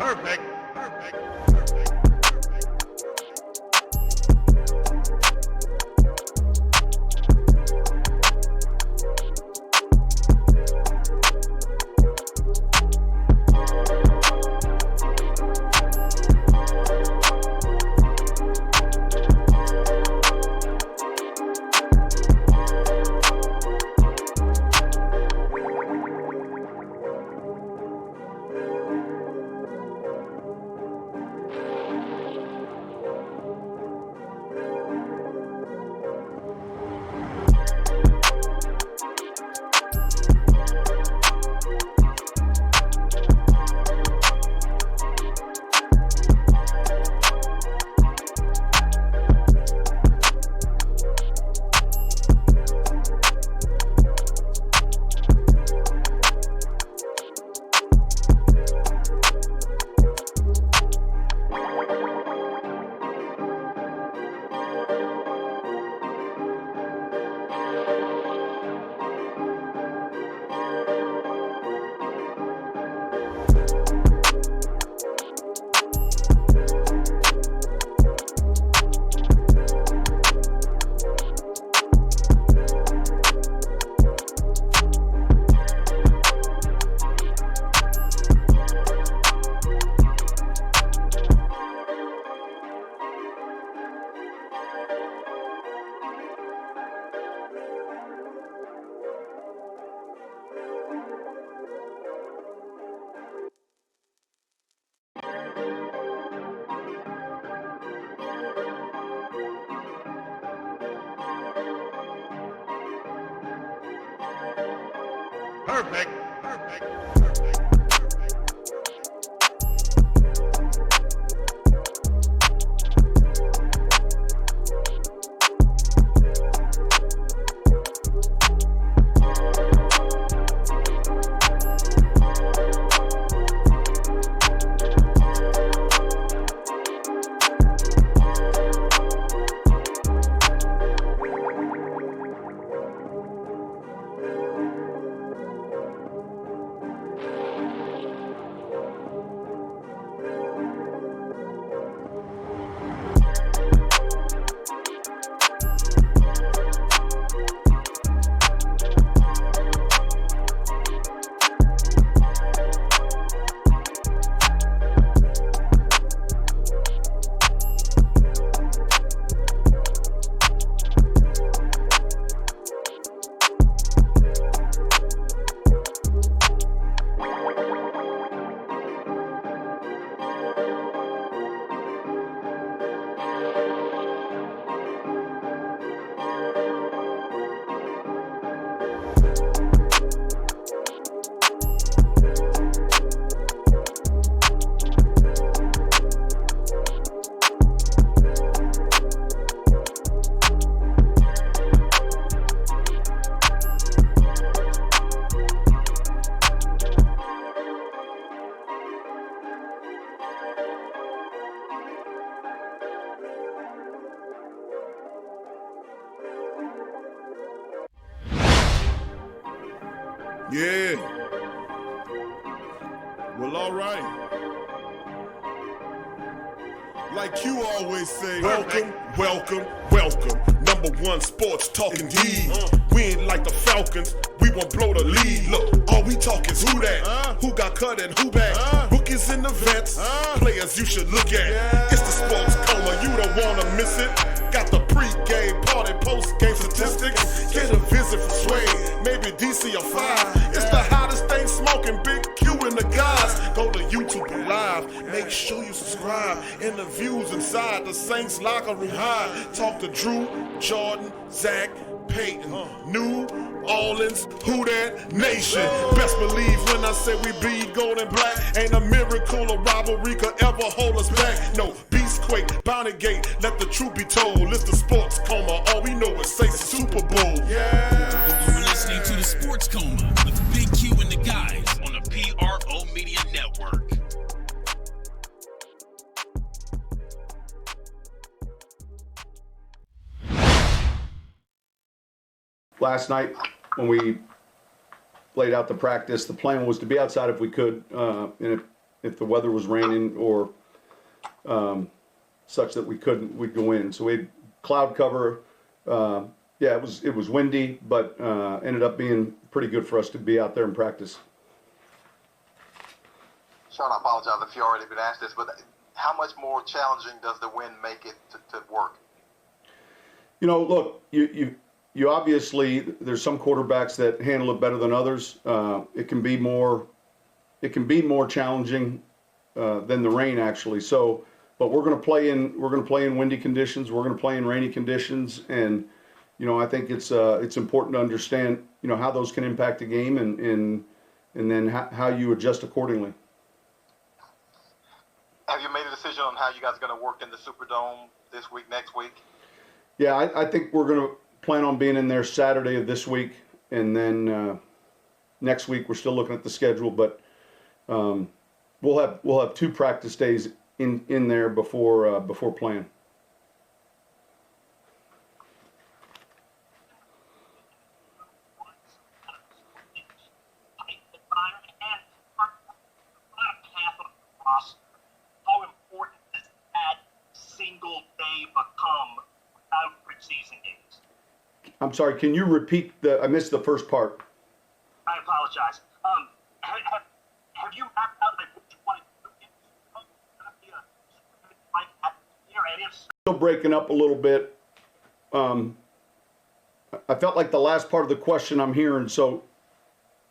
Perfect. Perfect. Perfect. Perfect. Perfect. Yeah. Well, all right. Like you always say, welcome, welcome, welcome. Number one sports talking D. We ain't like the Falcons, we won't blow the lead. Look, all we talk is who that, who got cut and who back. Rookies and the vets, players you should look at. It's the sports coma, you don't wanna miss it. Got the pre-game, party, post-game statistics. Get a visit from Sway, maybe DC or 5. It's the hottest thing smoking, Big Q and the guys. Go to YouTube Live, make sure you subscribe. Interviews inside the Saints locker room high. Talk to Drew, Jordan, Zach, Peyton, New Orleans, who that nation. Best believe when I say we bleed gold and black. Ain't a miracle or rivalry could ever hold us back. No, Beastquake, Bounty Gate, let the truth be told. It's the sports coma, all we know is say Super Bowl. Yeah. You're listening to the Sports Coma with Big Q and the guys on the PRO Media Network. Last night, when we laid out the practice, the plan was to be outside if we could in if the weather was raining or such that we'd go in. So we had cloud cover. Yeah, it was windy, but ended up being pretty good for us to be out there and practice. Sean, I apologize if you already been asked this, but how much more challenging does the wind make it to work? You know, look, you obviously, there's some quarterbacks that handle it better than others. It can be more challenging than the rain actually. So, but we're going to play in windy conditions. We're going to play in rainy conditions, and you know, I think it's important to understand, you know, how those can impact the game and then how you adjust accordingly. Have you made a decision on how you guys are going to work in the Superdome this week, next week? Yeah, I think we're going to plan on being in there Saturday of this week, and then next week we're still looking at the schedule, but we'll have 2 practice days in there before playing. How important does that single day become without preseason games? I'm sorry, can you repeat I missed the first part. I apologize. Have you mapped out like what you want to do? Going to be a like that here, and if so, Still breaking up a little bit. I felt like the last part of the question I'm hearing, so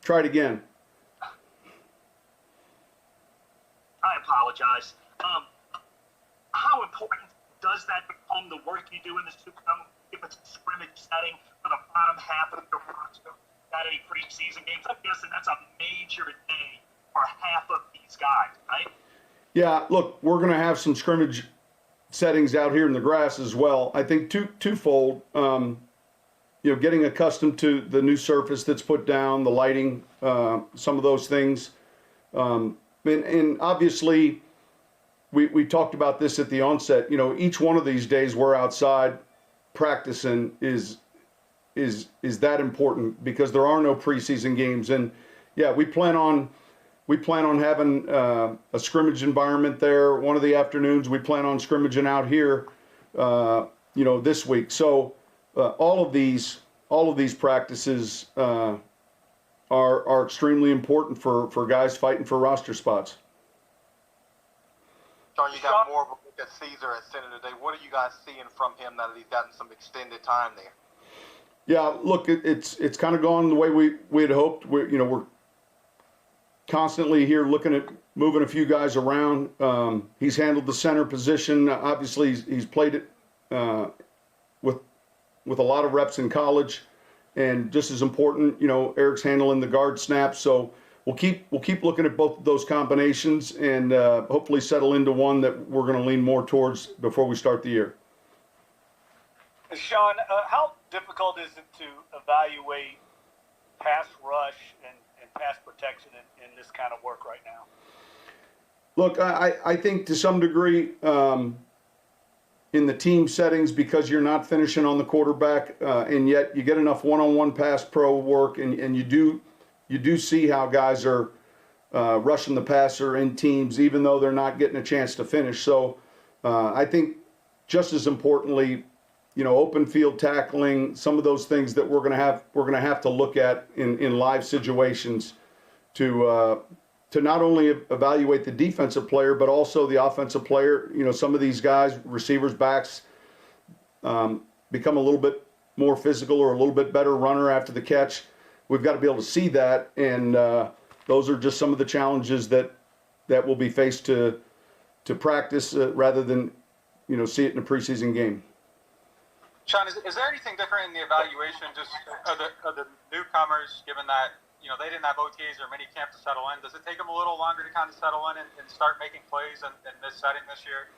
try it again. I apologize. How important does that become the work you do in the Superdome if it's a scrimmage setting for the bottom half of your roster? Not any preseason games. I'm guessing that's a major day for half of these guys, right? Yeah, look, we're going to have some scrimmage settings out here in the grass as well. I think twofold. You know, getting accustomed to the new surface that's put down, the lighting, some of those things. And obviously, we talked about this at the onset. You know, each one of these days we're outside practicing is that important because there are no preseason games. And yeah, we plan on having a scrimmage environment there. One of the afternoons we plan on scrimmaging out here, you know, this week. So all of these practices are extremely important for guys fighting for roster spots. Sean, you got more of a look at Caesar at center today. What are you guys seeing from him now that he's gotten some extended time there? Yeah, look, it's kind of gone the way we had hoped. We're constantly here looking at moving a few guys around. He's handled the center position. Obviously, he's played it with a lot of reps in college, and just as important, you know, Eric's handling the guard snaps. So we'll keep looking at both of those combinations and hopefully settle into one that we're going to lean more towards before we start the year. Sean, how difficult is it to evaluate pass rush and pass protection in this kind of work right now? Look, I think to some degree in the team settings, because you're not finishing on the quarterback, and yet you get enough one-on-one pass pro work, and you do see how guys are rushing the passer in teams, even though they're not getting a chance to finish. So I think just as importantly, you know, open field tackling, some of those things that we're going to have to look at in live situations to not only evaluate the defensive player but also the offensive player. You know, some of these guys, receivers, backs, become a little bit more physical or a little bit better runner after the catch. We've got to be able to see that, and those are just some of the challenges that will be faced to practice rather than, you know, see it in a preseason game. Sean, is there anything different in the evaluation just of the newcomers, given that, you know, they didn't have OTAs or mini camp to settle in? Does it take them a little longer to kind of settle in and start making plays in this setting this year?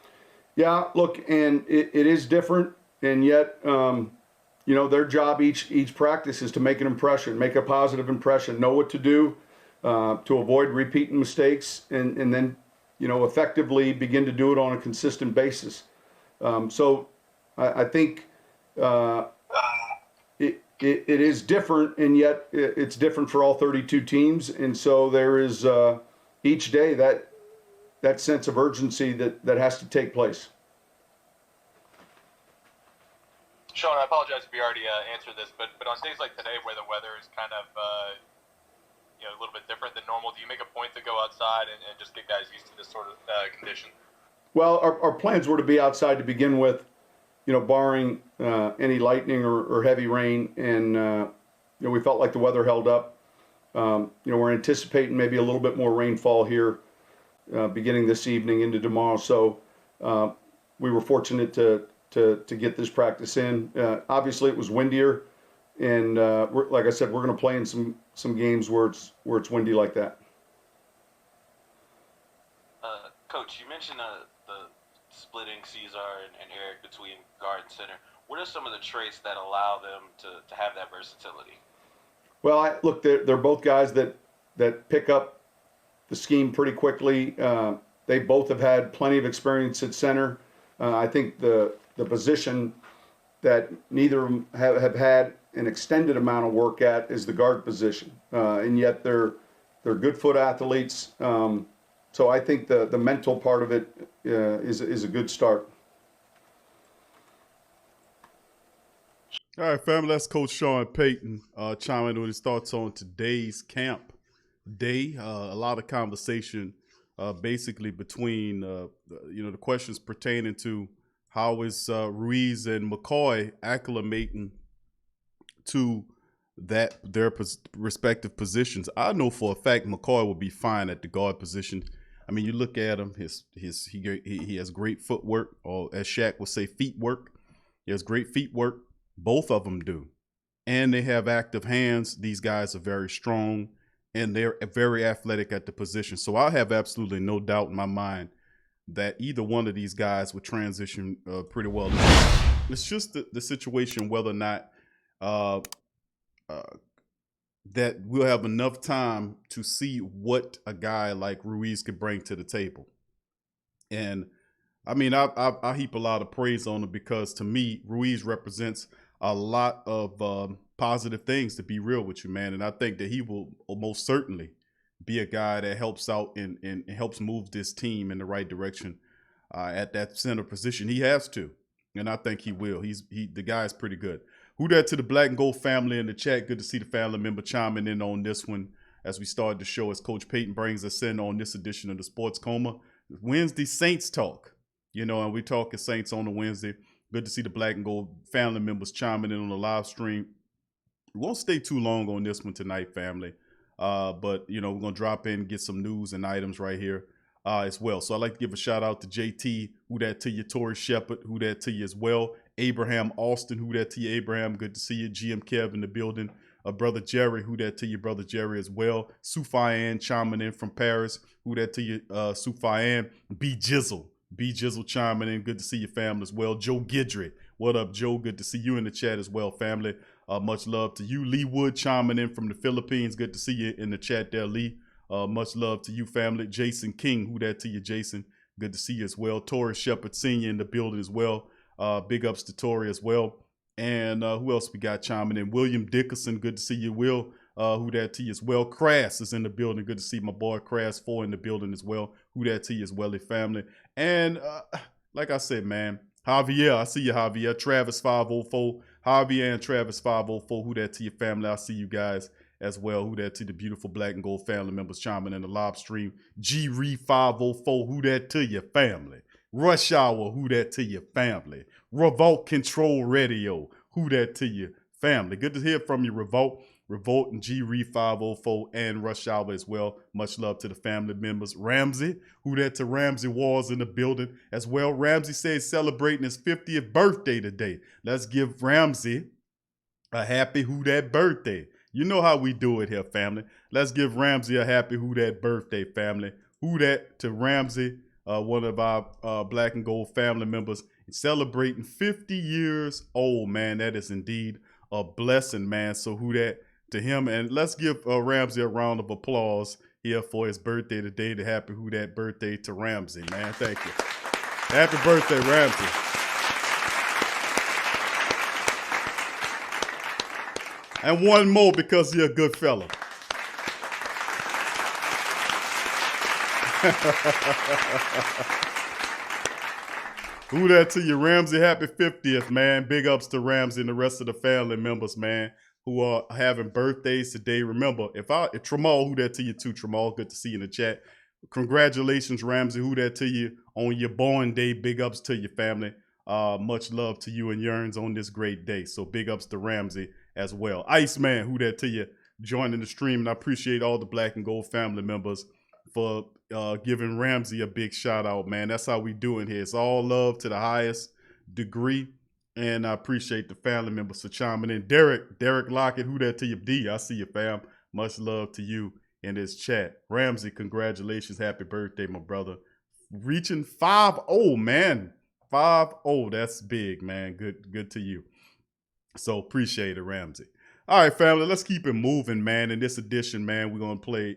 Yeah, look, and it is different, and yet, you know, their job each practice is to make an impression, make a positive impression, know what to do to avoid repeating mistakes, and then, you know, effectively begin to do it on a consistent basis. So I think it is different, and yet it's different for all 32 teams. And so there is each day that sense of urgency that has to take place. Sean, I apologize if you already answered this, but on days like today where the weather is kind of a little bit different than normal, do you make a point to go outside and just get guys used to this sort of condition? Well, our plans were to be outside to begin with, barring any lightning or heavy rain, and we felt like the weather held up. We're anticipating maybe a little bit more rainfall here beginning this evening into tomorrow, so we were fortunate to get this practice in. Obviously, it was windier, and like I said, we're going to play in some games where it's windy like that. Coach, you mentioned the splitting Cesar and Eric between guard and center. What are some of the traits that allow them to have that versatility? Well, look, they're both guys that pick up the scheme pretty quickly. They both have had plenty of experience at center. I think the position that neither of them have had an extended amount of work at is the guard position, and yet they're good foot athletes. So I think the mental part of it is a good start. All right, family, that's Coach Sean Payton chiming in with his thoughts on today's camp day. A lot of conversation basically between, the questions pertaining to how is Ruiz and McCoy acclimating to their respective positions. I know for a fact McCoy will be fine at the guard position. I mean, you look at him; he has great footwork, or as Shaq would say, feet work. He has great feet work. Both of them do, and they have active hands. These guys are very strong, and they're very athletic at the position. So I have absolutely no doubt in my mind that either one of these guys would transition pretty well. It's just the situation whether or not that we'll have enough time to see what a guy like Ruiz could bring to the table. And I mean, I heap a lot of praise on him because to me, Ruiz represents a lot of positive things, to be real with you, man. And I think that he will most certainly be a guy that helps out and helps move this team in the right direction at that center position. He has to, and I think he will. The guy is pretty good. Who that to the Black and Gold family in the chat. Good to see the family member chiming in on this one as we started the show, as Coach Payton brings us in on this edition of the Sports Coma. Wednesday Saints Talk, and we talk as Saints on a Wednesday. Good to see the Black and Gold family members chiming in on the live stream. We won't stay too long on this one tonight, family. But, we're going to drop in and get some news and items right here as well. So I'd like to give a shout out to JT, who that to you, Tori Shepard, who that to you as well. Abraham Austin, who that to you, Abraham, good to see you. GM Kev in the building. Brother Jerry, who that to you, Brother Jerry as well. Sufian chiming in from Paris, who that to you, Sufian. B Jizzle chiming in, good to see your family as well. Joe Gidry, what up, Joe? Good to see you in the chat as well, family. Much love to you. Lee Wood chiming in from the Philippines. Good to see you in the chat there, Lee. Much love to you, family. Jason King, who that to you, Jason? Good to see you as well. Tori Shepard Sr. in the building as well. Big ups to Tori as well. And who else we got chiming in? William Dickerson, good to see you, Will. Who that to you as well. Crass is in the building. Good to see my boy Crass 4 in the building as well. Who that to you as well, family. And like I said, man, Javier, I see you, Javier. Travis 504. Javier and Travis 504. Who that to your family? I see you guys as well. Who that to the beautiful Black and Gold family members chiming in the live stream. G-Re 504. Who that to your family? Rush Hour. Who that to your family? Revolt Control Radio. Who that to your family? Good to hear from you, Revolt and G-Re 504 and Rush Hour as well. Much love to the family members. Ramsey, who that to Ramsey Walls in the building as well. Ramsey says celebrating his 50th birthday today. Let's give Ramsey a happy who that birthday. You know how we do it here, family. Let's give Ramsey a happy who that birthday, family. Who that to Ramsey, one of our Black and Gold family members, celebrating 50 years old, man. That is indeed a blessing, man. So who that to him. And let's give Ramsey a round of applause here for his birthday today. The happy who that birthday to Ramsey, man. Thank you. Happy birthday, Ramsey. And one more because you're a good fella. Who that to you, Ramsey? Happy 50th, man. Big ups to Ramsey and the rest of the family members, man, who are having birthdays today. Remember, if Tramal, who that to you too, Tramal, good to see you in the chat. Congratulations, Ramsey, who that to you on your born day. Big ups to your family. Much love to you and Yearns on this great day. So big ups to Ramsey as well. Iceman, who that to you, joining the stream. And I appreciate all the Black and Gold family members for giving Ramsey a big shout out, man. That's how we doing here. It's all love to the highest degree. And I appreciate the family members for chiming in. Derek Lockett, who that to you, D? I see you, fam. Much love to you in this chat. Ramsey, congratulations. Happy birthday, my brother. Reaching 5-0, man. 5-0. That's big, man. Good to you. So appreciate it, Ramsey. All right, family, let's keep it moving, man. In this edition, man, we're going to play.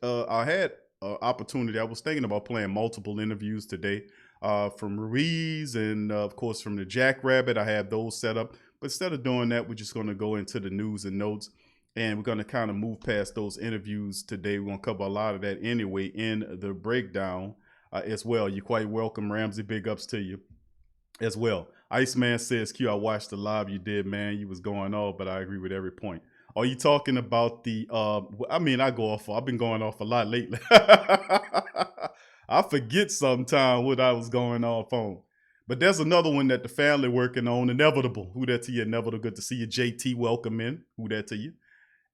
I had an opportunity. I was thinking about playing multiple interviews today from Ruiz and, of course, from the Jackrabbit. I have those set up. But instead of doing that, we're just going to go into the news and notes. And we're going to kind of move past those interviews today. We're going to cover a lot of that anyway in the breakdown as well. You're quite welcome, Ramsey. Big ups to you as well. Iceman says, Q, I watched the live you did, man. You was going off, but I agree with every point. Are you talking about the, I've been going off a lot lately. I forget sometime what I was going off on. But there's another one that the family working on, Inevitable. Who that to you, Inevitable? Good to see you. JT, welcome in. Who that to you?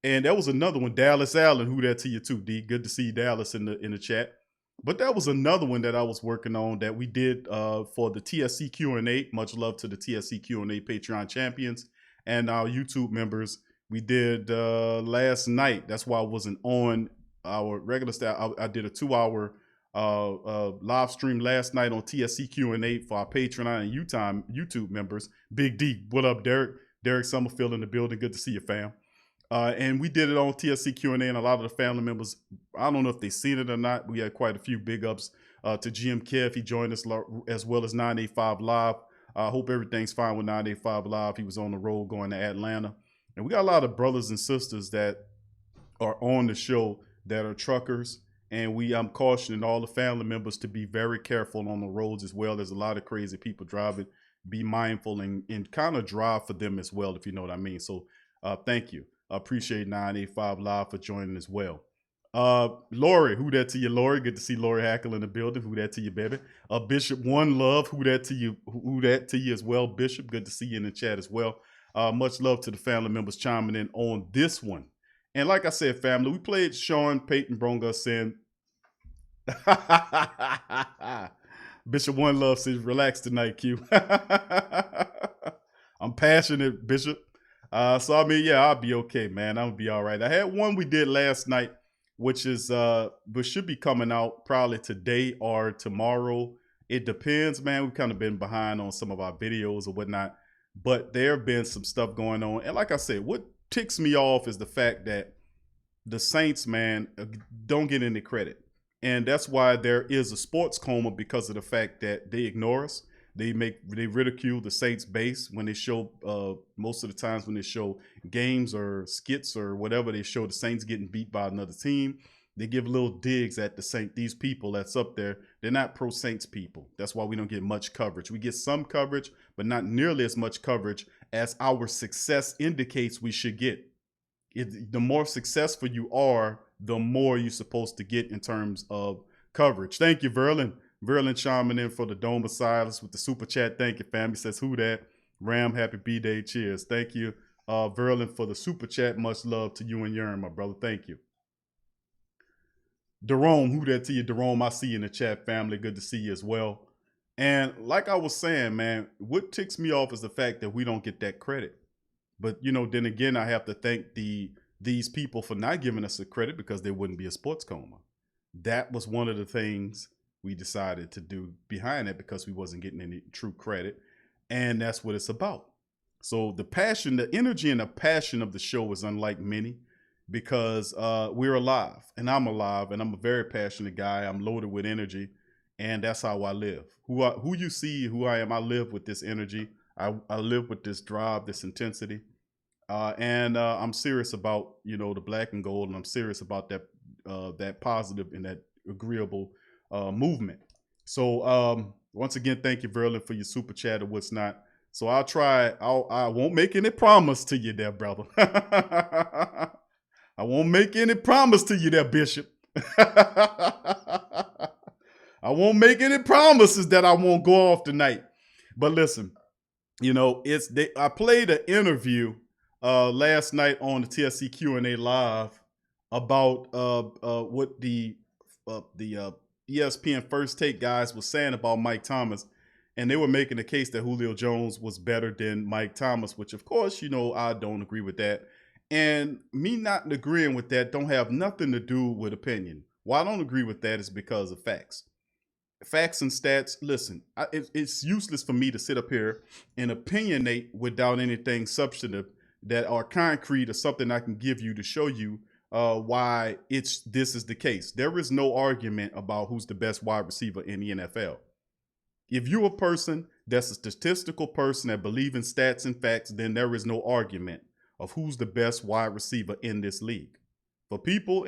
And there was another one, Dallas Allen. Who that to you too, D? Good to see Dallas in the chat. But that was another one that I was working on that we did for the TSC Q&A. Much love to the TSC Q&A Patreon champions and our YouTube members. We did last night. That's why I wasn't on our regular staff. I did a 2-hour live stream last night on TSC Q&A for our Patreon and YouTube members. Big D, what up, Derek? Derek Summerfield in the building. Good to see you, fam. And we did it on TSC Q&A, and a lot of the family members, I don't know if they seen it or not. We had quite a few big ups to GM Kev. He joined us as well as 985 Live. I hope everything's fine with 985 Live. He was on the road going to Atlanta. And we got a lot of brothers and sisters that are on the show that are truckers. And I'm cautioning all the family members to be very careful on the roads as well. There's a lot of crazy people driving. Be mindful and kind of drive for them as well, if you know what I mean. So thank you. I appreciate 985 Live for joining as well. Lori, who that to you, Lori? Good to see Lori Hackle in the building. Who that to you, baby? Bishop One Love, who that to you? Who that to you as well, Bishop? Good to see you in the chat as well. Much love to the family members chiming in on this one. And like I said, family, we played Sean Peyton Bronga saying, Bishop One Love says, relax tonight, Q. I'm passionate, Bishop. So, I mean, yeah, I'll be okay, man. I'll be all right. I had one we did last night, which should be coming out probably today or tomorrow. It depends, man. We've kind of been behind on some of our videos or whatnot, but there have been some stuff going on. And like I said, what ticks me off is the fact that the Saints, man, don't get any credit. And that's why there is a sports coma, because of the fact that they ignore us. They ridicule the Saints base when they show, most of the times when they show games or skits or whatever, they show the Saints getting beat by another team. They give little digs at these people that's up there. They're not pro Saints people. That's why we don't get much coverage. We get some coverage, but not nearly as much coverage as our success indicates we should get. The more successful you are, the more you're supposed to get in terms of coverage. Thank you, Verlin. Verlin chiming in for the Dome of Silence with the super chat. Thank you, fam. He says, who that? Ram, happy B-Day. Cheers. Thank you, Verlin, for the super chat. Much love to you and Yearn, my brother. Thank you. Jerome, who that to you? Jerome, I see you in the chat, family. Good to see you as well. And like I was saying, man, what ticks me off is the fact that we don't get that credit. But, you know, then again, I have to thank these people for not giving us the credit, because there wouldn't be a sports coma. That was one of the things we decided to do behind it, because we wasn't getting any true credit. And that's what it's about. So the passion, the energy and the passion of the show is unlike many, because we're alive, and I'm alive, and I'm a very passionate guy. I'm loaded with energy, and that's how I live. Who you see, who I am, I live with this energy. I live with this drive, this intensity. And I'm serious about, you know, the black and gold, and I'm serious about that positive and that agreeable movement. So once again, thank you, Verlin, for your super chat or what's not. So I'll try. I won't make any promise to you there, brother. I won't make any promise to you there, Bishop. I won't make any promises that I won't go off tonight. But listen, you know, I played an interview last night on the TSC Q&A live about what the ESPN First Take guys was saying about Mike Thomas, and they were making the case that Julio Jones was better than Mike Thomas, which of course, you know, I don't agree with that. And me not agreeing with that don't have nothing to do with opinion. Why I don't agree with that is because of facts. Facts and stats, listen, it's useless for me to sit up here and opinionate without anything substantive that are concrete or something I can give you to show you why this is the case. There is no argument about who's the best wide receiver in the NFL. If you're a person that's a statistical person that believes in stats and facts, then there is no argument of who's the best wide receiver in this league. For people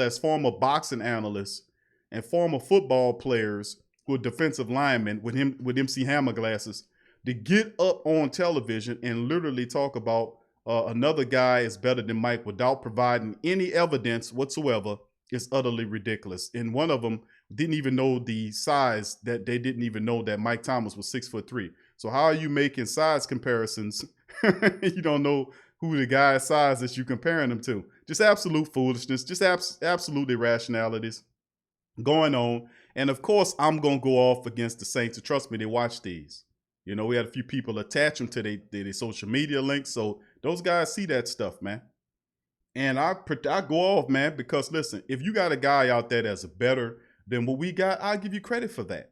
as former boxing analysts and former football players who are defensive linemen with MC Hammer glasses, to get up on television and literally talk about another guy is better than Mike without providing any evidence whatsoever is utterly ridiculous. And one of them didn't even know the size, that they didn't even know that Mike Thomas was 6'3". So how are you making size comparisons? You don't know who the guy's size is you comparing them to. Just absolute foolishness, just absolute irrationalities going on. And of course, I'm going to go off against the Saints. So trust me, they watch these. You know, we had a few people attach them to their social media links. So those guys see that stuff, man. And I go off, man, because listen, if you got a guy out there that's better than what we got, I'll give you credit for that.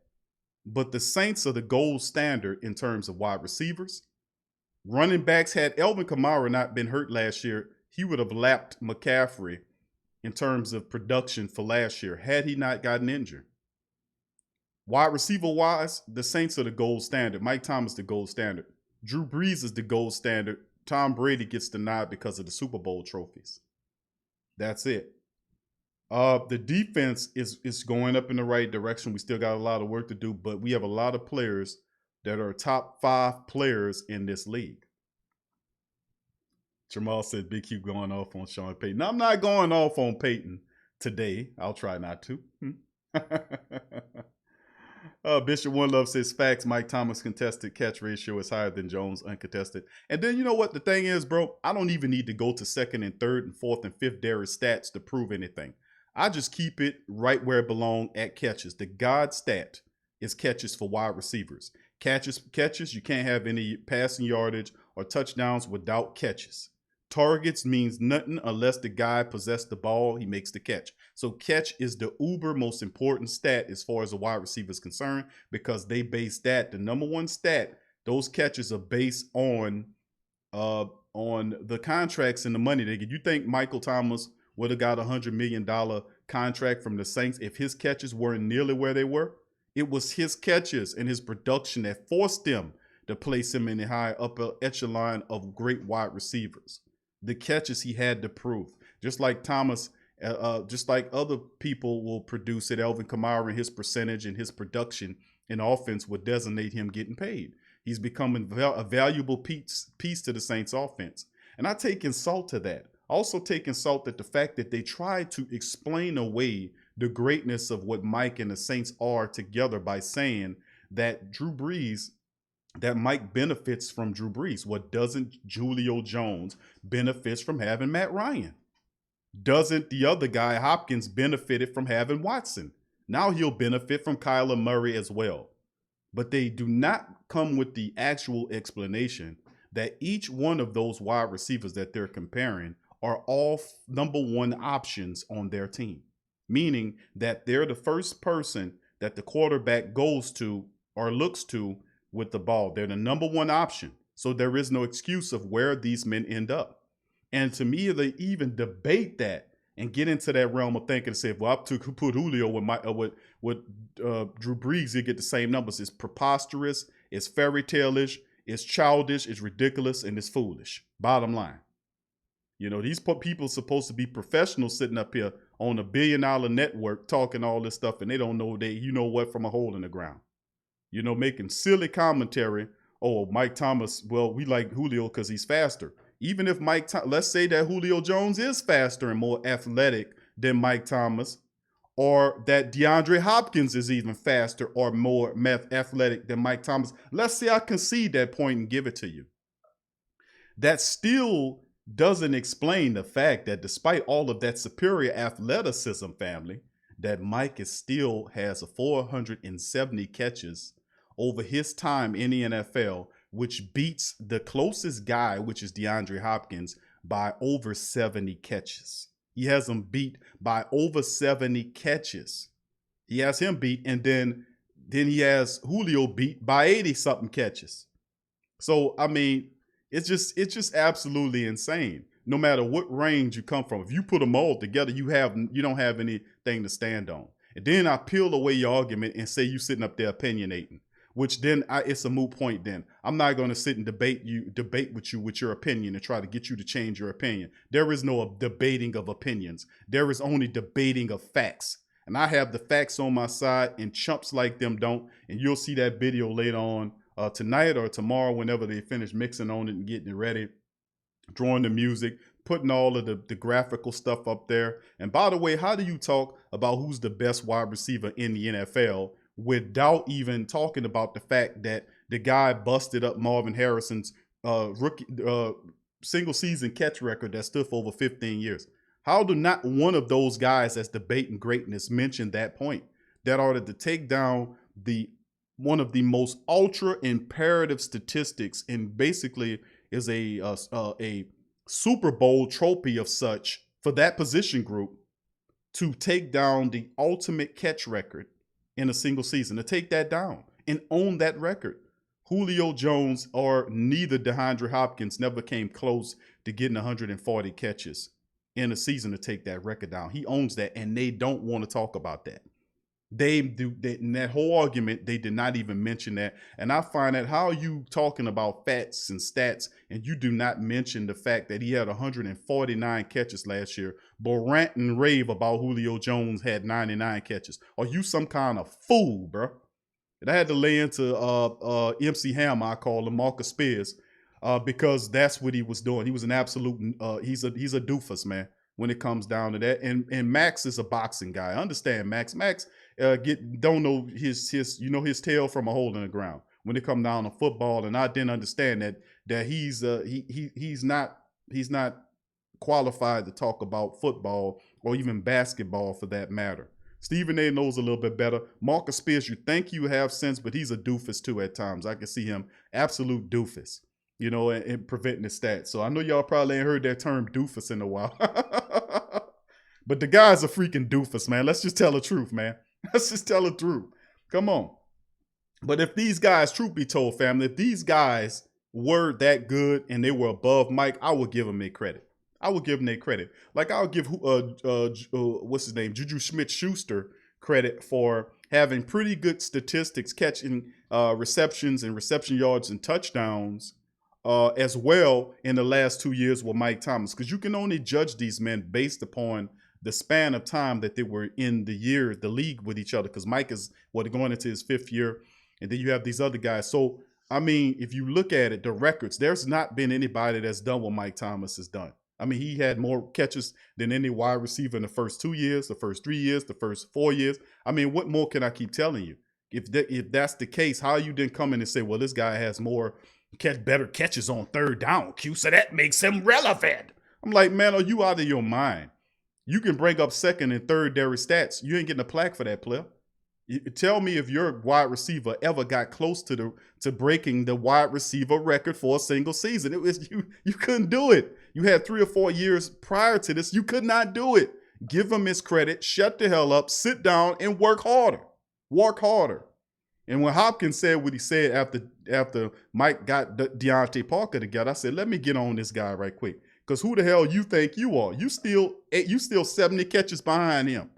But the Saints are the gold standard in terms of wide receivers. Running backs, had Elvin Kamara not been hurt last year, he would have lapped McCaffrey in terms of production for last year, had he not gotten injured. Wide receiver-wise, the Saints are the gold standard. Mike Thomas the gold standard. Drew Brees is the gold standard. Tom Brady gets the nod because of the Super Bowl trophies. That's it. The defense is going up in the right direction. We still got a lot of work to do, but we have a lot of players that are top 5 players in this league. Jamal said Big Q going off on Sean Payton. Now, I'm not going off on Payton today. I'll try not to. Bishop One Love says facts. Mike Thomas contested catch ratio is higher than Jones uncontested. And then you know what the thing is, bro? I don't even need to go to 2nd and 3rd and 4th and 5th Darius stats to prove anything. I just keep it right where it belongs at catches. The God stat is catches for wide receivers. Catches, you can't have any passing yardage or touchdowns without catches. Targets means nothing unless the guy possesses the ball, he makes the catch. So catch is the uber most important stat as far as the wide receiver is concerned, because they base that, the number one stat, those catches are based on the contracts and the money they get. You think Michael Thomas would have got a $100 million contract from the Saints if his catches weren't nearly where they were? It was his catches and his production that forced them to place him in the high upper echelon of great wide receivers. The catches he had to prove. Just like Thomas, just like other people will produce it, Elvin Kamara and his percentage and his production in offense would designate him getting paid. He's becoming a valuable piece to the Saints offense. And I take insult to that. Also take insult at the fact that they tried to explain away the greatness of what Mike and the Saints are together by saying that that Mike benefits from Drew Brees. What doesn't Julio Jones benefits from having Matt Ryan? Doesn't the other guy, Hopkins, benefited from having Watson? Now he'll benefit from Kyler Murray as well. But they do not come with the actual explanation that each one of those wide receivers that they're comparing are all number 1 options on their team. Meaning that they're the first person that the quarterback goes to or looks to with the ball. They're the number 1 option. So there is no excuse of where these men end up. And to me, they even debate that and get into that realm of thinking and say, well, I put Julio with Drew Brees, you get the same numbers. It's preposterous, it's fairy tale-ish, it's childish, it's ridiculous, and it's foolish. Bottom line. You know, these people supposed to be professionals sitting up here on a $1 billion network talking all this stuff, and they don't know you know what, from a hole in the ground. You know, making silly commentary. Oh, Mike Thomas, well, we like Julio because he's faster. Even if let's say that Julio Jones is faster and more athletic than Mike Thomas, or that Deandre Hopkins is even faster or more athletic than Mike Thomas. Let's say I concede that point and give it to you. That still doesn't explain the fact that despite all of that superior athleticism, family, that Mike still has 470 catches over his time in the NFL, which beats the closest guy, which is DeAndre Hopkins, by over 70 catches. He has him beat by over 70 catches. He has him beat, and then he has Julio beat by 80-something catches. So, I mean, it's just absolutely insane. No matter what range you come from, if you put them all together, you don't have anything to stand on. And then I peel away your argument and say you sitting up there opinionating, which then it's a moot point. Then I'm not going to sit and debate with you with your opinion and try to get you to change your opinion. There is no debating of opinions. There is only debating of facts. And I have the facts on my side, and chumps like them don't. And you'll see that video later on tonight or tomorrow, whenever they finish mixing on it and getting it ready, drawing the music, putting all of the graphical stuff up there. And by the way, how do you talk about who's the best wide receiver in the NFL without even talking about the fact that the guy busted up Marvin Harrison's rookie single season catch record that stood for over 15 years? How do not one of those guys that's debating greatness mention that point? That ought to take down one of the most ultra imperative statistics, and basically is a Super Bowl trophy of such for that position group, to take down the ultimate catch record in a single season, to take that down and own that record. Julio Jones or neither DeAndre Hopkins never came close to getting 140 catches in a season to take that record down. He owns that, and they don't want to talk about that. In that whole argument, they did not even mention that. And I find that, how are you talking about facts and stats and you do not mention the fact that he had 149 catches last year, but rant and rave about Julio Jones had 99 catches? Are you some kind of fool, bro? And I had to lay into MC Hammer, I call him Marcus Spears, because that's what he was doing. He was an absolute, he's a doofus, man, when it comes down to that. And Max is a boxing guy. I understand Max. Max don't know his tail from a hole in the ground when it come down to football. And I didn't understand that he's not qualified to talk about football or even basketball for that matter. Stephen A knows a little bit better. Marcus Spears, you think you have sense, but he's a doofus too at times. I can see him absolute doofus, and preventing the stats. So I know y'all probably ain't heard that term doofus in a while. But the guy's a freaking doofus, man. Let's just tell the truth, man. Let's just tell the truth. Come on. But if these guys, truth be told, family, if these guys were that good and they were above Mike, I would give them their credit. Like I'll give what's his name, Juju Smith-Schuster, credit for having pretty good statistics, catching receptions and reception yards and touchdowns as well in the last 2 years with Mike Thomas, because you can only judge these men based upon the span of time that they were in the league with each other, because Mike is going into his 5th year, and then you have these other guys. So, I mean, if you look at it, the records, there's not been anybody that's done what Mike Thomas has done. I mean, he had more catches than any wide receiver in the first 2 years, the first 3 years, the first 4 years. I mean, what more can I keep telling you? If that's the case, how you didn't come in and say, well, this guy has better catches on third down, Q, so that makes him relevant. I'm like, man, are you out of your mind? You can bring up second and third dairy stats. You ain't getting a plaque for that, player. Tell me if your wide receiver ever got close to breaking the wide receiver record for a single season. It was you couldn't do it. You had 3 or 4 years prior to this. You could not do it. Give him his credit. Shut the hell up. Sit down and work harder. Work harder. And when Hopkins said what he said after Mike got Deontay Parker together, I said, let me get on this guy right quick. Because who the hell you think you are? You still 70 catches behind him.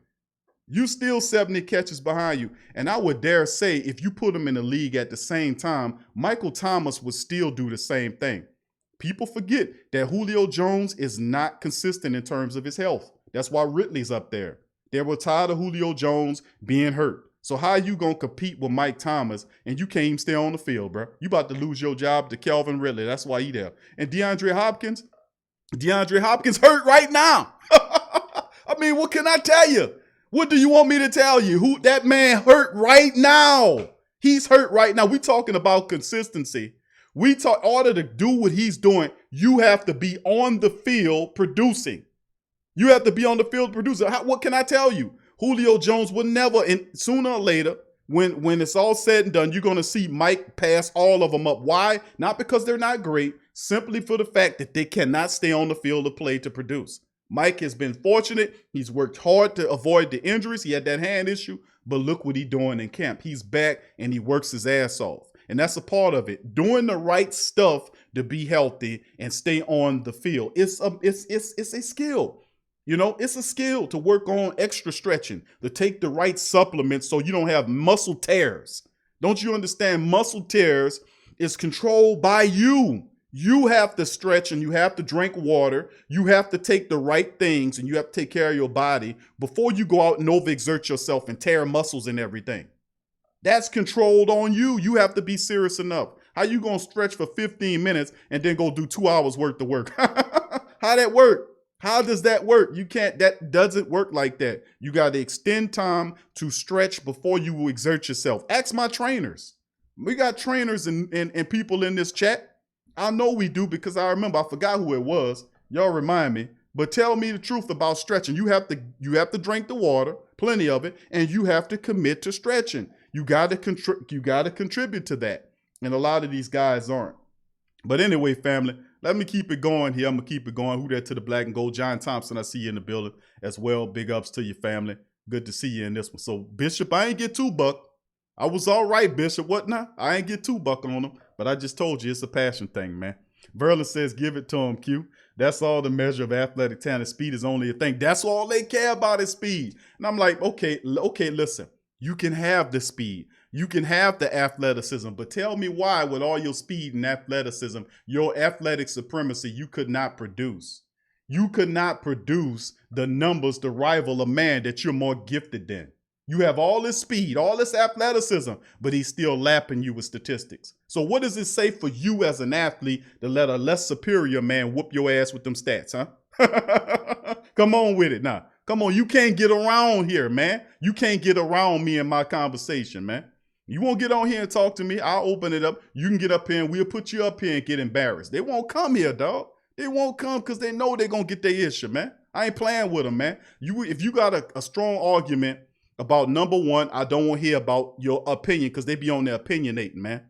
You still 70 catches behind you. And I would dare say, if you put him in the league at the same time, Michael Thomas would still do the same thing. People forget that Julio Jones is not consistent in terms of his health. That's why Ridley's up there. They were tired of Julio Jones being hurt. So how you going to compete with Mike Thomas and you can't even stay on the field, bro? You about to lose your job to Calvin Ridley. That's why he there. And DeAndre Hopkins hurt right now. I mean, what can I tell you? What do you want me to tell you? Who that man hurt right now? He's hurt right now. We talking about consistency. In order to do what he's doing, you have to be on the field producing. You have to be on the field producing. What can I tell you? Julio Jones will never, and sooner or later, when it's all said and done, you're going to see Mike pass all of them up. Why? Not because they're not great, simply for the fact that they cannot stay on the field of play to produce. Mike has been fortunate. He's worked hard to avoid the injuries. He had that hand issue, but look what he's doing in camp. He's back and he works his ass off. And that's a part of it. Doing the right stuff to be healthy and stay on the field. It's a skill. You know, it's a skill to work on extra stretching, to take the right supplements so you don't have muscle tears. Don't you understand? Muscle tears is controlled by you. You have to stretch and you have to drink water. You have to take the right things and you have to take care of your body before you go out and overexert yourself and tear muscles and everything. That's controlled on you. You have to be serious enough. How you going to stretch for 15 minutes and then go do 2 hours worth of work? How that work? How does that work? You can't, that doesn't work like that. You got to extend time to stretch before you will exert yourself. Ask my trainers. We got trainers and people in this chat. I know we do because I remember, I forgot who it was. Y'all remind me. But tell me the truth about stretching. You have to drink the water, plenty of it, and you have to commit to stretching. You got to contribute to that. And a lot of these guys aren't. But anyway, family, let me keep it going here. I'm going to keep it going. Who that to the black and gold? John Thompson, I see you in the building as well. Big ups to your family. Good to see you in this one. So, Bishop, I ain't get $2. I was all right, Bishop. What now? I ain't get $2 on him. But I just told you it's a passion thing, man. Verlin says, give it to him, Q. That's all the measure of athletic talent. Speed is only a thing. That's all they care about is speed. And I'm like, okay, listen. You can have the speed. You can have the athleticism, but tell me why with all your speed and athleticism, your athletic supremacy, you could not produce. You could not produce the numbers to rival a man that you're more gifted than. You have all this speed, all this athleticism, but he's still lapping you with statistics. So what does it say for you as an athlete to let a less superior man whoop your ass with them stats, huh? Come on with it now. Come on, you can't get around here, man. You can't get around me in my conversation, man. You won't get on here and talk to me. I'll open it up. You can get up here and we'll put you up here and get embarrassed. They won't come here, dog. They won't come because they know they're going to get their issue, man. I ain't playing with them, man. If you got a strong argument about number one, I don't want to hear about your opinion because they be on their opinionating, man.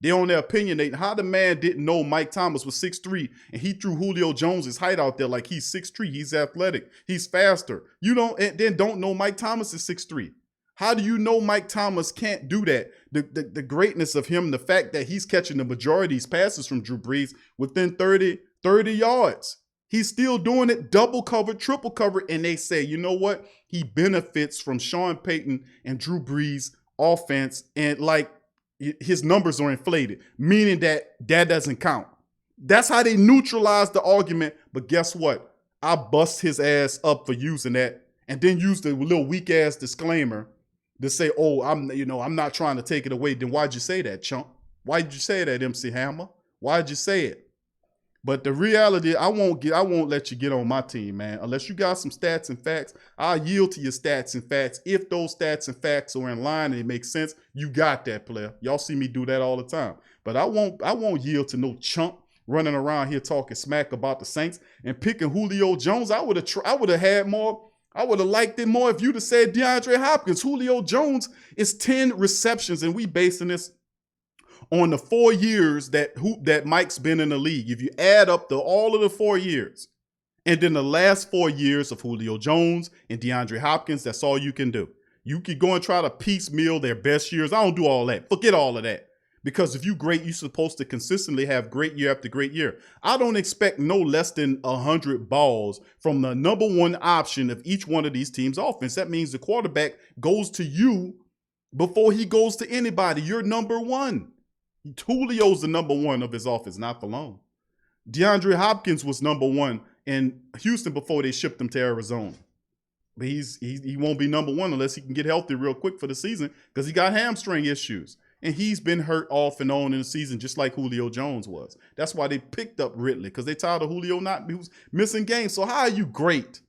They on their opinionating. How the man didn't know Mike Thomas was 6'3", and he threw Julio Jones' height out there like he's 6'3". He's athletic. He's faster. You don't know Mike Thomas is 6'3". How do you know Mike Thomas can't do that? The greatness of him, the fact that he's catching the majority of these passes from Drew Brees within 30 yards. He's still doing it double covered, triple covered, and they say, you know what? He benefits from Sean Payton and Drew Brees' offense, and like his numbers are inflated, meaning that doesn't count. That's how they neutralize the argument. But guess what? I bust his ass up for using that, and then use the little weak ass disclaimer to say, oh, I'm not trying to take it away. Then why'd you say that, chump? Why did you say that, MC Hammer? Why'd you say it? But the reality, I won't let you get on my team, man. Unless you got some stats and facts, I'll yield to your stats and facts. If those stats and facts are in line and it makes sense, you got that, player. Y'all see me do that all the time. But I won't yield to no chump running around here talking smack about the Saints and picking Julio Jones. I would have had more. I would have liked it more if you'd have said DeAndre Hopkins. Julio Jones is 10 receptions, and we basing this on the 4 years that Mike's been in the league. If you add up all of the 4 years, and then the last 4 years of Julio Jones and DeAndre Hopkins, that's all you can do. You could go and try to piecemeal their best years. I don't do all that. Forget all of that. Because if you're great, you're supposed to consistently have great year after great year. I don't expect no less than 100 balls from the number one option of each one of these teams' offense. That means the quarterback goes to you before he goes to anybody. You're number one. Julio's the number one of his offense, not for long. DeAndre Hopkins was number 1 in Houston before they shipped him to Arizona. But he won't be number 1 unless he can get healthy real quick for the season because he got hamstring issues. And he's been hurt off and on in the season just like Julio Jones was. That's why they picked up Ridley because they tired of Julio he was missing games. So how are you great?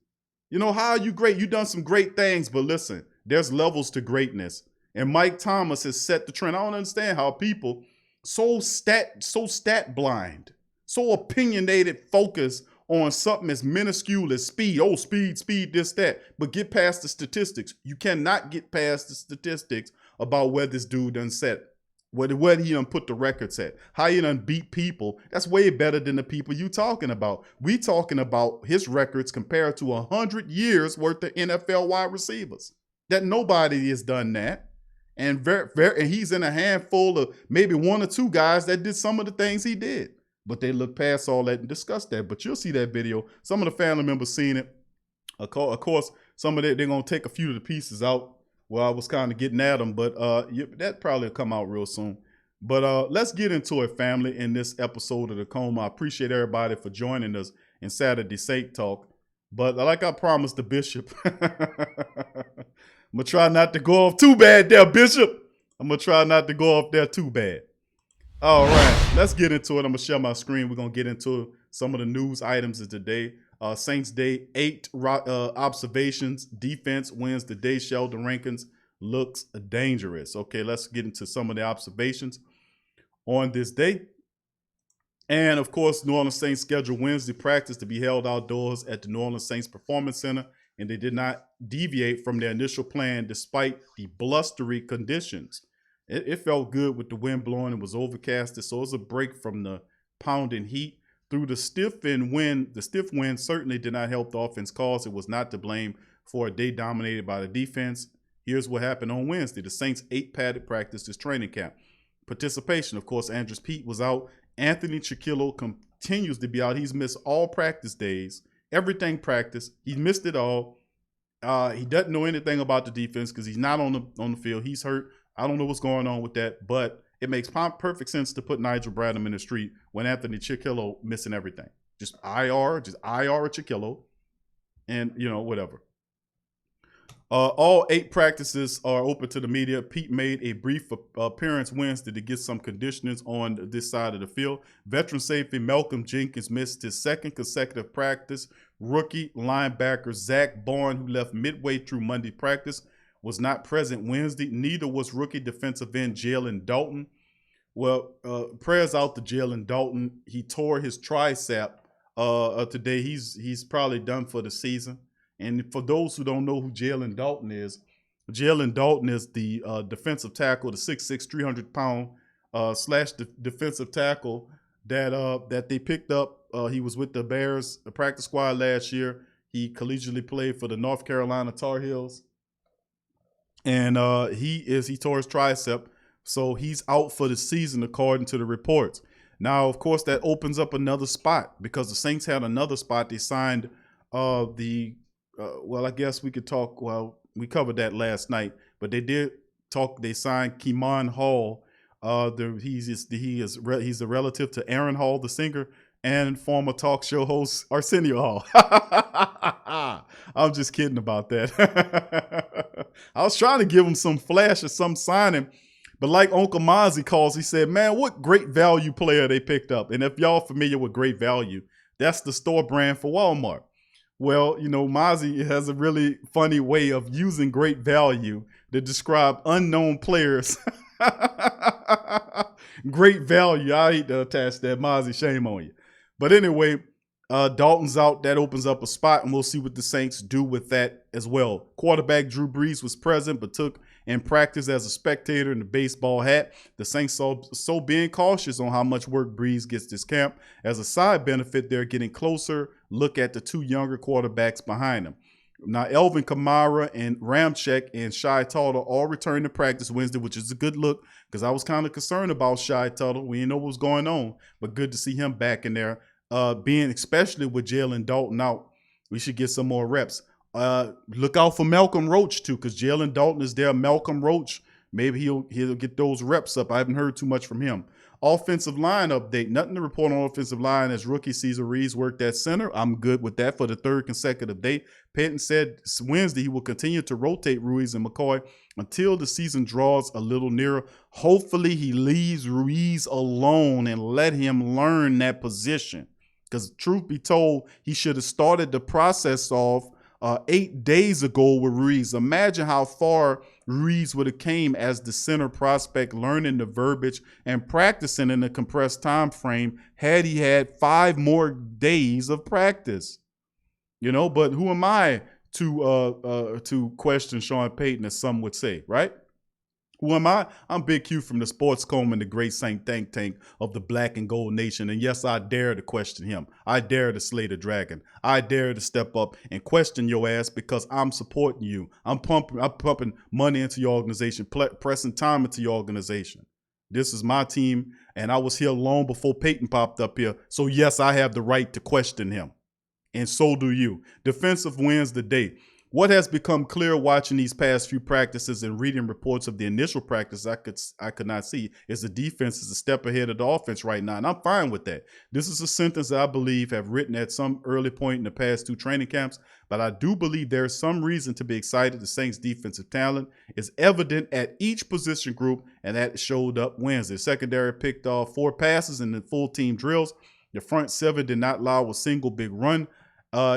You know, how are you great? You done some great things, but listen, there's levels to greatness. And Mike Thomas has set the trend. I don't understand how people so stat blind, so opinionated, focus on something as minuscule as speed. Oh, speed, this, that. But get past the statistics. You cannot get past the statistics about where this dude done set, where he done put the records at, how he done beat people. That's way better than the people you talking about. We talking about his records compared to 100 years worth of NFL wide receivers. That nobody has done that. And and he's in a handful of maybe 1 or 2 guys that did some of the things he did. But they look past all that and discuss that. But you'll see that video. Some of the family members seen it. Of course, some of it, they're going to take a few of the pieces out. Well, I was kind of getting at them, but that probably will come out real soon. But let's get into it, family, in this episode of The Coma. I appreciate everybody for joining us in Saturday Saint Talk. But like I promised the Bishop, I'm going to try not to go off too bad there, Bishop. I'm going to try not to go off there too bad. All right, let's get into it. I'm going to share my screen. We're going to get into some of the news items of today. Saints Day, 8 observations. Defense wins the day. Sheldon Rankins looks dangerous. Okay, let's get into some of the observations on this day. And, of course, New Orleans Saints scheduled Wednesday practice to be held outdoors at the New Orleans Saints Performance Center, and they did not deviate from their initial plan despite the blustery conditions. It felt good with the wind blowing. It was overcasted, so it was a break from the pounding heat. Through the stiff wind certainly did not help the offense cause. It was not to blame for a day dominated by the defense. Here's what happened on Wednesday. The Saints 8 padded practice this training camp. Participation, of course, Andres Pete was out. Anthony Chiquillo continues to be out. He's missed all practice days, everything practice. He missed it all. He doesn't know anything about the defense because he's not on the field. He's hurt. I don't know what's going on with that, but it makes perfect sense to put Nigel Bradham in the street when Anthony Chiquillo missing everything. Just IR or Chiquillo, and whatever. All 8 practices are open to the media. Pete made a brief appearance Wednesday to get some conditioners on this side of the field. Veteran safety Malcolm Jenkins missed his 2nd consecutive practice. Rookie linebacker Zach Bourne, who left midway through Monday practice, was not present Wednesday. Neither was rookie defensive end Jalen Dalton. Well, prayers out to Jalen Dalton. He tore his tricep today. He's probably done for the season. And for those who don't know who Jalen Dalton is the defensive tackle, the 6'6", 300-pound defensive tackle that they picked up. He was with the Bears, the practice squad last year. He collegiately played for the North Carolina Tar Heels. And he tore his tricep, so he's out for the season according to the reports. Now, of course, that opens up another spot because the Saints had another spot. They signed I guess we could talk. Well, we covered that last night, but they did talk. They signed Kemon Hall. He's a relative to Aaron Hall, the singer, and former talk show host Arsenio Hall. I'm just kidding about that. I was trying to give him some flash or some signing, but like Uncle Mozzie calls, he said, man, what great value player they picked up. And if y'all familiar with Great Value, that's the store brand for Walmart. Well, Mozzie has a really funny way of using Great Value to describe unknown players. Great Value. I hate to attach that, Mozzie. Shame on you. But anyway, Dalton's out. That opens up a spot, and we'll see what the Saints do with that as well. Quarterback Drew Brees was present, but took in practice as a spectator in the baseball hat. The Saints so being cautious on how much work Brees gets this camp. As a side benefit, they're getting closer look at the 2 younger quarterbacks behind him. Now, Elvin Kamara and Ramczyk and Shy Tuttle all returned to practice Wednesday, which is a good look because I was kind of concerned about Shy Tuttle. We didn't know what was going on, but good to see him back in there. Being especially with Jalen Dalton out, we should get some more reps. Look out for Malcolm Roach too, because Jalen Dalton is there. Malcolm Roach, maybe he'll get those reps up. I haven't heard too much from him. Offensive line update. Nothing to report on offensive line as rookie Cesar Reeves worked at center. I'm good with that for the third consecutive day. Payton said Wednesday he will continue to rotate Ruiz and McCoy until the season draws a little nearer. Hopefully he leaves Ruiz alone and let him learn that position. Because truth be told, he should have started the process off 8 days ago with Ruiz. Imagine how far Ruiz would have came as the center prospect, learning the verbiage and practicing in a compressed time frame had he had 5 more days of practice. You know, but who am I to question Sean Payton, as some would say, right? Who am I? I'm Big Q from the Sports Coma and the Great Saint Think Tank of the Black and Gold Nation. And yes, I dare to question him. I dare to slay the dragon. I dare to step up and question your ass because I'm supporting you. I'm pumping money into your organization, pressing time into your organization. This is my team, and I was here long before Payton popped up here. So yes, I have the right to question him. And so do you. Defensive wins the day. What has become clear watching these past few practices and reading reports of the initial practice I could not see is the defense is a step ahead of the offense right now, and I'm fine with that. This is a sentence that I believe have written at some early point in the past 2 training camps, but I do believe there is some reason to be excited. The Saints' defensive talent is evident at each position group, and that showed up Wednesday. Secondary picked off 4 passes in the full team drills. The front 7 did not allow a single big run.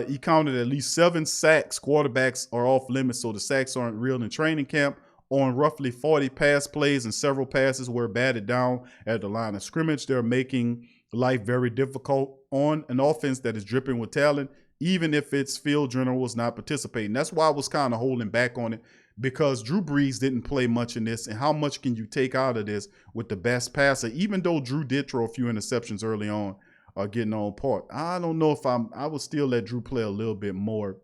He counted at least 7 sacks. Quarterbacks are off limits, so the sacks aren't real in training camp. On roughly 40 pass plays and several passes were batted down at the line of scrimmage. They're making life very difficult on an offense that is dripping with talent, even if its field general was not participating. That's why I was kind of holding back on it, because Drew Brees didn't play much in this, and how much can you take out of this with the best passer? Even though Drew did throw a few interceptions early on, getting on part. I don't know if I would still let Drew play a little bit more,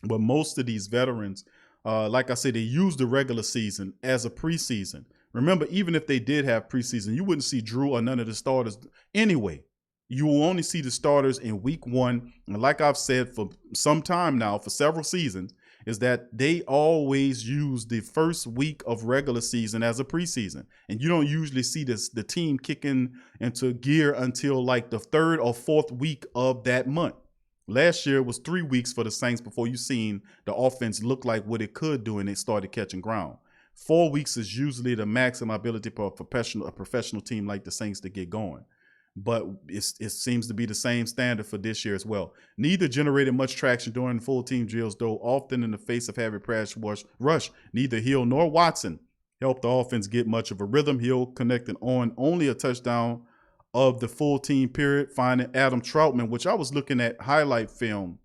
but most of these veterans, like I said, they use the regular season as a preseason. Remember, even if they did have preseason, you wouldn't see Drew or none of the starters anyway. You will only see the starters in week 1. And like I've said for some time now, for several seasons, is that they always use the first week of regular season as a preseason. And you don't usually see the team kicking into gear until like the 3rd or 4th week of that month. Last year was 3 weeks for the Saints before you seen the offense look like what it could do and it started catching ground. 4 weeks is usually the maximum ability for a professional team like the Saints to get going. But it seems to be the same standard for this year as well. Neither generated much traction during full team drills, though often in the face of heavy pass rush. Neither Hill nor Watson helped the offense get much of a rhythm. Hill connected on only a touchdown of the full team period, finding Adam Troutman, which I was looking at highlight film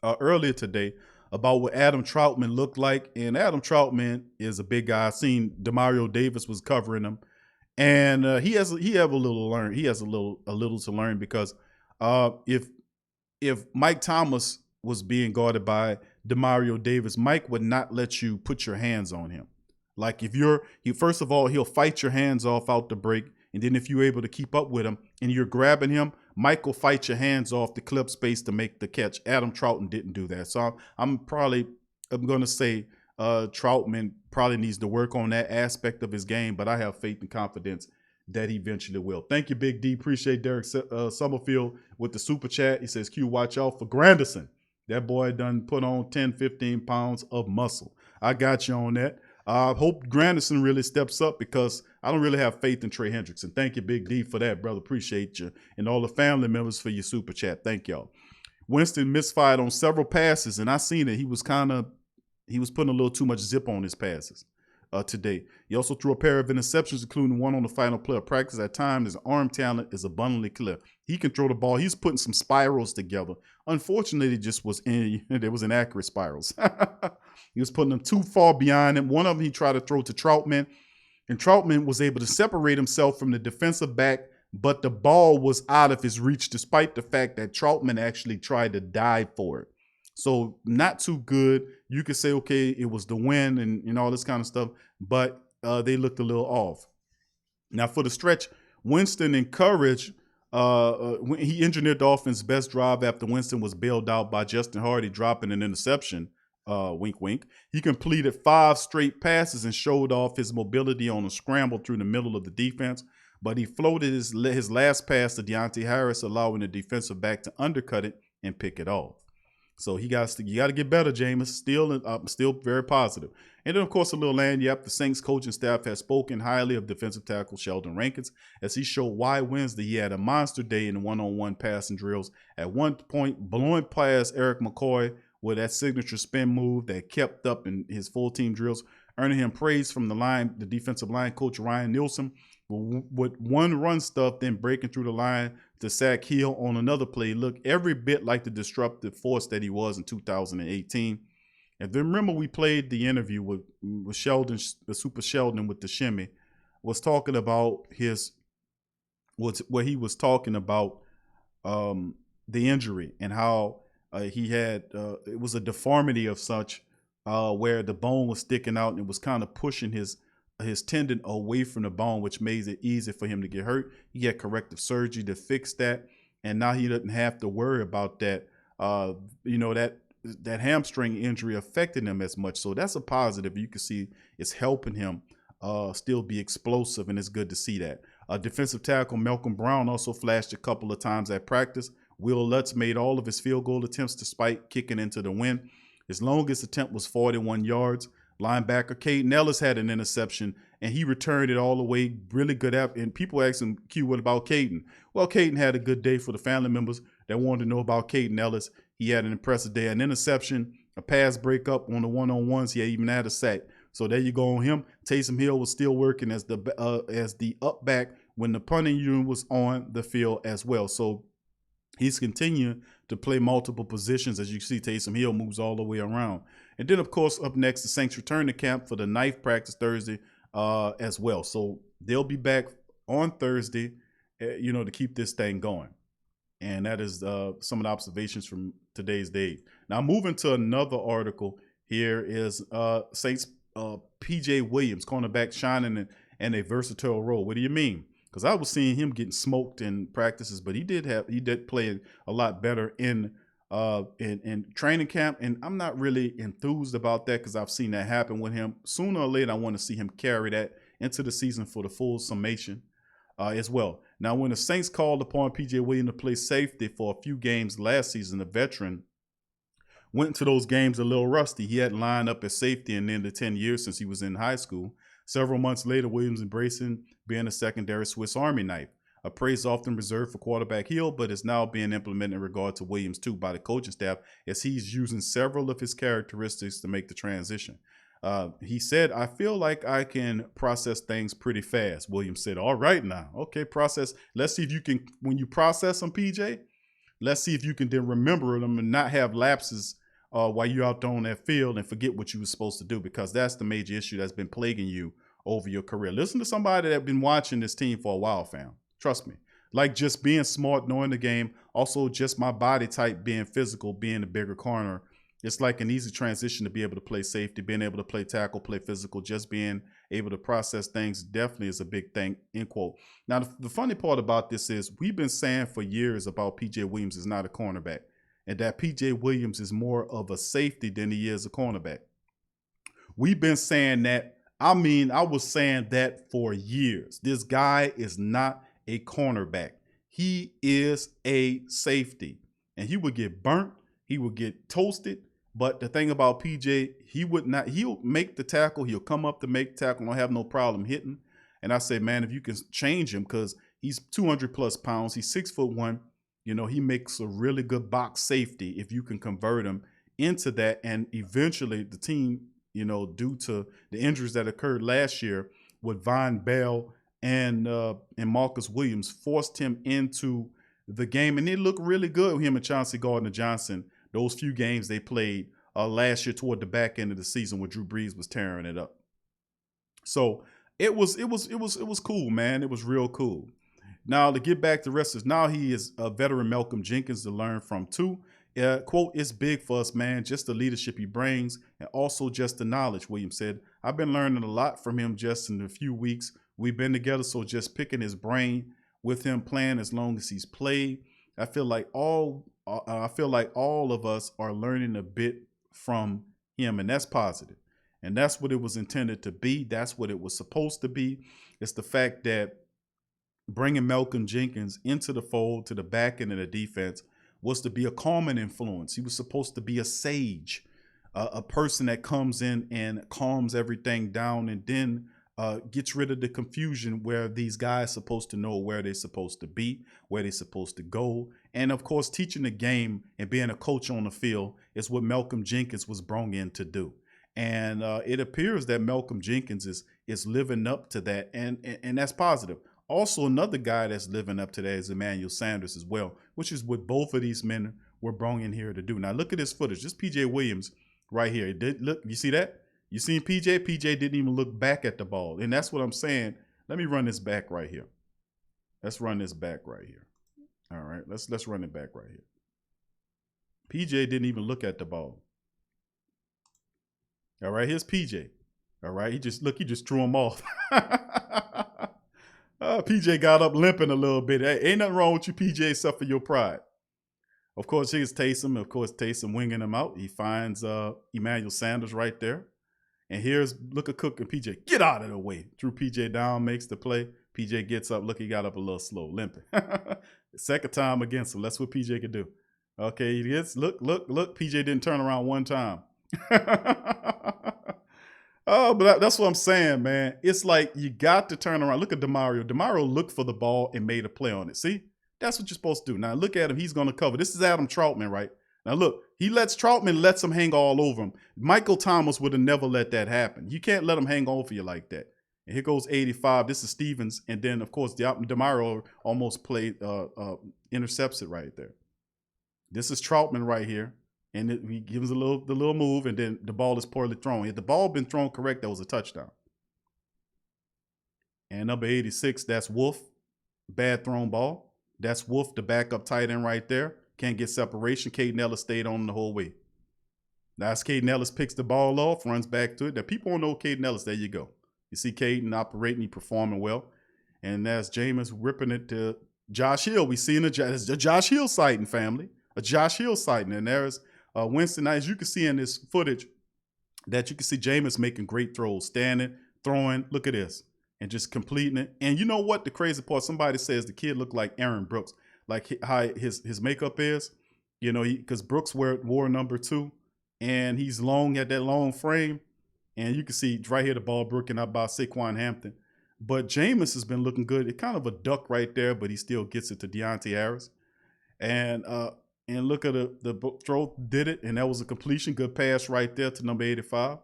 earlier today about what Adam Troutman looked like. And Adam Troutman is a big guy. I seen Demario Davis was covering him. And he has a little to learn because if Mike Thomas was being guarded by Demario Davis, Mike would not let you put your hands on him. Like first of all, he'll fight your hands off out the break, and then if you're able to keep up with him and you're grabbing him, Mike will fight your hands off to clip space to make the catch. Adam Troutman didn't do that, so I'm going to say Troutman probably needs to work on that aspect of his game, but I have faith and confidence that he eventually will. Thank you, Big D. Appreciate Derek Summerfield with the super chat. He says, Q, watch out for Granderson. That boy done put on 10, 15 pounds of muscle. I got you on that. I hope Granderson really steps up because I don't really have faith in Trey Hendrickson. Thank you, Big D, for that, brother. Appreciate you. And all the family members for your super chat. Thank y'all. Winston misfired on several passes, and I seen it. He was putting a little too much zip on his passes today. He also threw a pair of interceptions, including one on the final play of practice. At times, his arm talent is abundantly clear. He can throw the ball. He's putting some spirals together. Unfortunately, there was inaccurate spirals. He was putting them too far behind him. One of them he tried to throw to Troutman, and Troutman was able to separate himself from the defensive back, but the ball was out of his reach, despite the fact that Troutman actually tried to dive for it. So not too good. You could say, okay, it was the wind and all this kind of stuff, but they looked a little off. Now for the stretch, Winston encouraged, he engineered the offense's best drive after Winston was bailed out by Justin Hardy dropping an interception, wink, wink. He completed 5 straight passes and showed off his mobility on a scramble through the middle of the defense. but he floated his last pass to Deontay Harris, allowing the defensive back to undercut it and pick it off. So you got to get better, Jameis. Still very positive. And then, of course, a little land. Yep, the Saints coaching staff has spoken highly of defensive tackle Sheldon Rankins as he showed why Wednesday he had a monster day in one-on-one passing drills. At one point, blowing past Eric McCoy with that signature spin move that kept up in his full-team drills, earning him praise from the defensive line coach Ryan Nielsen, with one run stuff, then breaking through the line to sack Hill on another play. Look every bit like the disruptive force that he was in 2018. And then remember we played the interview with Sheldon, the Super Sheldon with the shimmy, was talking about where he was talking about the injury and how he had it was a deformity of such where the bone was sticking out and it was kind of pushing his tendon away from the bone, which made it easy for him to get hurt. He had corrective surgery to fix that, and now he doesn't have to worry about that. That hamstring injury affecting him as much. So that's a positive. You can see it's helping him still be explosive, and it's good to see that. Defensive tackle Malcolm Brown also flashed a couple of times at practice. Will Lutz made all of his field goal attempts despite kicking into the wind. His longest attempt was 41 yards. Linebacker Caden Ellis had an interception, and he returned it all the way. Really good at. And people asked him, Q, what about Caden? Well, Caden had a good day. For the family members that wanted to know about Caden Ellis, he had an impressive day. An interception, a pass breakup on the one-on-ones. He even had a sack. So there you go on him. Taysom Hill was still working as the up back when the punting unit was on the field as well. So he's continuing to play multiple positions. As you see, Taysom Hill moves all the way around. And then, of course, up next, the Saints return to camp for the 9th practice Thursday as well. So they'll be back on Thursday, to keep this thing going. And that is some of the observations from today's day. Now, moving to another article here is Saints P.J. Williams, cornerback, shining in a versatile role. What do you mean? Because I was seeing him getting smoked in practices, but he did play a lot better in training camp, and I'm not really enthused about that because I've seen that happen with him. Sooner or later, I want to see him carry that into the season for the full summation as well. Now, when the Saints called upon P.J. Williams to play safety for a few games last season, the veteran went into those games a little rusty. He hadn't lined up as safety in the 10 years since he was in high school. Several months later, Williams embracing being a secondary Swiss Army knife. A praise often reserved for quarterback Hill, but is now being implemented in regard to Williams too by the coaching staff, as he's using several of his characteristics to make the transition. He said, I feel like I can process things pretty fast. Williams said, all right now. Okay, process. Let's see if you can, when you process them, PJ, let's see if you can then remember them and not have lapses while you're out there on that field and forget what you were supposed to do, because that's the major issue that's been plaguing you over your career. Listen to somebody that's been watching this team for a while, fam. Trust me. Like just being smart, knowing the game, also just my body type being physical, being a bigger corner. It's like an easy transition to be able to play safety, being able to play tackle, play physical, just being able to process things definitely is a big thing, end quote. Now, the funny part about this is we've been saying for years about P.J. Williams is not a cornerback, and that P.J. Williams is more of a safety than he is a cornerback. We've been saying that. I was saying that for years. This guy is not a cornerback. He is a safety, and he would get burnt. He would get toasted. But the thing about PJ, he'll make the tackle. He'll come up to make tackle. Don't have no problem hitting. And I say, man, if you can change him, because he's 200 plus pounds. He's 6'1". He makes a really good box safety if you can convert him into that. And eventually the team, due to the injuries that occurred last year with Von Bell and Marcus Williams, forced him into the game. And it looked really good with him and Chauncey Gardner-Johnson. Those few games they played last year toward the back end of the season when Drew Brees was tearing it up. So it was cool, man. It was real cool. Now to get back to wrestlers, now he is a veteran Malcolm Jenkins to learn from too. Quote, it's big for us, man. Just the leadership he brings and also just the knowledge, Williams said. I've been learning a lot from him just in the few weeks we've been together. So just picking his brain with him playing as long as he's played. I feel like all of us are learning a bit from him, and that's positive. And that's what it was intended to be. That's what it was supposed to be. It's the fact that bringing Malcolm Jenkins into the fold to the back end of the defense was to be a calming influence. He was supposed to be a sage, a person that comes in and calms everything down and then gets rid of the confusion where these guys supposed to know where they're supposed to be, where they're supposed to go. And of course, teaching the game and being a coach on the field is what Malcolm Jenkins was brought in to do. And it appears that Malcolm Jenkins is living up to that, and that's positive. Also, another guy that's living up to that is Emmanuel Sanders as well, which is what both of these men were brought in here to do. Now, look at this footage. This P.J. Williams right here. Look, you see that? You seen P.J.? P.J. didn't even look back at the ball, and that's what I'm saying. Let me run this back right here. Let's run this back right here. All right, let's run it back right here. P.J. didn't even look at the ball. All right, here's P.J. All right, he just threw him off. PJ got up limping a little bit. Hey, ain't nothing wrong with you, PJ, except for your pride. Of course, here's Taysom. Of course, Taysom winging him out. He finds Emmanuel Sanders right there. And here's, look at Cook and PJ. Get out of the way. Drew PJ down, makes the play. PJ gets up. Look, he got up a little slow, limping. Second time against him. That's what PJ could do. Okay, he gets, look. PJ didn't turn around one time. Oh, but that's what I'm saying, man. It's like you got to turn around. Look at DeMario. DeMario looked for the ball and made a play on it. See? That's what you're supposed to do. Now, look at him. He's going to cover. This is Adam Troutman, right? Now, look. He lets Troutman, lets him hang all over him. Michael Thomas would have never let that happen. You can't let him hang over you like that. And here goes 85. This is Stevens. And then, of course, DeMario almost played, intercepts it right there. This is Troutman right here. And he gives the little move, and then the ball is poorly thrown. If the ball been thrown correct, that was a touchdown. And number 86, that's Wolf. Bad thrown ball. That's Wolf, the backup tight end right there. Can't get separation. Caden Ellis stayed on the whole way. Now, as Caden Ellis picks the ball off, runs back to it. Now, people don't know Caden Ellis. There you go. You see Caden operating, he performing well. And that's Jameis ripping it to Josh Hill. We see in the Josh Hill sighting, family. A Josh Hill sighting. And there's Winston, as you can see in this footage, that you can see Jameis making great throws, standing, throwing. Look at this, and just completing it. And you know what? The crazy part, somebody says the kid looked like Aaron Brooks, like how his makeup is. You know, because Brooks wore number 2, and he's long, had that long frame. And you can see right here the ball broken up by Saquon Hampton. But Jameis has been looking good. It's kind of a duck right there, but he still gets it to Deontay Harris. And look at the throw, did it, and that was a completion. Good pass right there to number 85,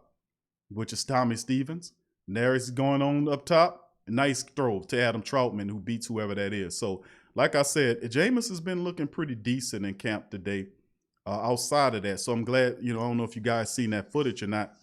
which is Tommy Stevens. And there he's going on up top. A nice throw to Adam Troutman, who beats whoever that is. So, like I said, Jameis has been looking pretty decent in camp today outside of that. So I'm glad, I don't know if you guys seen that footage or not.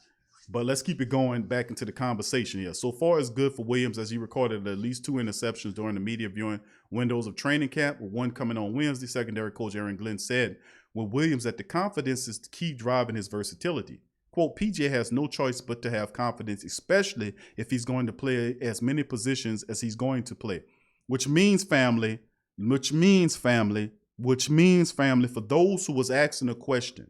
But let's keep it going back into the conversation here. So far, it's good for Williams as he recorded at least 2 interceptions during the media viewing windows of training camp, with one coming on Wednesday. Secondary coach Aaron Glenn said with Williams that the confidence is the key driving his versatility. Quote, PJ has no choice but to have confidence, especially if he's going to play as many positions as he's going to play, which means family, for those who was asking a question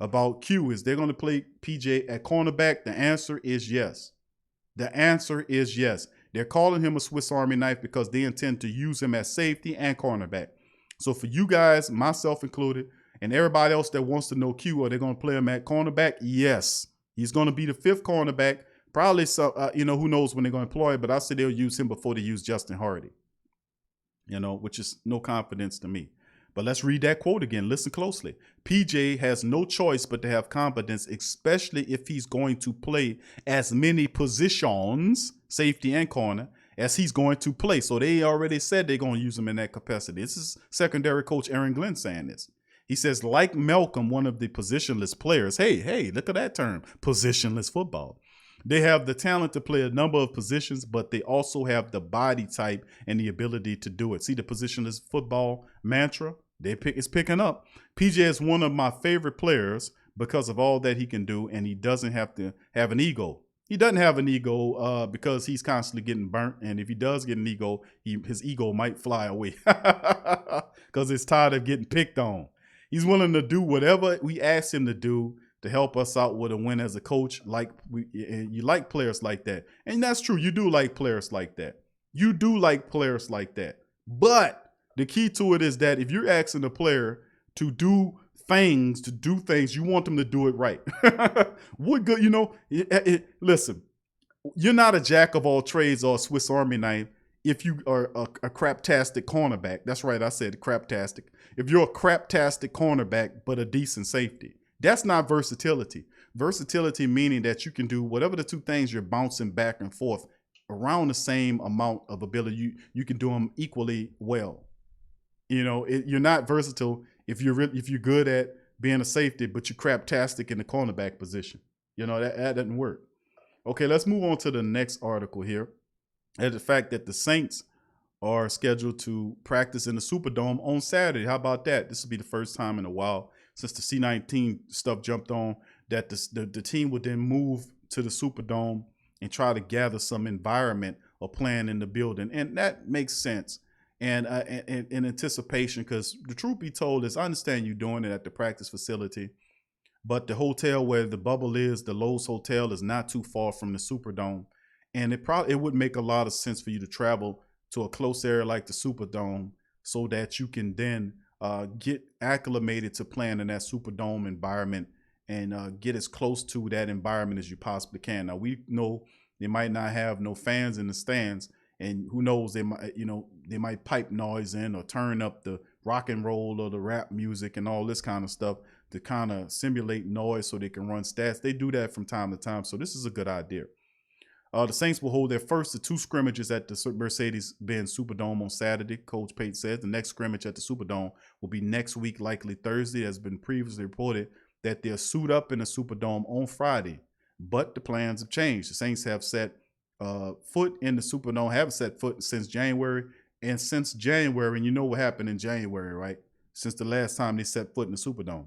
about Q, is they're going to play PJ at cornerback? The answer is yes. The answer is yes. They're calling him a Swiss Army knife because they intend to use him as safety and cornerback. So for you guys, myself included, and everybody else that wants to know Q, are they going to play him at cornerback? Yes. He's going to be the 5th cornerback. Probably, who knows when they're going to employ it, but I say they'll use him before they use Justin Hardy, which is no confidence to me. But let's read that quote again. Listen closely. PJ has no choice but to have confidence, especially if he's going to play as many positions, safety and corner, as he's going to play. So they already said they're going to use him in that capacity. This is secondary coach Aaron Glenn saying this. He says, like Malcolm, one of the positionless players. Hey, look at that term, positionless football. They have the talent to play a number of positions, but they also have the body type and the ability to do it. See the positionless football mantra? It's picking up. PJ is one of my favorite players because of all that he can do, and he doesn't have to have an ego. He doesn't have an ego because he's constantly getting burnt, and if he does get an ego, his ego might fly away because he's tired of getting picked on. He's willing to do whatever we ask him to do to help us out with a win as a coach. You like players like that, and that's true. You do like players like that. You do like players like that. But the key to it is that if you're asking the player to do things, you want them to do it right. What good, listen, you're not a jack of all trades or a Swiss Army knife if you are a craptastic cornerback. That's right, I said craptastic. If you're a craptastic cornerback but a decent safety, that's not versatility. Versatility meaning that you can do whatever the two things you're bouncing back and forth around the same amount of ability. You can do them equally well. You're not versatile if you're good at being a safety, but you're craptastic in the cornerback position. That doesn't work. Okay, let's move on to the next article here. And the fact that the Saints are scheduled to practice in the Superdome on Saturday. How about that? This will be the first time in a while since the C-19 stuff jumped on that the team would then move to the Superdome and try to gather some environment or plan in the building. And that makes sense. And in anticipation, because the truth be told is I understand you doing it at the practice facility, but the hotel where the bubble is, the Lowe's Hotel, is not too far from the Superdome. And it would make a lot of sense for you to travel to a close area like the Superdome so that you can then get acclimated to playing in that Superdome environment and get as close to that environment as you possibly can. Now, we know they might not have no fans in the stands, and who knows, they might pipe noise in or turn up the rock and roll or the rap music and all this kind of stuff to kind of simulate noise so they can run stats. They do that from time to time, so this is a good idea. The Saints will hold their first of two scrimmages at the Mercedes-Benz Superdome on Saturday, Coach Pate said. The next scrimmage at the Superdome will be next week, likely Thursday. It has been previously reported that they'll suit up in the Superdome on Friday, but the plans have changed. The Saints have set foot in the Superdome, haven't set foot since January. And since January, and you know what happened in January, right? Since the last time they set foot in the Superdome.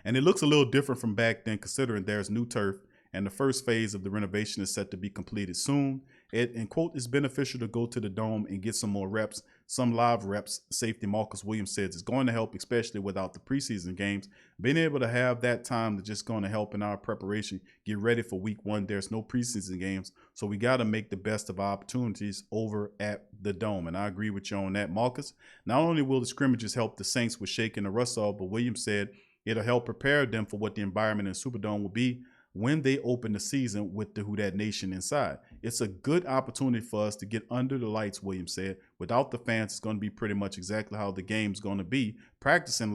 And it looks a little different from back then, considering there's new turf and the first phase of the renovation is set to be completed soon. And quote, it's beneficial to go to the dome and get some more reps, some live reps. Safety Marcus Williams says it's going to help, especially without the preseason games. Being able to have that time to just going to help in our preparation, get ready for week one. There's no preseason games, so we got to make the best of our opportunities over at the dome. And I agree with you on that, Marcus. Not only will the scrimmages help the Saints with shaking the rust off, but Williams said it'll help prepare them for what the environment in Superdome will be when they open the season with the Who Dat Nation inside. It's a good opportunity for us to get under the lights, Williams said. Without the fans, it's going to be pretty much exactly how the game's going to be. Practicing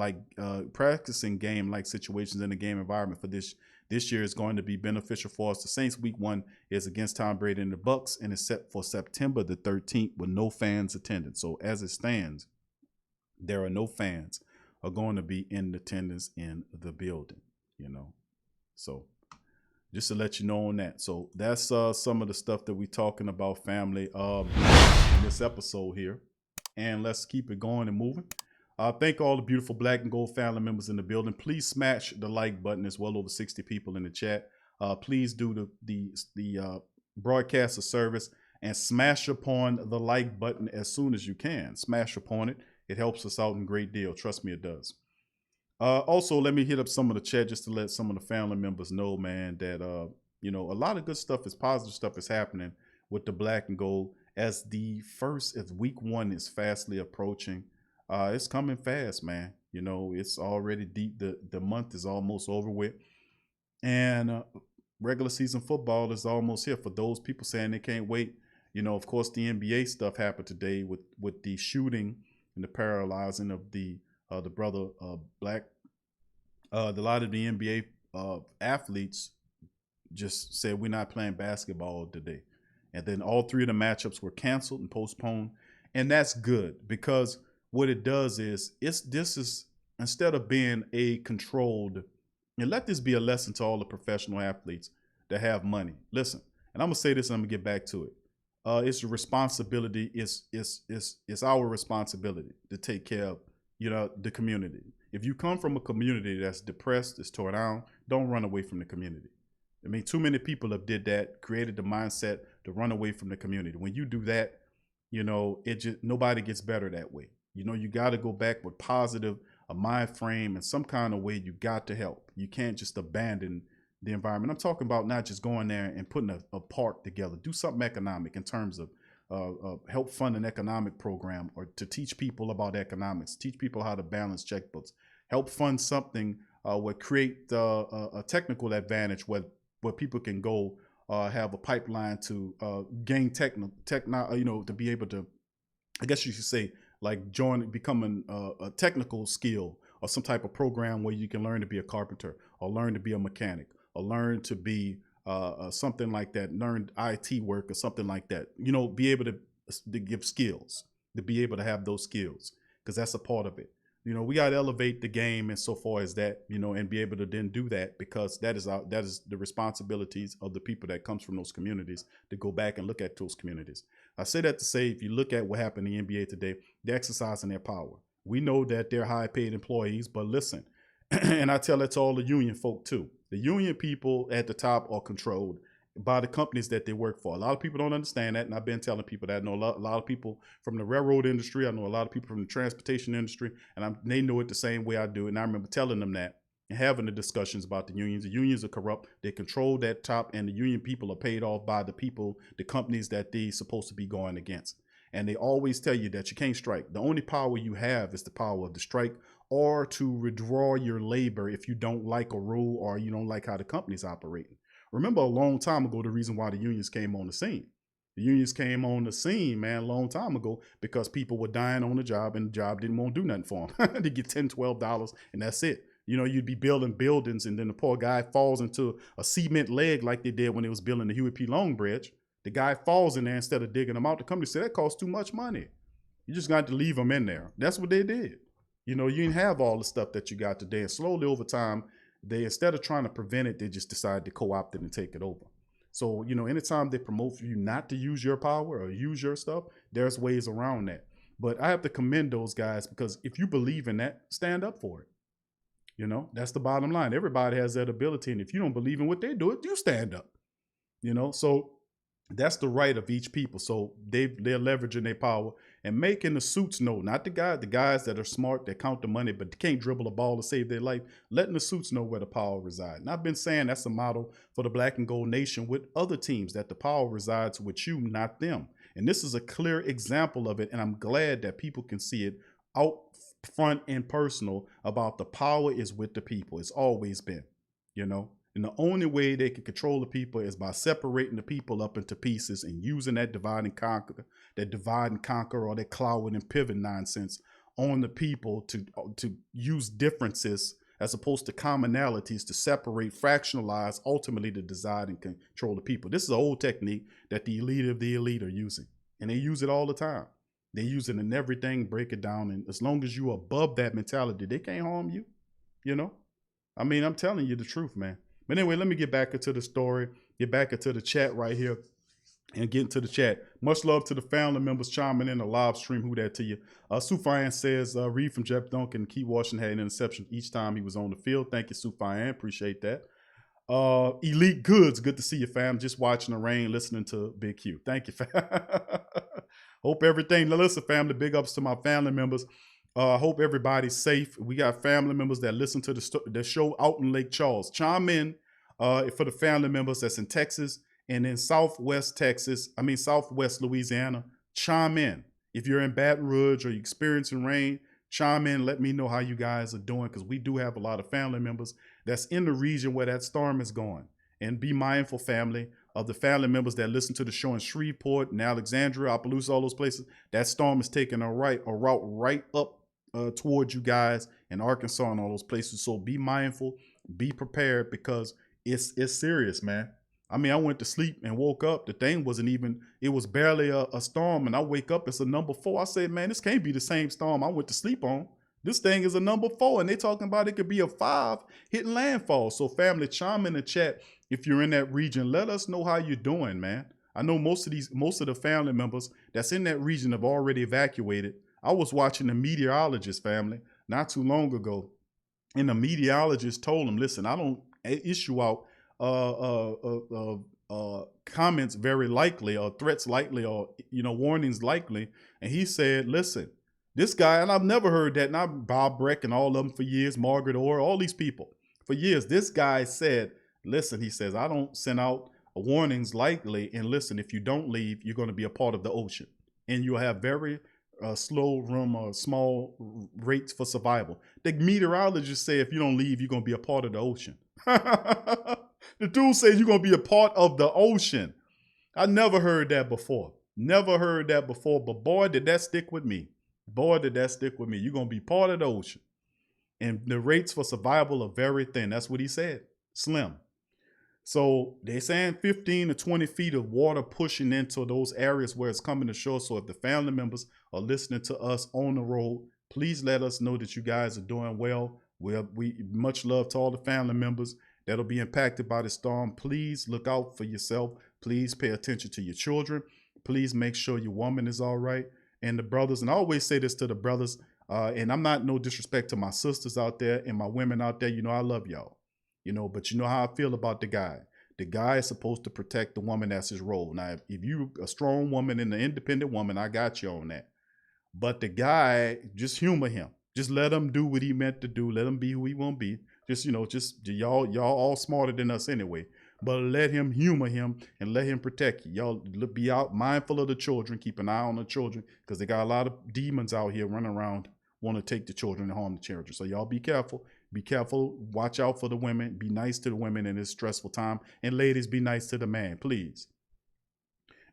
game-like situations in the game environment for this year is going to be beneficial for us. The Saints week one is against Tom Brady and the Bucks, and is set for September the 13th with no fans attending. So as it stands, there are no fans are going to be in attendance in the building, So just to let you know on that. So that's some of the stuff that we're talking about, family, in this episode here. And let's keep it going and moving. Thank all the beautiful Black and Gold family members in the building. Please smash the like button. There's well over 60 people in the chat. Please do the broadcast of service and smash upon the like button as soon as you can. Smash upon it. It helps us out a great deal. Trust me, it does. Also, let me hit up some of the chat just to let some of the family members know, man, that, a lot of good stuff positive stuff is happening with the Black and Gold as week one is fastly approaching. It's coming fast, man. It's already deep. The month is almost over with. And regular season football is almost here. For those people saying they can't wait, of course, the NBA stuff happened today with the shooting and the paralyzing of the brother Black. A lot of the NBA athletes just said we're not playing basketball today. And then all three of the matchups were canceled and postponed. And that's good, because what it does is this is instead of being a controlled, and let this be a lesson to all the professional athletes that have money. Listen, and I'm gonna say this and I'm gonna get back to it. It's a responsibility, it's our responsibility to take care of the community. If you come from a community that's depressed, that's torn down, don't run away from the community. I mean, too many people have did that, created the mindset to run away from the community. When you do that, nobody gets better that way. You got to go back with positive, a mind frame, and some kind of way. You got to help. You can't just abandon the environment. I'm talking about not just going there and putting a park together. Do something economic in terms of help fund an economic program, or to teach people about economics, teach people how to balance checkbooks, help fund something would create a technical advantage where people can go have a pipeline to gain to be able to, I guess you should say, like becoming a technical skill, or some type of program where you can learn to be a carpenter, or learn to be a mechanic, or learn to be something like that, learn IT work or something like that. Be able to give skills, to be able to have those skills, because that's a part of it. We got to elevate the game and so far as that, and be able to then do that, because that is the responsibilities of the people that comes from those communities, to go back and look at those communities. I say that to say, if you look at what happened in the NBA today, they're exercising their power. We know that they're high paid employees, but listen, and I tell that to all the union folk too. The union people at the top are controlled by the companies that they work for. A lot of people don't understand that, and I've been telling people that. I know a lot of people from the railroad industry. I know a lot of people from the transportation industry, and they know it the same way I do. And I remember telling them that and having the discussions about the unions. The unions are corrupt. They control that top, and the union people are paid off by the people, the companies that they're supposed to be going against. And they always tell you that you can't strike. The only power you have is the power of the strike, or to withdraw your labor if you don't like a rule or you don't like how the company's operating. Remember, a long time ago, the reason why the unions came on the scene. The unions came on the scene, man, a long time ago, because people were dying on the job, and the job didn't want to do nothing for them. They get $10, $12, and that's it. You'd be building buildings, and then the poor guy falls into a cement leg like they did when they was building the Huey P. Long Bridge. The guy falls in there instead of digging them out. The company said, that costs too much money. You just got to leave them in there. That's what they did. You didn't have all the stuff that you got today. And slowly over time, they, instead of trying to prevent it, they just decided to co-opt it and take it over. So, anytime they promote for you not to use your power or use your stuff, there's ways around that. But I have to commend those guys, because if you believe in that, stand up for it. That's the bottom line. Everybody has that ability. And if you don't believe in what they do, you stand up. So that's the right of each people. So they're leveraging their power and making the suits know, not the guys that are smart, that count the money, but they can't dribble a ball to save their life, letting the suits know where the power resides. And I've been saying that's a model for the Black and Gold Nation with other teams, that the power resides with you, not them. And this is a clear example of it. And I'm glad that people can see it out front and personal about the power is with the people. It's always been, And the only way they can control the people is by separating the people up into pieces and using that divide and conquer, or that cloud and pivot nonsense on the people to use differences as opposed to commonalities to separate, fractionalize, ultimately to divide and control the people. This is an old technique that the elite of the elite are using, and they use it all the time. They use it in everything, break it down, and as long as you're above that mentality, they can't harm you. I'm telling you the truth, man. But anyway, let me get back into the story, get back into the chat right here, and get into the chat. Much love to the family members chiming in the live stream. Who that to you? Sufayan says, read from Jeff Duncan. Keith Washington had an interception each time he was on the field. Thank you, Sufayan. Appreciate that. Elite Goods. Good to see you, fam. Just watching the rain, listening to Big Q. Thank you, fam. Hope everything. Now, listen, family, big ups to my family members. Hope everybody's safe. We got family members that listen to the show out in Lake Charles. Chime in for the family members that's in Texas and in Southwest Louisiana. Chime in. If you're in Baton Rouge or you're experiencing rain, chime in. Let me know how you guys are doing, because we do have a lot of family members that's in the region where that storm is going. And be mindful, family, of the family members that listen to the show in Shreveport and Alexandria, Opelousas, all those places. That storm is taking a route right up towards you guys in Arkansas and all those places. So be mindful, be prepared, because it's serious, man. I went to sleep and woke up. The thing wasn't even, it was barely a storm. And I wake up, it's a number 4. I said, man, this can't be the same storm I went to sleep on. This thing is a number 4, and they talking about it could be a 5 hitting landfall. So family, chime in the chat if you're in that region. Let us know how you're doing, man. I know most of the family members that's in that region have already evacuated. I was watching the meteorologist, family, not too long ago, and the meteorologist told him, listen, I don't issue out comments very likely, or threats likely, or warnings likely. And he said, listen, this guy, and I've never heard that, not Bob Breck and all of them for years, Margaret Orr, all these people for years. This guy said, listen, he says, I don't send out warnings likely. And listen, if you don't leave, you're going to be a part of the ocean. And you'll have very small rates for survival. The meteorologists say if you don't leave, you're going to be a part of the ocean. The dude says you're going to be a part of the ocean. I never heard that before. Never heard that before. But boy, did that stick with me. Boy, did that stick with me. You're going to be part of the ocean. And the rates for survival are very thin. That's what he said. Slim. So they're saying 15 to 20 feet of water pushing into those areas where it's coming to shore. So if the family members are listening to us on the road, please let us know that you guys are doing well. We much love to all the family members that'll be impacted by the storm. Please look out for yourself. Please pay attention to your children. Please make sure your woman is all right. And the brothers, and I always say this to the brothers, and I'm not no disrespect to my sisters out there and my women out there. You know, I love y'all. You know, but you know how I feel about the guy. The guy is supposed to protect the woman. That's his role. Now, if you a strong woman and an independent woman, I got you on that. But the guy, just humor him. Just let him do what he meant to do. Let him be who he won't be. Just, you know, just y'all all smarter than us anyway. But let him humor him and let him protect you. Y'all be out mindful of the children. Keep an eye on the children because they got a lot of demons out here running around, want to take the children and harm the children. So y'all be careful. Be careful. Watch out for the women. Be nice to the women in this stressful time. And ladies, be nice to the man, please.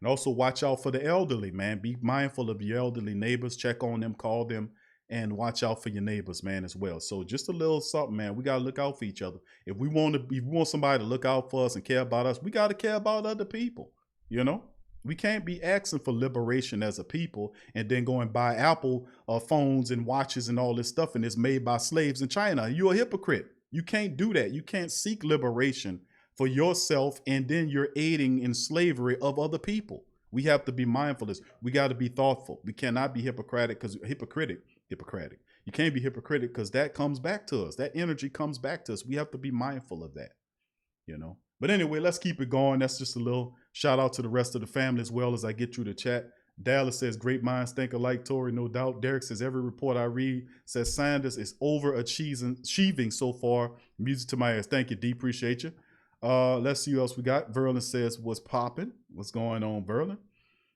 And also watch out for the elderly, man. Be mindful of your elderly neighbors. Check on them, call them, and watch out for your neighbors, man, as well. So just a little something, man. We got to look out for each other. If we want somebody to look out for us and care about us, we got to care about other people, you know? We can't be asking for liberation as a people and then go and buy Apple phones and watches and all this stuff and it's made by slaves in China. You're a hypocrite. You can't do that. You can't seek liberation for yourself and then you're aiding in slavery of other people. We have to be mindful of this. We got to be thoughtful. We cannot be hypocritic. You can't be hypocritic because that comes back to us. That energy comes back to us. We have to be mindful of that, you know. But anyway, let's keep it going. That's just a little shout out to the rest of the family as well as I get through the chat. Dallas says, great minds think alike, Tori, no doubt. Derek says, every report I read says Sanders is overachieving so far. Music to my ears. Thank you, D. Appreciate you. Let's see who else we got. Verlin says, what's popping? What's going on, Verlin?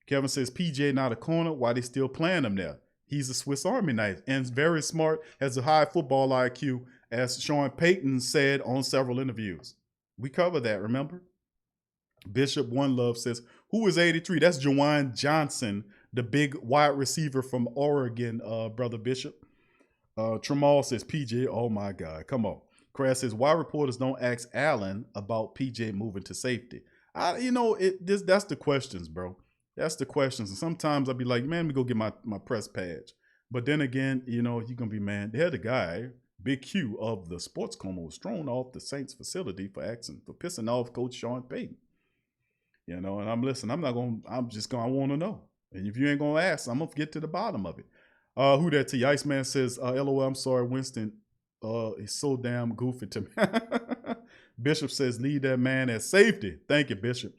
Kevin says, PJ not a corner. Why they still playing him there? He's a Swiss Army knife and very smart, has a high football IQ, as Sean Payton said on several interviews. We cover that, remember? Bishop One Love says, who is 83? That's Jawan Johnson, the big wide receiver from Oregon, Brother Bishop. Tremal says, PJ, oh my God, come on. Crash says, why reporters don't ask Allen about PJ moving to safety? That's the questions, bro. That's the questions. And sometimes I'll be like, man, let me go get my press badge. But then again, you know, you're going to be, man, they're the guy. Big Q of the Sports Coma was thrown off the Saints facility for pissing off Coach Sean Payton. You know, and I want to know. And if you ain't going to ask, I'm going to get to the bottom of it. Who that to you? Iceman says, LOL, I'm sorry, Winston. He's so damn goofy to me. Bishop says, leave that man at safety. Thank you, Bishop.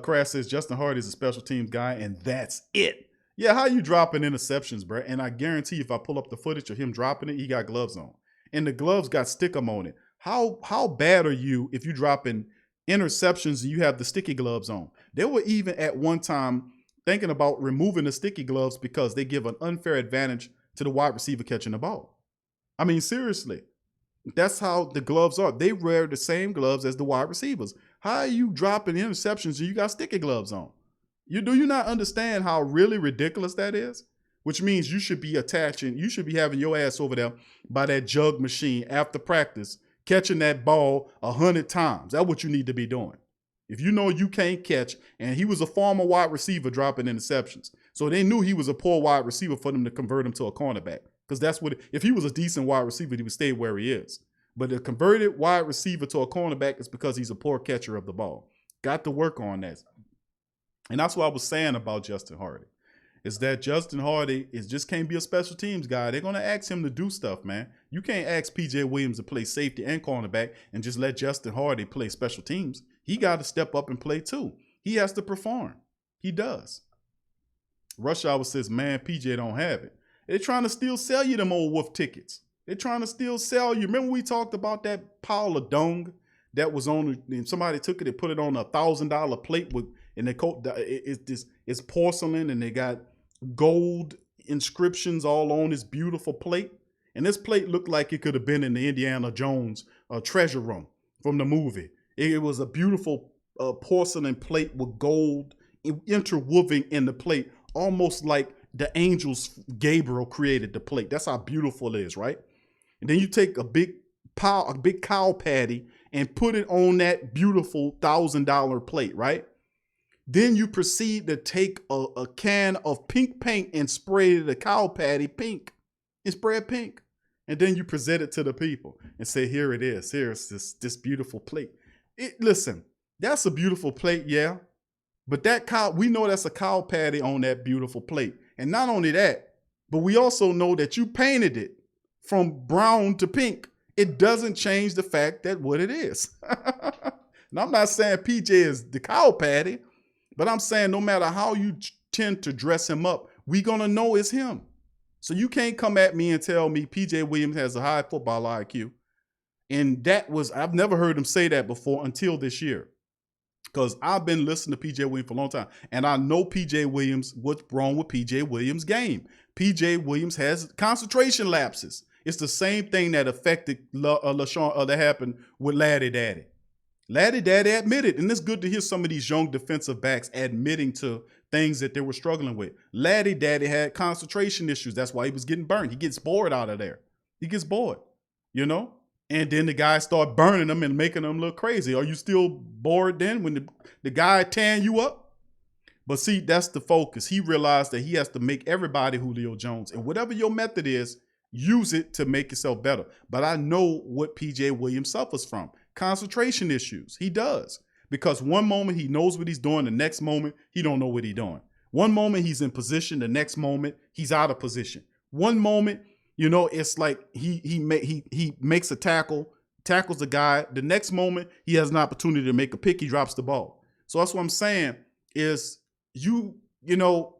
Crash says, Justin Hardy is a special teams guy, and that's it. Yeah, how you dropping interceptions, bro? And I guarantee if I pull up the footage of him dropping it, he got gloves on. And the gloves got stickum on it. How bad are you if you dropping interceptions and you have the sticky gloves on? They were even at one time thinking about removing the sticky gloves because they give an unfair advantage to the wide receiver catching the ball. I mean, seriously. That's how the gloves are. They wear the same gloves as the wide receivers. How are you dropping interceptions and you got sticky gloves on? Do you not understand how really ridiculous that is? Which means you should be having your ass over there by that jug machine after practice, catching that ball 100 times. That's what you need to be doing. If you know you can't catch, and he was a former wide receiver dropping interceptions. So they knew he was a poor wide receiver for them to convert him to a cornerback. Because if he was a decent wide receiver, he would stay where he is. But the converted wide receiver to a cornerback is because he's a poor catcher of the ball. Got to work on that. And that's what I was saying about Justin Hardy. Is that Justin Hardy just can't be a special teams guy. They're going to ask him to do stuff, man. You can't ask P.J. Williams to play safety and cornerback and just let Justin Hardy play special teams. He got to step up and play too. He has to perform. He does. Rush Hour says, man, P.J. don't have it. They're trying to still sell you them old wolf tickets. They're trying to still sell you. Remember we talked about that pile of dung that was on, and somebody took it and put it on $1,000 plate with, and it's porcelain, and they got gold inscriptions all on this beautiful plate. And this plate looked like it could have been in the Indiana Jones treasure room from the movie. It was a beautiful porcelain plate with gold interwoven in the plate, almost like the angels Gabriel created the plate. That's how beautiful it is, right? And then you take a big cow patty and put it on that beautiful $1,000 plate, right? Then you proceed to take a can of pink paint and spray the cow patty pink and spray it pink. And then you present it to the people and say, here it is. Here's this beautiful plate. Listen, that's a beautiful plate, yeah. But that cow, we know that's a cow patty on that beautiful plate. And not only that, but we also know that you painted it from brown to pink. It doesn't change the fact that what it is. And I'm not saying PJ is the cow patty, but I'm saying no matter how you tend to dress him up, we're going to know it's him. So you can't come at me and tell me PJ Williams has a high football IQ. And I've never heard him say that before until this year. Because I've been listening to PJ Williams for a long time. And I know PJ Williams, what's wrong with PJ Williams' game. PJ Williams has concentration lapses. It's the same thing that affected LaShawn, that happened with Laddie Daddy. Laddie Daddy admitted, and it's good to hear some of these young defensive backs admitting to things that they were struggling with. Laddie Daddy had concentration issues. That's why he was getting burned. He gets bored out of there. He gets bored, you know? And then the guys start burning them and making them look crazy. Are you still bored then when the guy tearing you up? But see, that's the focus. He realized that he has to make everybody Julio Jones. And whatever your method is, use it to make yourself better. But I know what PJ Williams suffers from. Concentration issues. He does. Because one moment he knows what he's doing, the next moment he don't know what he's doing. One moment he's in position, the next moment he's out of position. One moment, you know, it's like he makes a tackle, tackles the guy. The next moment he has an opportunity to make a pick, he drops the ball. So that's what I'm saying is you know,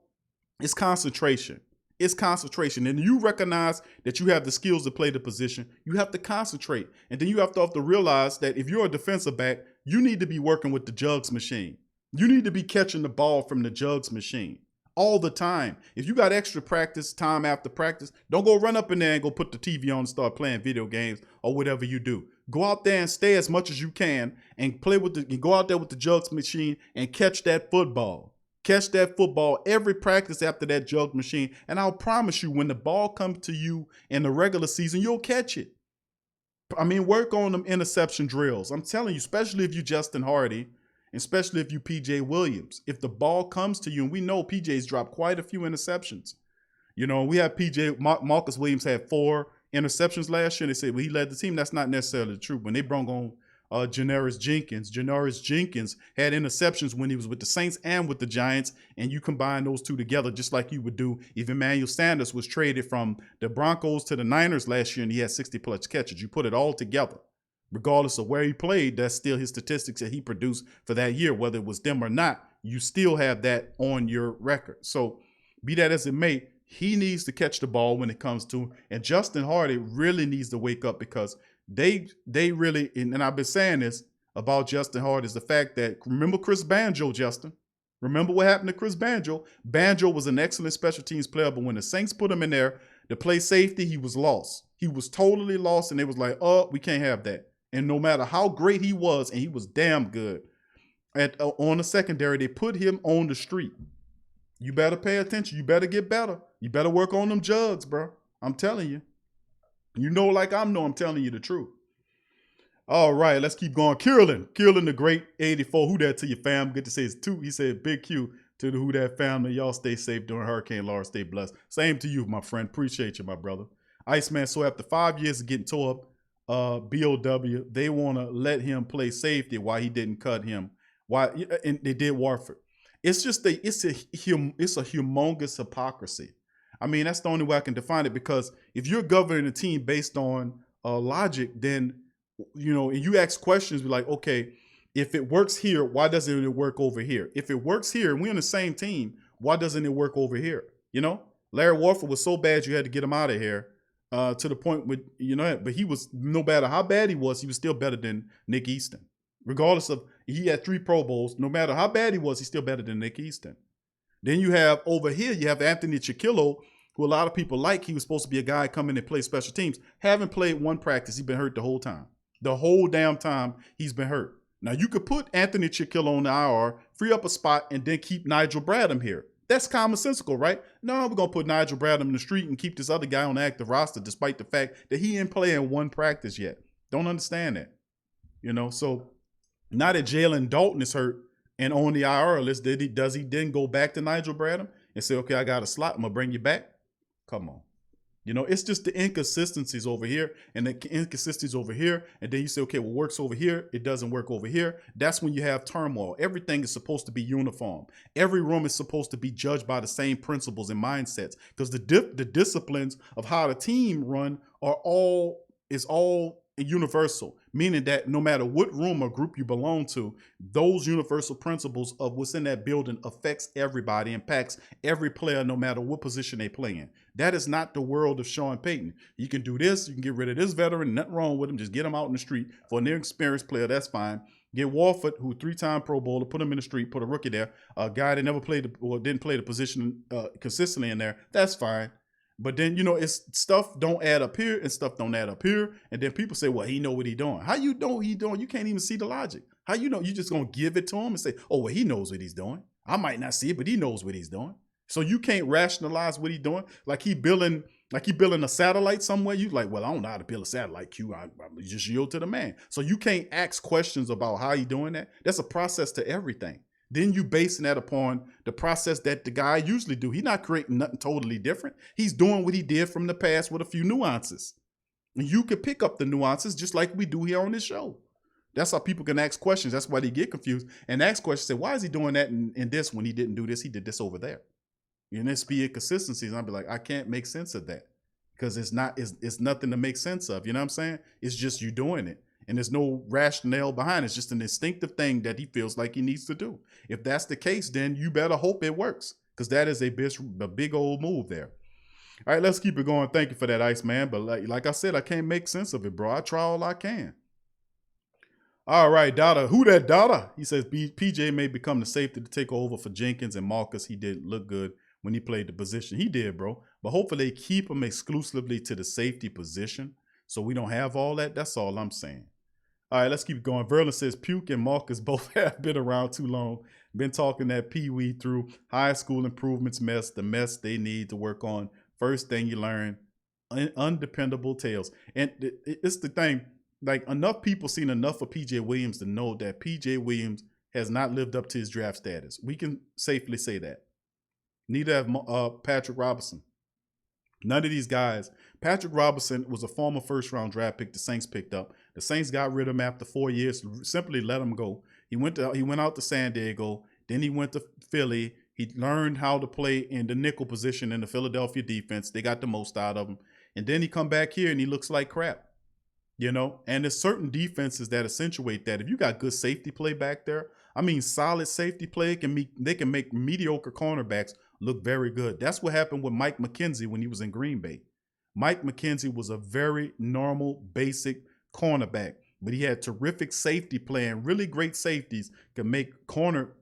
it's concentration. It's concentration. And you recognize that you have the skills to play the position. You have to concentrate. And then you have to realize that if you're a defensive back, you need to be working with the jugs machine. You need to be catching the ball from the jugs machine all the time. If you got extra practice, time after practice, don't go run up in there and go put the TV on and start playing video games or whatever you do. Go out there and stay as much as you can and go out there with the jugs machine and catch that football. Catch that football every practice after that jug machine. And I'll promise you, when the ball comes to you in the regular season, you'll catch it. I mean, work on them interception drills. I'm telling you, especially if you Justin Hardy, especially if you PJ Williams. If the ball comes to you, and we know PJ's dropped quite a few interceptions. You know, we have Marcus Williams had 4 interceptions last year. They said, well, he led the team. That's not necessarily the truth. When they brought on Janoris Jenkins had interceptions when he was with the Saints and with the Giants, and you combine those two together just like you would do if Emmanuel Sanders was traded from the Broncos to the Niners last year and he had 60-plus catches. You put it all together. Regardless of where he played, that's still his statistics that he produced for that year. Whether it was them or not, you still have that on your record. So be that as it may, he needs to catch the ball when it comes to him. And Justin Hardy really needs to wake up because they really, and I've been saying this about Justin Hardy, is the fact that, remember Chris Banjo, Justin? Remember what happened to Chris Banjo? Banjo was an excellent special teams player, but when the Saints put him in there to play safety, he was lost. He was totally lost, and they was like, oh, we can't have that. And no matter how great he was, and he was damn good on the secondary, they put him on the street. You better pay attention. You better get better. You better work on them jugs, bro. I'm telling you. You know, like I'm telling you the truth. All right, let's keep going. Kierlin the Great, 84. Who that to your fam? Good to say it's 2. He said, big Q to the Who that family. Y'all stay safe during Hurricane Laura. Stay blessed. Same to you, my friend. Appreciate you, my brother. Iceman, so after 5 years of getting tore up, BOW, they want to let him play safety. Why he didn't cut him? Why? And they did Warford. It's just it's a humongous hypocrisy. I mean, that's the only way I can define it, because if you're governing a team based on logic, then, you know, and you ask questions like, okay, if it works here, why doesn't it work over here? If it works here and we're on the same team, why doesn't it work over here? You know, Larry Warford was so bad you had to get him out of here. to the point with, but he was, no matter how bad he was still better than Nick Easton. Regardless of, he had 3 Pro Bowls. No matter how bad he was, he's still better than Nick Easton. Then you have over here, you have Anthony Chiquillo, who a lot of people like. He was supposed to be a guy coming and play special teams. Haven't played one practice. He's been hurt the whole time. The whole damn time he's been hurt. Now you could put Anthony Chiquillo on the IR, free up a spot, and then keep Nigel Bradham here. That's commonsensical, right? No, we're going to put Nigel Bradham in the street and keep this other guy on the active roster despite the fact that he ain't playing one practice yet. Don't understand that. So now that Jalen Dalton is hurt and on the IR list, does he then go back to Nigel Bradham and say, okay, I got a slot, I'm going to bring you back? Come on. It's just the inconsistencies over here and the inconsistencies over here. And then you say, okay, what works over here, it doesn't work over here. That's when you have turmoil. Everything is supposed to be uniform. Every room is supposed to be judged by the same principles and mindsets, because the disciplines of how the team run are all universal, meaning that no matter what room or group you belong to, those universal principles of what's in that building affects everybody, impacts every player, no matter what position they play in. That is not the world of Sean Payton. You can do this, you can get rid of this veteran, nothing wrong with him, just get him out in the street. For an inexperienced player, that's fine. Get Warford, who 3-time Pro Bowler, put him in the street, put a rookie there, a guy that never played or didn't play the position consistently in there, that's fine. But then, it's stuff don't add up here and stuff don't add up here. And then people say, well, he know what he doing. How you know he doing? You can't even see the logic. How you know? You just going to give it to him and say, oh, well, he knows what he's doing. I might not see it, but he knows what he's doing. So you can't rationalize what he's doing. Like he building a satellite somewhere. You like, well, I don't know how to build a satellite, Q. I just yield to the man. So you can't ask questions about how he doing that. That's a process to everything. Then you basing that upon the process that the guy usually do. He's not creating nothing totally different. He's doing what he did from the past with a few nuances. And you can pick up the nuances just like we do here on this show. That's how people can ask questions. That's why they get confused and ask questions. Say, why is he doing that in this when he didn't do this? He did this over there. And this be inconsistencies. And I'll be like, I can't make sense of that because it's nothing to make sense of. You know what I'm saying? It's just you doing it. And there's no rationale behind it. It's just an instinctive thing that he feels like he needs to do. If that's the case, then you better hope it works, because that is a big old move there. All right, let's keep it going. Thank you for that, Iceman. But like I said, I can't make sense of it, bro. I try all I can. All right, Dada. Who that Dada? He says PJ may become the safety to take over for Jenkins and Marcus. He did look good when he played the position. He did, bro. But hopefully they keep him exclusively to the safety position so we don't have all that. That's all I'm saying. All right, let's keep going. Verlin says Puke and Marcus both have been around too long. Been talking that Pee-wee through high school improvements mess, the mess they need to work on. First thing you learn, undependable tales. And it's the thing, like enough people seen enough of PJ Williams to know that PJ Williams has not lived up to his draft status. We can safely say that. Neither have Patrick Robinson. None of these guys. Patrick Robinson was a former first-round draft pick the Saints picked up. The Saints got rid of him after 4 years, simply let him go. He went out to San Diego, then he went to Philly. He learned how to play in the nickel position in the Philadelphia defense. They got the most out of him. And then he come back here and he looks like crap. And there's certain defenses that accentuate that. If you got good safety play back there, I mean solid safety play, they can make mediocre cornerbacks look very good. That's what happened with Mike McKenzie when he was in Green Bay. Mike McKenzie was a very normal, basic cornerback, but he had terrific safety play, and really great safeties can make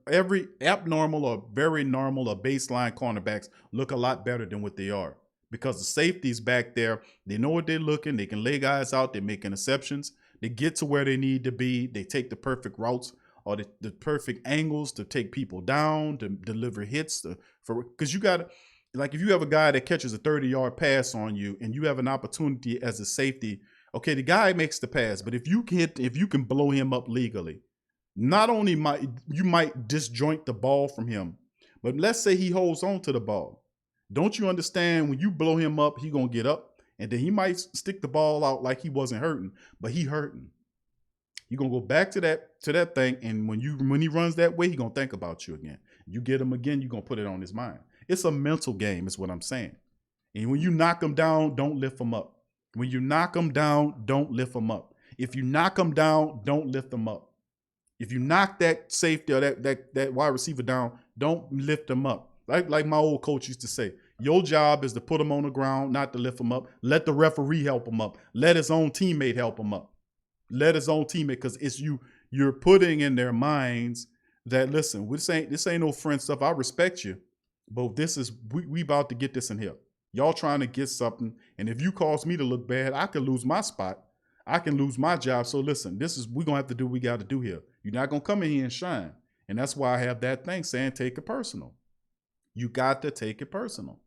every abnormal or very normal or baseline cornerbacks look a lot better than what they are, because the safeties back there, they know what they're looking. They can lay guys out. They make interceptions. They get to where they need to be. They take the perfect routes or the perfect angles to take people down, to deliver hits. Because you got to, like, if you have a guy that catches a 30-yard pass on you and you have an opportunity as a safety, okay, the guy makes the pass, but if you can blow him up legally, not only you might disjoint the ball from him, but let's say he holds on to the ball. Don't you understand when you blow him up, he gonna get up and then he might stick the ball out like he wasn't hurting, but he hurting. You're gonna go back to that thing, and when he runs that way, he gonna think about you again. You get him again, you're gonna put it on his mind. It's a mental game, is what I'm saying. And when you knock him down, don't lift him up. When you knock him down, don't lift him up. If you knock him down, don't lift him up. If you knock that safety or that wide receiver down, don't lift him up. Like my old coach used to say, Your job is to put him on the ground, not to lift him up. Let the referee help him up. Let his own teammate help him up. Let his own teammate, because it's you're putting in their minds that, listen, this ain't no friend stuff. I respect you, but this is we about to get this in here. Y'all trying to get something, and if you cause me to look bad, I could lose my spot. I can lose my job. So listen, we're gonna have to do what we got to do here. You're not gonna come in here and shine. And that's why I have that thing saying take it personal. You got to take it personal.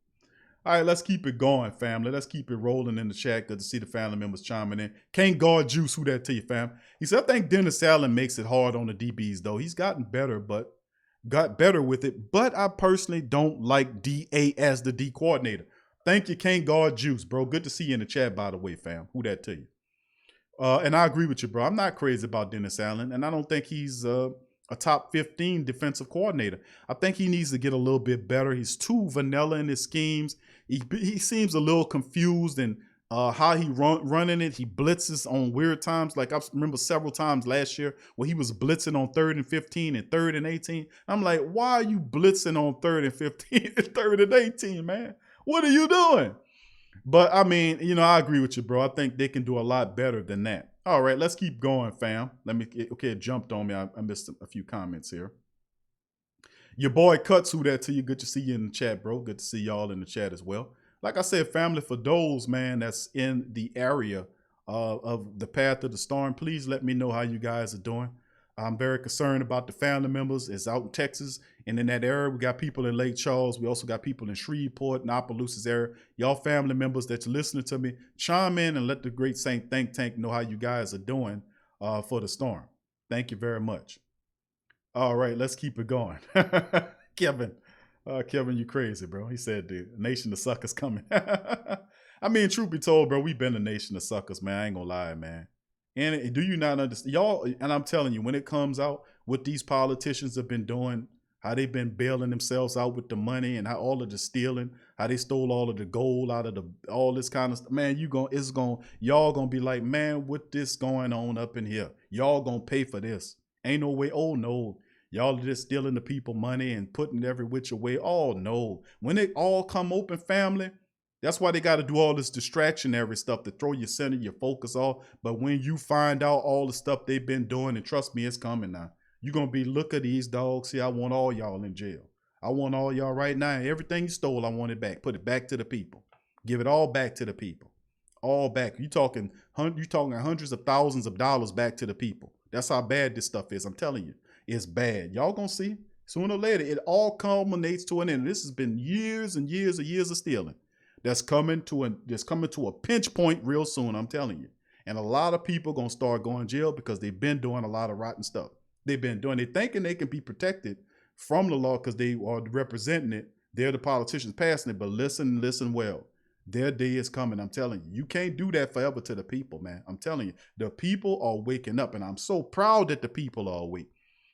All right, let's keep it going, family. Let's keep it rolling in the chat. Good to see the family members chiming in. Can't guard Juice, who that to you, fam? He said, I think Dennis Allen makes it hard on the DBs, though. He's gotten better, got better with it. But I personally don't like DA as the D coordinator. Thank you, Can't Guard Juice, bro. Good to see you in the chat, by the way, fam. Who that to you? And I agree with you, bro. I'm not crazy about Dennis Allen, and I don't think he's a top 15 defensive coordinator. I think he needs to get a little bit better. He's too vanilla in his schemes. He seems a little confused in how he running it. He blitzes on weird times. Like I remember several times last year where he was blitzing on 3rd and 15 and 3rd and 18. I'm like, why are you blitzing on 3rd and 15 and 3rd and 18, man? What are you doing? But I mean, I agree with you, bro. I think they can do a lot better than that. All right, let's keep going, fam. It jumped on me. I missed a few comments here. Your boy Cuts, who that to you? Good to see you in the chat, bro. Good to see y'all in the chat as well. Like I said, family, for those, man, that's in the area of the path of the storm, please let me know how you guys are doing. I'm very concerned about the family members. It's out in Texas, and in that area, we got people in Lake Charles. We also got people in Shreveport and Opelousas area. Y'all family members that's listening to me, chime in and let the Great Saint Think Tank know how you guys are doing for the storm. Thank you very much. All right, let's keep it going. Kevin, you crazy, bro. He said the nation of suckers coming. I mean, truth be told, bro, we've been a nation of suckers, man. I ain't gonna lie, man. And do you not understand? Y'all, and I'm telling you, when it comes out, what these politicians have been doing, how they've been bailing themselves out with the money and how all of the stealing, how they stole all of the gold out of all this kind of stuff. Man, y'all gonna be like, man, what this going on up in here? Y'all gonna pay for this. Ain't no way. Oh no. Y'all are just stealing the people money and putting it every which way. Oh no. When it all come open, family, that's why they got to do all this distractionary stuff to throw your center, your focus off. But when you find out all the stuff they've been doing, and trust me, it's coming now. You're going to be, look at these dogs. See, I want all y'all in jail. I want all y'all right now. Everything you stole, I want it back. Put it back to the people. Give it all back to the people. All back. You talking hundreds of thousands of dollars back to the people. That's how bad this stuff is. I'm telling you, it's bad. Y'all going to see sooner or later, it all culminates to an end. This has been years and years of stealing. That's coming to a pinch point real soon, I'm telling you. And a lot of people going to start going to jail because they've been doing a lot of rotten stuff. They're thinking they can be protected from the law because they are representing it. They're the politicians passing it, but listen well. Their day is coming, I'm telling you. You can't do that forever to the people, man. I'm telling you. The people are waking up, and I'm so proud that the people are awake.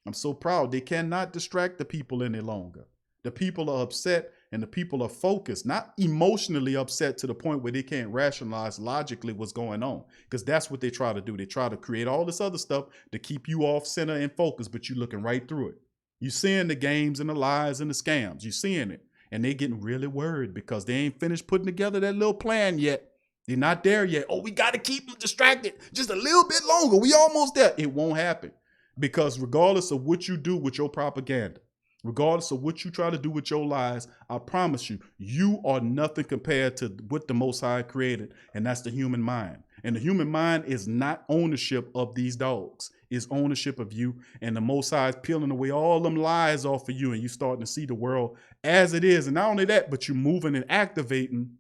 I'm so proud. They cannot distract the people any longer. The people are upset, and the people are focused, not emotionally upset to the point where they can't rationalize logically what's going on, because that's what they try to do. They try to create all this other stuff to keep you off center and focus, but you're looking right through it. You're seeing the games and the lies and the scams. You're seeing it, and they're getting really worried because they ain't finished putting together that little plan yet. They're not there yet. Oh, we got to keep them distracted just a little bit longer. We almost there. It won't happen, because regardless of what you do with your propaganda, regardless of what you try to do with your lies, I promise you, you are nothing compared to what the Most High created, and that's the human mind. And the human mind is not ownership of these dogs. It's ownership of you, and the Most High is peeling away all them lies off of you, and you starting to see the world as it is. And not only that, but you're moving and activating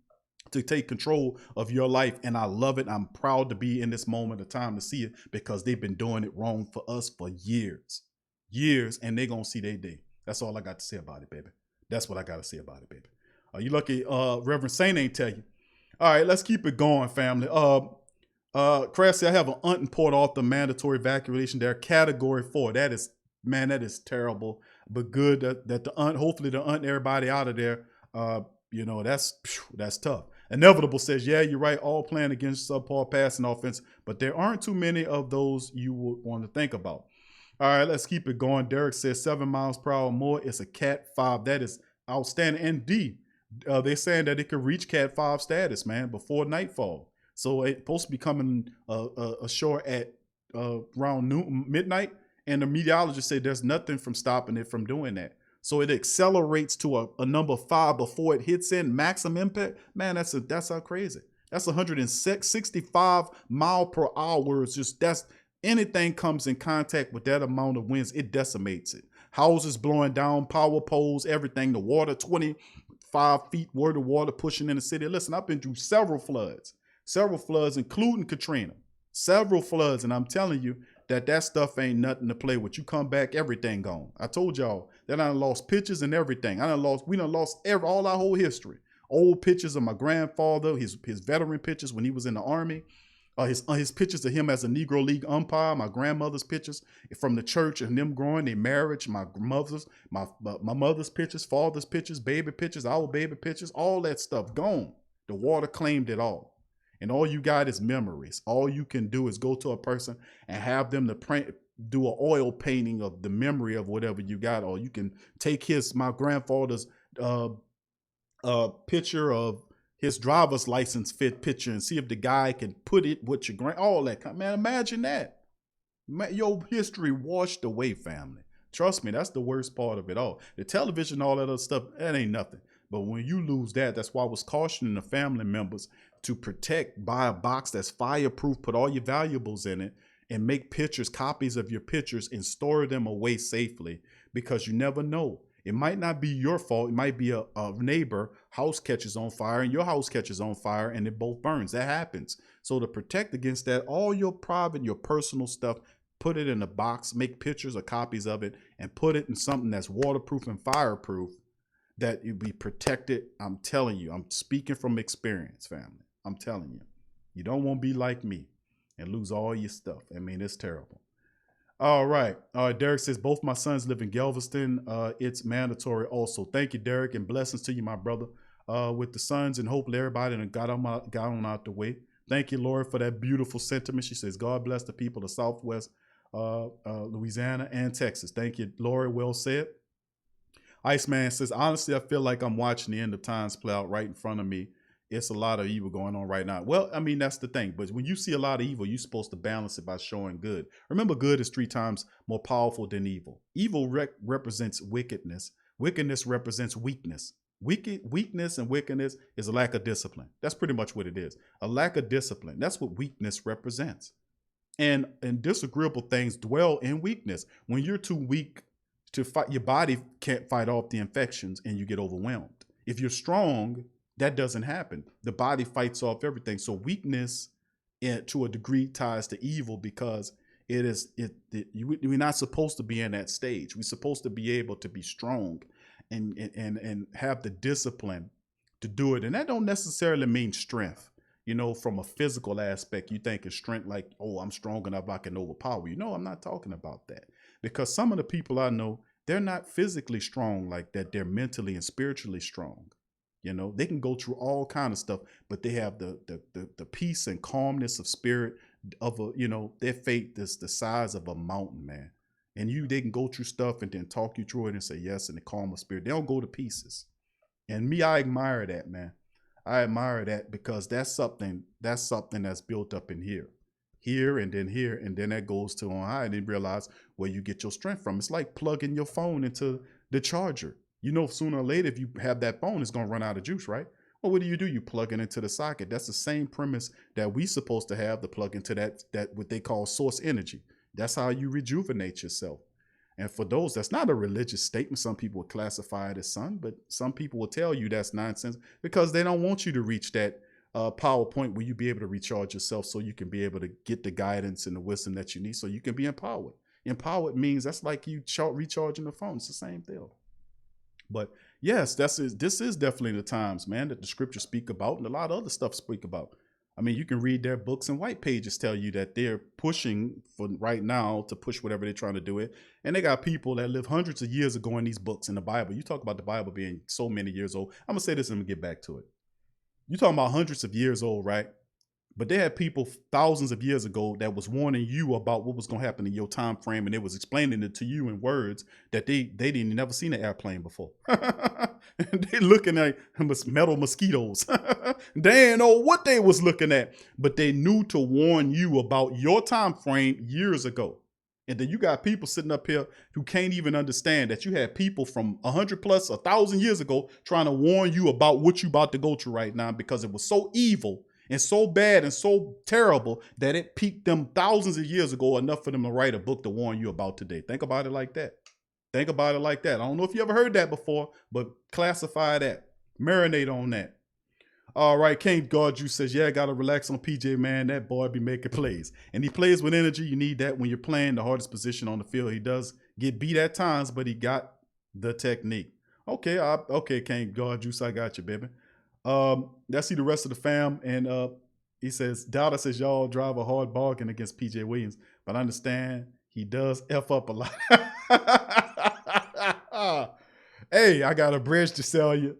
to take control of your life, and I love it. I'm proud to be in this moment of time to see it, because they've been doing it wrong for us for years, and they're going to see their day. That's all I got to say about it, baby. That's what I got to say about it, baby. You lucky Reverend Saint ain't tell you. All right, let's keep it going, family. Cressy, I have an Port Arthur mandatory evacuation there, category 4. That is terrible, but good that hopefully the everybody out of there. That's tough. Inevitable says, yeah, you're right. All playing against subpar passing offense, but there aren't too many of those you would want to think about. All right, let's keep it going. Derek says 7 miles per hour more. It's a Cat 5. That is outstanding. And D, they're saying that it could reach Cat 5 status, man, before nightfall. So it's supposed to be coming ashore at around midnight, and the meteorologists say there's nothing from stopping it from doing that. So it accelerates to a number 5 before it hits in maximum impact. Man, that's how crazy. That's 165 mile per hour. It's just anything comes in contact with that amount of winds, it decimates it. Houses blowing down, power poles, everything. The water, 25 feet worth of water pushing in the city. Listen, I've been through several floods, including Katrina, several floods, and I'm telling you that stuff ain't nothing to play with. You come back, everything gone. I told y'all that I lost pictures and everything. We done lost all our whole history. Old pictures of my grandfather, his veteran pictures when he was in the Army, his pictures of him as a Negro League umpire, my grandmother's pictures from the church and them growing, their marriage, my mother's pictures, father's pictures, baby pictures, our baby pictures, all that stuff gone. The water claimed it all. And all you got is memories. All you can do is go to a person and have them to do an oil painting of the memory of whatever you got. Or you can take my grandfather's picture of his driver's license fit picture and see if the guy can put it with all that. Man, imagine that. Your history washed away, family. Trust me, that's the worst part of it all. The television, all that other stuff, that ain't nothing. But when you lose that's why I was cautioning the family members to buy a box that's fireproof, put all your valuables in it, and make copies of your pictures, and store them away safely, because you never know. It might not be your fault. It might be a neighbor house catches on fire and your house catches on fire and it both burns. That happens. So to protect against that, all your private, your personal stuff, put it in a box, make pictures or copies of it, and put it in something that's waterproof and fireproof, that you be protected. I'm telling you, I'm speaking from experience, family. I'm telling you, you don't want to be like me and lose all your stuff. I mean, it's terrible. All right. Derek says, both my sons live in Galveston. It's mandatory also. Thank you, Derek, and blessings to you, my brother, with the sons, and hopefully everybody got on out the way. Thank you, Laura, for that beautiful sentiment. She says, God bless the people of Southwest Louisiana and Texas. Thank you, Laura. Well said. Iceman says, honestly, I feel like I'm watching the end of times play out right in front of me. It's a lot of evil going on right now. Well, I mean, that's the thing. But when you see a lot of evil, you're supposed to balance it by showing good. Remember, good is 3 times more powerful than evil. Evil represents wickedness. Wickedness represents weakness. Weakness and wickedness is a lack of discipline. That's pretty much what it is. A lack of discipline. That's what weakness represents. And disagreeable things dwell in weakness. When you're too weak to fight, your body can't fight off the infections and you get overwhelmed. If you're strong, that doesn't happen. The body fights off everything. So weakness, to a degree, ties to evil, because we're not supposed to be in that stage. We're supposed to be able to be strong and have the discipline to do it. And that don't necessarily mean strength. You know, from a physical aspect, you think of strength like, oh, I'm strong enough, I can overpower you. No, I'm not talking about that. Because some of the people I know, they're not physically strong like that. They're mentally and spiritually strong. You know, they can go through all kind of stuff, but they have the peace and calmness of spirit of their faith is the size of a mountain, man. And they can go through stuff and then talk you through it and say yes in the calm of spirit. They don't go to pieces. And me, I admire that, man. I admire that, because that's something that's built up in here, and then that goes to on high, and then realize where you get your strength from. It's like plugging your phone into the charger. You know, sooner or later, if you have that phone, it's going to run out of juice, right? Well, what do? You plug it into the socket. That's the same premise that we supposed to have to plug into that what they call source energy. That's how you rejuvenate yourself. And for those, that's not a religious statement. Some people would classify it as some, but some people will tell you that's nonsense, because they don't want you to reach that power point where you be able to recharge yourself, so you can be able to get the guidance and the wisdom that you need, so you can be empowered. Empowered means that's like you recharging the phone. It's the same thing. But yes, this is definitely the times, man, that the scriptures speak about, and a lot of other stuff speak about. I mean, you can read their books, and white pages tell you that they're pushing for right now to push whatever they're trying to do it. And they got people that lived hundreds of years ago in these books in the Bible. You talk about the Bible being so many years old. I'm going to say this and I'm going to get back to it. You're talking about hundreds of years old, right? But they had people thousands of years ago that was warning you about what was going to happen in your time frame, and it was explaining it to you in words that they didn't never seen an airplane before. They looking at metal mosquitoes. They didn't know what they was looking at, but they knew to warn you about your time frame years ago. And then you got people sitting up here who can't even understand that you had people from 100 plus 1,000 years ago trying to warn you about what you about to go through right now because it was so evil and so bad and so terrible that it peaked them thousands of years ago enough for them to write a book to warn you about today. Think about it like that. Think about it like that. I don't know if you ever heard that before, but classify that. Marinate on that. All right, Can't Guard You says, yeah, got to relax on PJ, man. That boy be making plays. And he plays with energy. You need that when you're playing the hardest position on the field. He does get beat at times, but he got the technique. Okay, okay, Can't Guard You, so I got you, baby. Let's see the rest of the fam. And he says, Dowda says, y'all drive a hard bargain against PJ Williams, but I understand he does F up a lot. Hey, I got a bridge to sell you.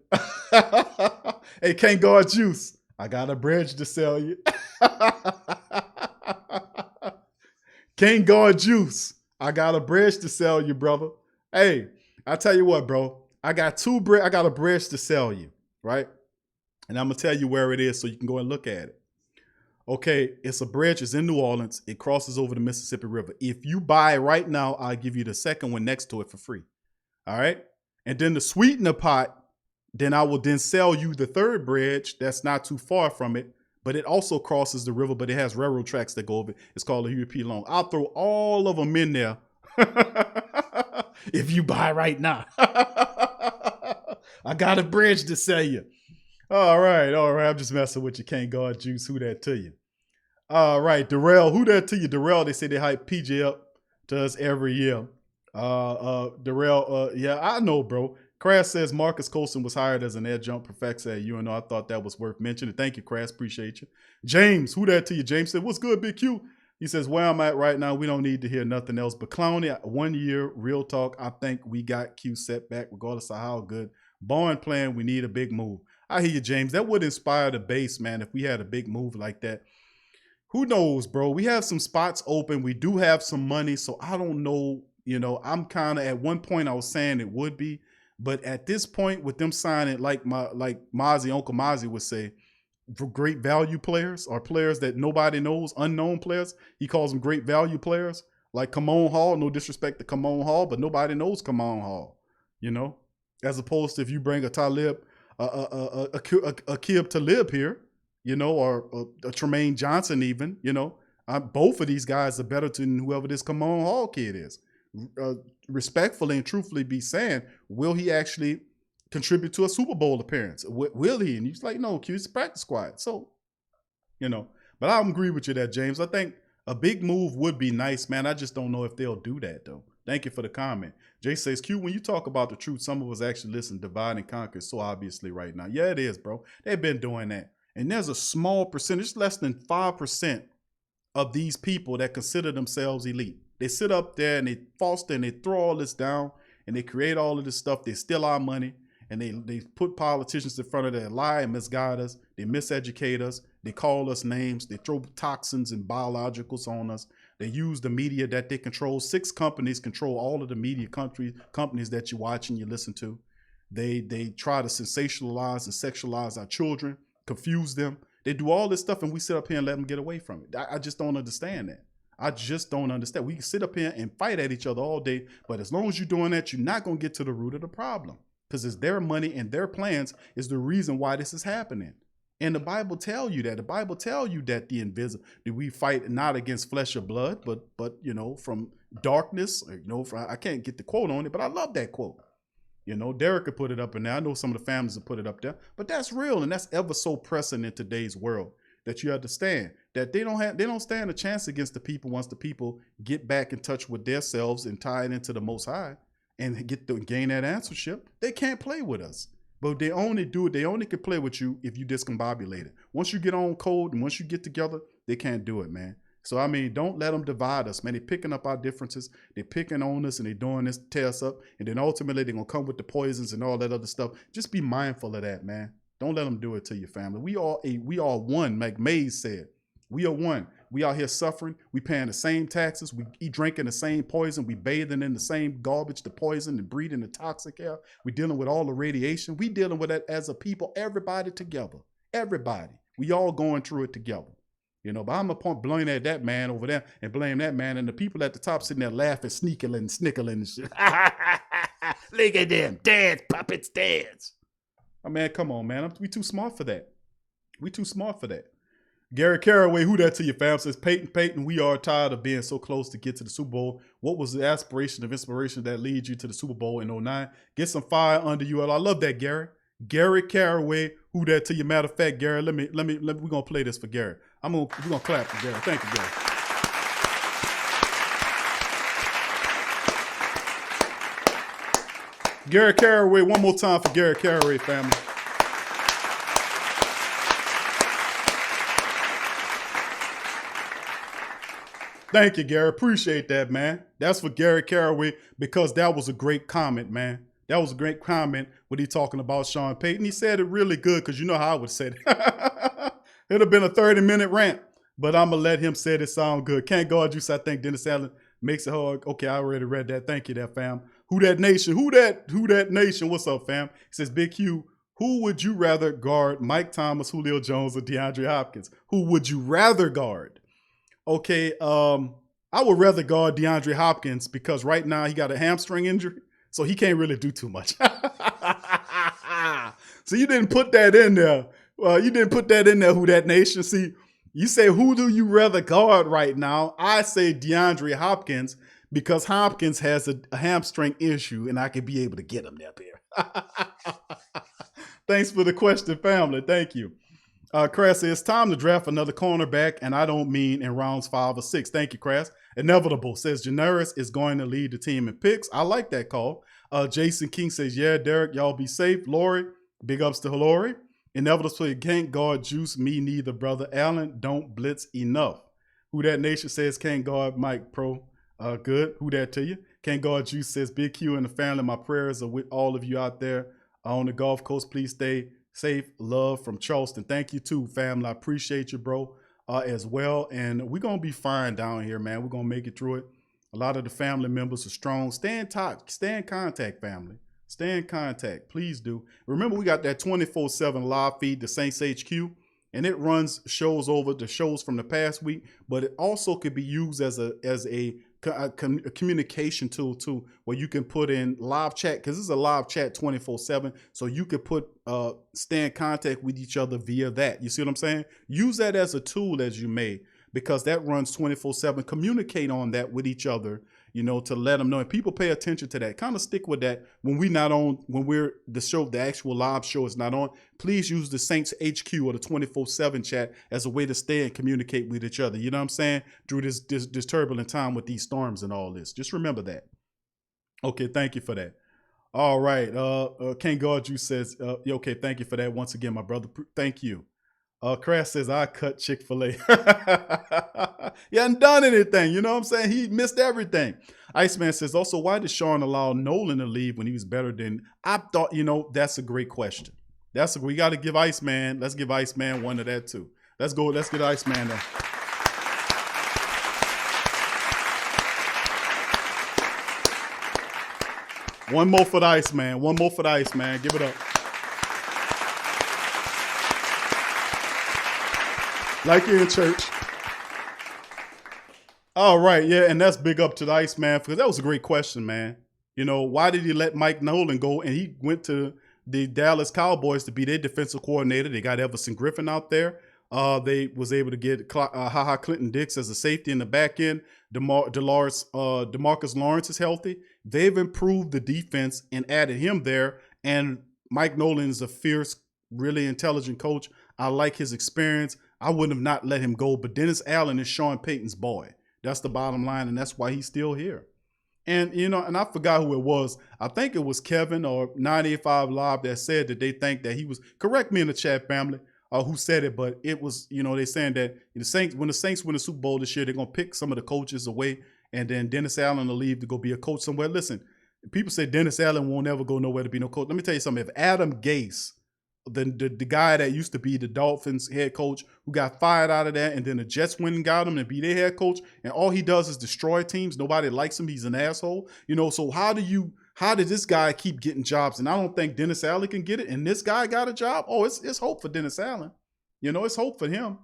Hey, Can't Guard Juice, I got a bridge to sell you. Can't Guard Juice, I got a bridge to sell you, brother. Hey, I tell you what, bro. I got a bridge to sell you, right? And I'm going to tell you where it is so you can go and look at it. Okay, it's a bridge. It's in New Orleans. It crosses over the Mississippi River. If you buy it right now, I'll give you the second one next to it for free. All right? And then to sweeten the pot, then I will then sell you the third bridge that's not too far from it, but it also crosses the river, but it has railroad tracks that go over it. It's called the Huey P. Long. I'll throw all of them in there if you buy right now. I got a bridge to sell you. All right. I'm just messing with you. Can't Guard Juice. Who that to you? All right, Darrell. Who that to you? Darrell, they say they hype PJ up to us every year. Darrell, yeah, I know, bro. Crass says Marcus Colson was hired as an adjunct professor at UNO. I thought that was worth mentioning. Thank you, Crass. Appreciate you. James, who that to you? James said, what's good, Big Q? He says, where I'm at right now, we don't need to hear nothing else. But Clowney, 1 year, real talk, I think we got Q set back, regardless of how good. Barn plan, we need a big move. I hear you, James. That would inspire the base, man, if we had a big move like that. Who knows, bro? We have some spots open. We do have some money, so I don't know. You know, I'm kind of, at one point I was saying it would be, but at this point with them signing, like Mozzie, Uncle Mozzie would say, for great value players or players that nobody knows, unknown players, he calls them great value players, like Kamon Hall. No disrespect to Kamon Hall, but nobody knows Kamon Hall, you know, as opposed to if you bring a Talib, a Kib Talib here, you know, or a Tremaine Johnson even, you know, both of these guys are better than whoever this Kamon Hall kid is. Respectfully and truthfully be saying, will he actually contribute to a Super Bowl appearance? Will he? And he's like, no, Q's practice squad. So, you know, but I agree with you there, James. I think a big move would be nice, man. I just don't know if they'll do that, though. Thank you for the comment. Jay says, Q, when you talk about the truth, some of us actually listen, divide and conquer so obviously right now. Yeah, it is, bro. They've been doing that. And there's a small percentage, less than 5% of these people that consider themselves elite. They sit up there and they foster and they throw all this down and they create all of this stuff. They steal our money and they put politicians in front of their lie and misguide us. They miseducate us. They call us names. They throw toxins and biologicals on us. They use the media that they control. 6 companies control all of the media companies that you watch and you listen to. They try to sensationalize and sexualize our children, confuse them. They do all this stuff and we sit up here and let them get away from it. I just don't understand that. I just don't understand. We can sit up here and fight at each other all day, but as long as you're doing that, you're not going to get to the root of the problem because it's their money and their plans is the reason why this is happening. And the Bible tell you that. The Bible tell you that that we fight not against flesh or blood, but you know, from darkness. Or, you know, I can't get the quote on it, but I love that quote. You know, Derek could put it up in there. I know some of the families will put it up there, but that's real and that's ever so pressing in today's world. That you understand that they don't stand a chance against the people once the people get back in touch with themselves and tie it into the Most High and gain that answership. They can't play with us, but they only can play with you if you discombobulate it. Once you get on code and once you get together, they can't do it, man. So I mean, don't let them divide us, man. They're picking up our differences, they're picking on us, and they're doing this to tear us up, and then ultimately they're gonna come with the poisons and all that other stuff. Just be mindful of that, man. Don't let them do it to your family. We are one, like Mays said. We are one. We out here suffering. We paying the same taxes. We eat, drinking the same poison. We bathing in the same garbage, the poison, and breathing the toxic air. We dealing with all the radiation. We dealing with that as a people, everybody together. Everybody. We all going through it together. You know, but I'm going to blame that man over there and blame that man and the people at the top sitting there laughing, sneakling, snickling and shit. Look at them. Dance, puppets, dance. Oh, man, come on, man. We too smart for that. We too smart for that. Gary Caraway, who that to you, fam? Says, Peyton, we are tired of being so close to get to the Super Bowl. What was the aspiration of inspiration that leads you to the Super Bowl in 09? Get some fire under you. I love that, Gary. Gary Caraway, who that to you? Matter of fact, Gary, we're gonna play this for Gary. We're gonna clap for Gary. Thank you, Gary. Gary Caraway, one more time for Gary Caraway, family. Thank you, Gary. Appreciate that, man. That's for Gary Caraway because that was a great comment, man. That was a great comment when he talking about Sean Payton. He said it really good because you know how I would say it. It'd have been a 30-minute rant, but I'm going to let him say it sound good. Can't guard you, so I think Dennis Allen makes it hard. Okay, I already read that. Thank you there, fam. Who that nation? Who that nation? What's up, fam? He says, Big Q, who would you rather guard, Mike Thomas, Julio Jones, or DeAndre Hopkins? Who would you rather guard? Okay, I would rather guard DeAndre Hopkins because right now he got a hamstring injury, so he can't really do too much. So you didn't put that in there. You didn't put that in there, who that nation. See, you say, who do you rather guard right now? I say DeAndre Hopkins because Hopkins has a hamstring issue and I could be able to get him up here. Thanks for the question, family. Thank you. Crass says, it's time to draft another cornerback, and I don't mean in rounds 5 or 6. Thank you, Crass. Inevitable says, Janaris is going to lead the team in picks. I like that call. Jason King says, yeah, Derek, y'all be safe. Lori, big ups to Lori. Inevitable says, can't guard Juice, me neither, brother. Allen, don't blitz enough. Who that nation says, can't guard Mike Pro. Good. Who that to you? Can't guard Juice says, Big Q and the family, my prayers are with all of you out there on the Gulf Coast. Please stay safe. Love from Charleston. Thank you too, family. I appreciate you, bro, as well. And we're going to be fine down here, man. We're going to make it through it. A lot of the family members are strong. Stay in touch. Stay in contact, family. Stay in contact. Please do. Remember, we got that 24/7 live feed, the Saints HQ, and it runs shows over the shows from the past week, but it also could be used as a communication tool too, where you can put in live chat, because this is a live chat 24/7, so you could stay in contact with each other via that. You see what I'm saying? Use that as a tool as you may, because that runs 24/7. Communicate on that with each other, you know, to let them know. And people pay attention to that. Kind of stick with that when we're not on, when we're the show, the actual live show is not on. Please use the Saints HQ or the 24/7 chat as a way to stay and communicate with each other. You know what I'm saying? Through this turbulent time with these storms and all this. Just remember that. Okay, thank you for that. All right. King God Juice says, okay, thank you for that once again, my brother. Thank you. Crash says, I cut Chick-fil-A. He hadn't done anything. You know what I'm saying? He missed everything. Iceman says, also, why did Sean allow Nolan to leave when he was better than... I thought, you know, that's a great question. We got to give Iceman, let's give Iceman one of that too. Let's go, let's get Iceman there. One more for the Iceman. One more for the Iceman. Give it up. Like you're in church. All right, yeah, and that's big up to the Iceman, because that was a great question, man. You know, why did he let Mike Nolan go? And he went to the Dallas Cowboys to be their defensive coordinator. They got Everson Griffin out there. They was able to get HaHa Clinton Dix as a safety in the back end. Demarcus Lawrence is healthy. They've improved the defense and added him there. And Mike Nolan is a fierce, really intelligent coach. I like his experience. I wouldn't have not let him go. But Dennis Allen is Sean Payton's boy. That's the bottom line, and that's why he's still here. And, you know, and I forgot who it was. I think it was Kevin or 985 Live that said that they think that he was, correct me in the chat, family, who said it, but it was, you know, they saying that the Saints, when the Saints win the Super Bowl this year, they're going to pick some of the coaches away, and then Dennis Allen will leave to go be a coach somewhere. Listen, people say Dennis Allen won't ever go nowhere to be no coach. Let me tell you something. If Adam Gase the guy that used to be the Dolphins head coach who got fired out of that, and then the Jets went and got him and be their head coach, and all he does is destroy teams. Nobody likes him. He's an asshole. So how did this guy keep getting jobs? And I don't think Dennis Allen can get it, and this guy got a job. Oh, it's hope for Dennis Allen. It's hope for him.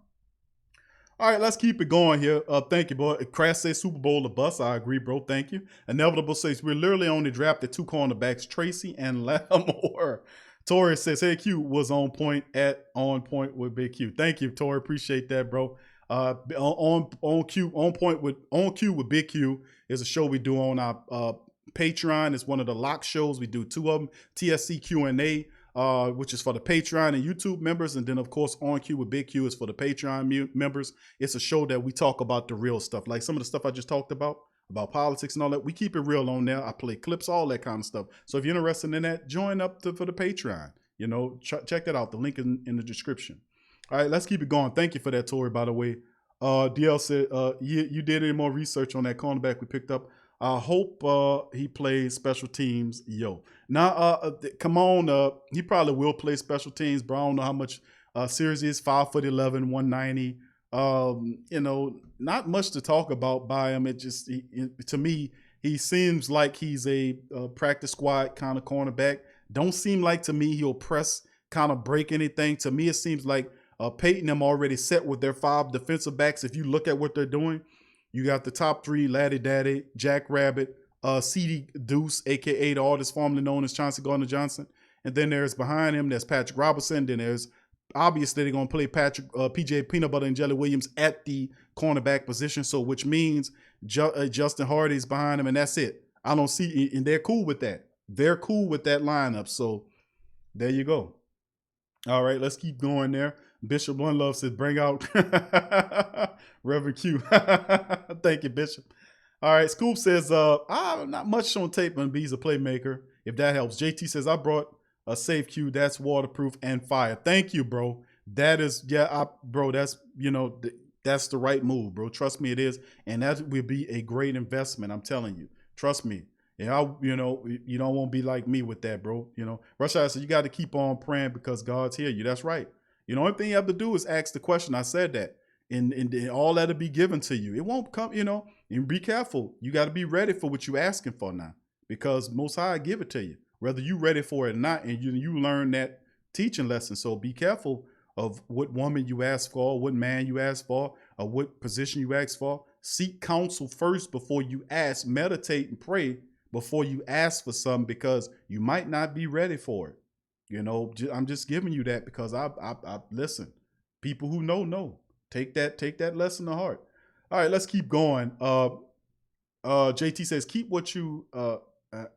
All right, let's keep it going here. Thank you, boy. Crash says Super Bowl the bus. I agree, bro. Thank you. Inevitable says we're literally only drafted 2 cornerbacks, Tracy and Lattimore. Tori says, hey, Q was on point with Big Q. Thank you, Tori. Appreciate that, bro. On Q with Big Q is a show we do on our Patreon. It's one of the lock shows. We do 2 of them. TSC Q&A, which is for the Patreon and YouTube members. And then, of course, On Q with Big Q is for the Patreon members. It's a show that we talk about the real stuff. Like some of the stuff I just talked about politics and all that. We keep it real on there. I play clips, all that kind of stuff. So if you're interested in that, join up for the Patreon. Check that out. The link is in the description. All right, let's keep it going. Thank you for that, Tori, by the way. DL said, you did any more research on that cornerback we picked up? I hope he plays special teams. Now, come on. He probably will play special teams, but I don't know how much serious he is. 5'11", 190. Not much to talk about by him. To me, he seems like he's a practice squad kind of cornerback. Don't seem like to me he'll press, kind of break anything. To me, it seems like Peyton them already set with their 5 defensive backs. If you look at what they're doing, you got the top 3, Laddie Daddy, Jack Rabbit, CD Deuce, a.k.a. the artist formerly known as Chauncey Gardner-Johnson. And then there's behind him, there's Patrick Robinson. Then there's, obviously, they're going to play PJ Peanut Butter and Jelly Williams at the cornerback position. So, which means Justin Hardy's behind him, and that's it. I don't see, and they're cool with that. They're cool with that lineup. So, there you go. All right, let's keep going there. Bishop One Love says, bring out Reverend Q. Thank you, Bishop. All right, Scoop says, not much on tape on B's a playmaker, if that helps. JT says, I brought a safe Q. That's waterproof and fire. Thank you, bro. That is, bro, that's, that's the right move, bro. Trust me, it is. And that will be a great investment. I'm telling you. Trust me. And you don't want to be like me with that, bro. Rush Hour said, you got to keep on praying because God's here you. That's right. The only thing you have to do is ask the question. I said that. And all that'll be given to you. It won't come, and be careful. You got to be ready for what you're asking for now, because Most High give it to you, whether you're ready for it or not. And you learn that teaching lesson. So be careful of what woman you ask for, what man you ask for, or what position you ask for. Seek counsel first before you ask. Meditate and pray before you ask for something, because you might not be ready for it. I'm just giving you that because I listen. People who know. Take that lesson to heart. All right, let's keep going. JT says, keep what you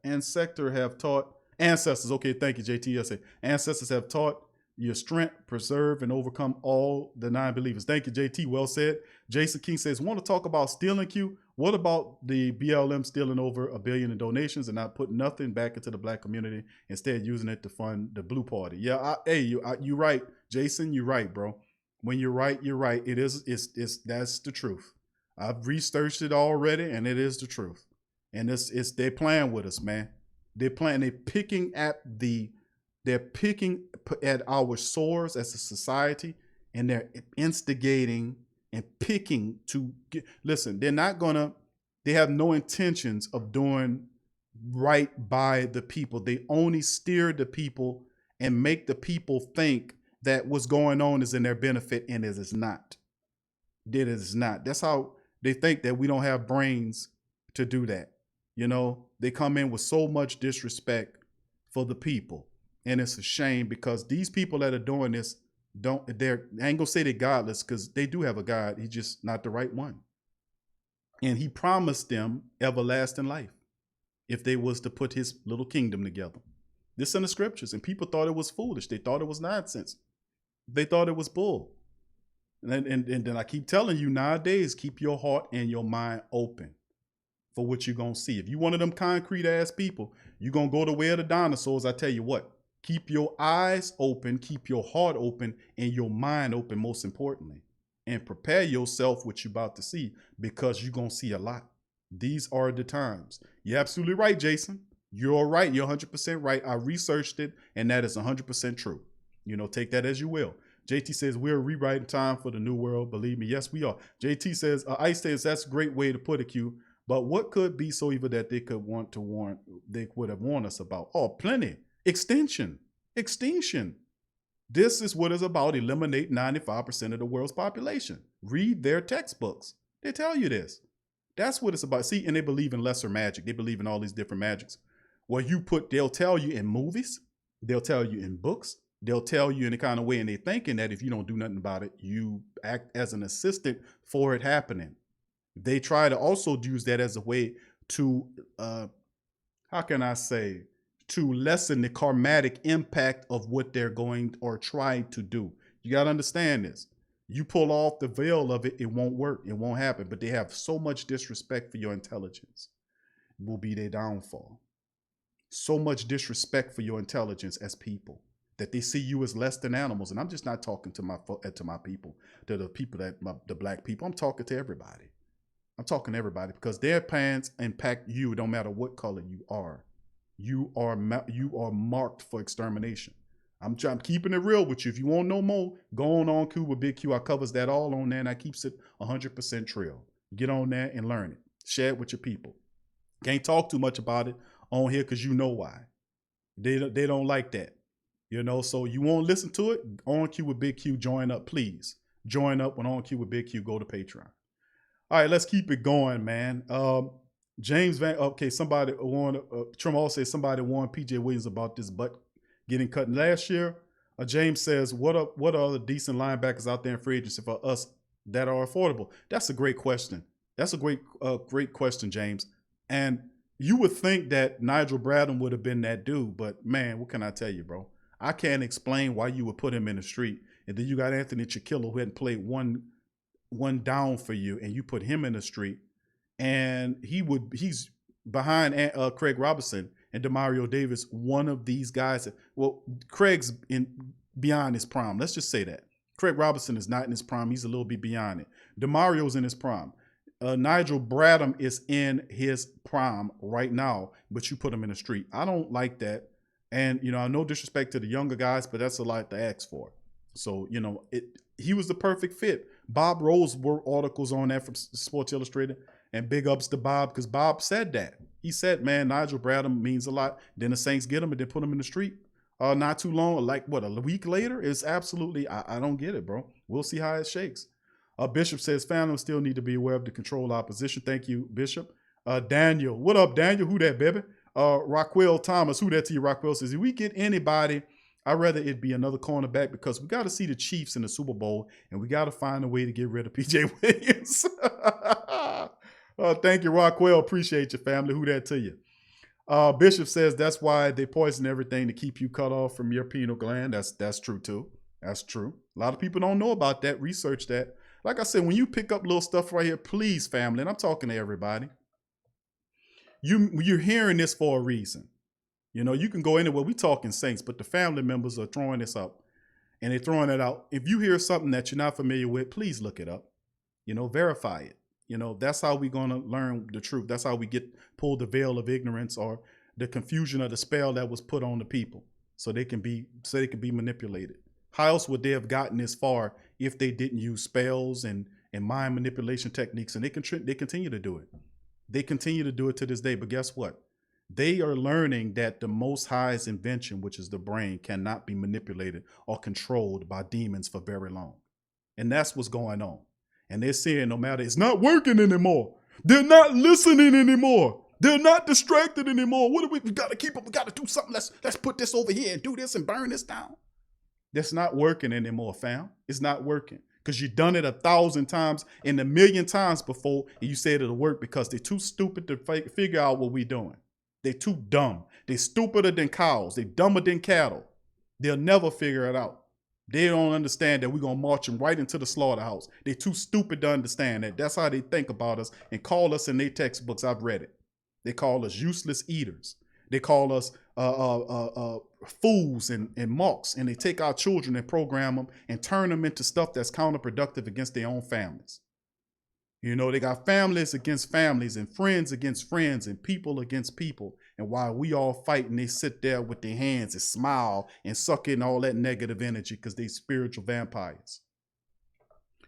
ancestors have taught. Ancestors, okay, thank you, JT. I say ancestors have taught your strength, preserve, and overcome all the non-believers. Thank you, JT. Well said. Jason King says, want to talk about stealing, Q? What about the BLM stealing over $1 billion in donations and not putting nothing back into the black community, instead using it to fund the Blue Party? Yeah, you're right, Jason. You're right, bro. When you're right, you're right. That's the truth. I've researched it already, and it is the truth. And they're playing with us, man. They're picking at our sores as a society, and they're instigating and picking to get. Listen, they have no intentions of doing right by the people. They only steer the people and make the people think that what's going on is in their benefit, and it is not. It is not. That's how they think that we don't have brains to do that. They come in with so much disrespect for the people. And it's a shame, because these people that are doing this I ain't gonna say they're godless, because they do have a God. He's just not the right one. And he promised them everlasting life if they was to put his little kingdom together. This in the scriptures, and people thought it was foolish. They thought it was nonsense. They thought it was bull. And then I keep telling you nowadays, keep your heart and your mind open for what you're going to see. If you one of them concrete ass people, you're going to go the way of the dinosaurs. I tell you what, keep your eyes open, keep your heart open, and your mind open, most importantly. And prepare yourself what you're about to see, because you're going to see a lot. These are the times. You're absolutely right, Jason. You're right. You're 100% right. I researched it, and that is 100% true. Take that as you will. JT says, we're rewriting time for the new world. Believe me. Yes, we are. JT says, Ice says, that's a great way to put it, Q. But what could be so evil that they would have warned us about? Oh, plenty. Extinction. This is what it's about. Eliminate 95% of the world's population. Read their textbooks. They tell you this. That's what it's about. See, and they believe in lesser magic. They believe in all these different magics. Where they'll tell you in movies, they'll tell you in books, they'll tell you in the kind of way, and they're thinking that if you don't do nothing about it, you act as an assistant for it happening. They try to also use that as a way to, to lessen the karmatic impact of what they're going or trying to do. You got to understand this. You pull off the veil of it, it won't work. It won't happen. But they have so much disrespect for your intelligence. It will be their downfall. So much disrespect for your intelligence as people that they see you as less than animals. And I'm just not talking to my people, to the people the black people. I'm talking to everybody. I'm talking to everybody because their plans impact you. No matter what color you are. You are marked for extermination. I'm keeping it real with you. If you want to know more, go on Q with Big Q. I covers that all on there and I keeps it 100% trill. Get on there and learn it. Share it with your people. Can't talk too much about it on here because you know why. They don't like that. So you won't listen to it? On Q with Big Q, join up, please. Join up when On Q with Big Q, go to Patreon. All right, let's keep it going, man. James somebody warned, Tremall says somebody warned PJ Williams about this butt getting cut last year. James says, what are the decent linebackers out there in free agency for us that are affordable? That's a great question. That's a great question, James. And you would think that Nigel Bradham would have been that dude, but man, what can I tell you, bro? I can't explain why you would put him in the street. And then you got Anthony Chiquillo who hadn't played one down for you, and you put him in the street. And he's behind Craig Robinson and Demario Davis, one of these guys. Well, Craig's beyond his prime. Let's just say that. Craig Robinson is not in his prime. He's a little bit beyond it. Demario's in his prime. Nigel Bradham is in his prime right now, but you put him in the street. I don't like that. And, no disrespect to the younger guys, but that's a lot to ask for. So, he was the perfect fit. Bob Rose wrote articles on that from Sports Illustrated. And big ups to Bob because Bob said that. He said, man, Nigel Bradham means a lot. Then the Saints get him and then put him in the street. Not too long, like a week later? It's absolutely, I don't get it, bro. We'll see how it shakes. Bishop says, family still need to be aware of the controlled opposition. Thank you, Bishop. Daniel, what up, Daniel? Who that, baby? Rockwell Thomas, who that to you? Rockwell says, if we get anybody, I'd rather it be another cornerback because we got to see the Chiefs in the Super Bowl and we got to find a way to get rid of PJ Williams. Thank you, Rockwell. Appreciate your family. Who that to you? Bishop says that's why they poison everything to keep you cut off from your pineal gland. That's true too. That's true. A lot of people don't know about that. Research that. Like I said, when you pick up little stuff right here, please, family, and I'm talking to everybody, you're hearing this for a reason. You can go anywhere. We talking Saints, but the family members are throwing this up and they're throwing it out. If you hear something that you're not familiar with, please look it up. Verify it. That's how we're going to learn the truth. That's how we pull the veil of ignorance or the confusion of the spell that was put on the people so they can be manipulated. How else would they have gotten this far if they didn't use spells and mind manipulation techniques? And they continue to do it. They continue to do it to this day. But guess what? They are learning that the Most High's invention, which is the brain, cannot be manipulated or controlled by demons for very long. And that's what's going on. And they're saying no matter, it's not working anymore. They're not listening anymore. They're not distracted anymore. What do we got to keep up? We got to do something. Let's put this over here and do this and burn this down. That's not working anymore, fam. It's not working because you've done it 1,000 times and 1,000,000 times before. And you said it'll work because they're too stupid to figure out what we're doing. They're too dumb. They're stupider than cows. They're dumber than cattle. They'll never figure it out. They don't understand that we're going to march them right into the slaughterhouse. They're too stupid to understand that. That's how they think about us and call us in their textbooks. I've read it. They call us useless eaters. They call us fools and marks. And they take our children and program them and turn them into stuff that's counterproductive against their own families. They got families against families and friends against friends and people against people. And while we all fighting, they sit there with their hands and smile and suck in all that negative energy because they spiritual vampires.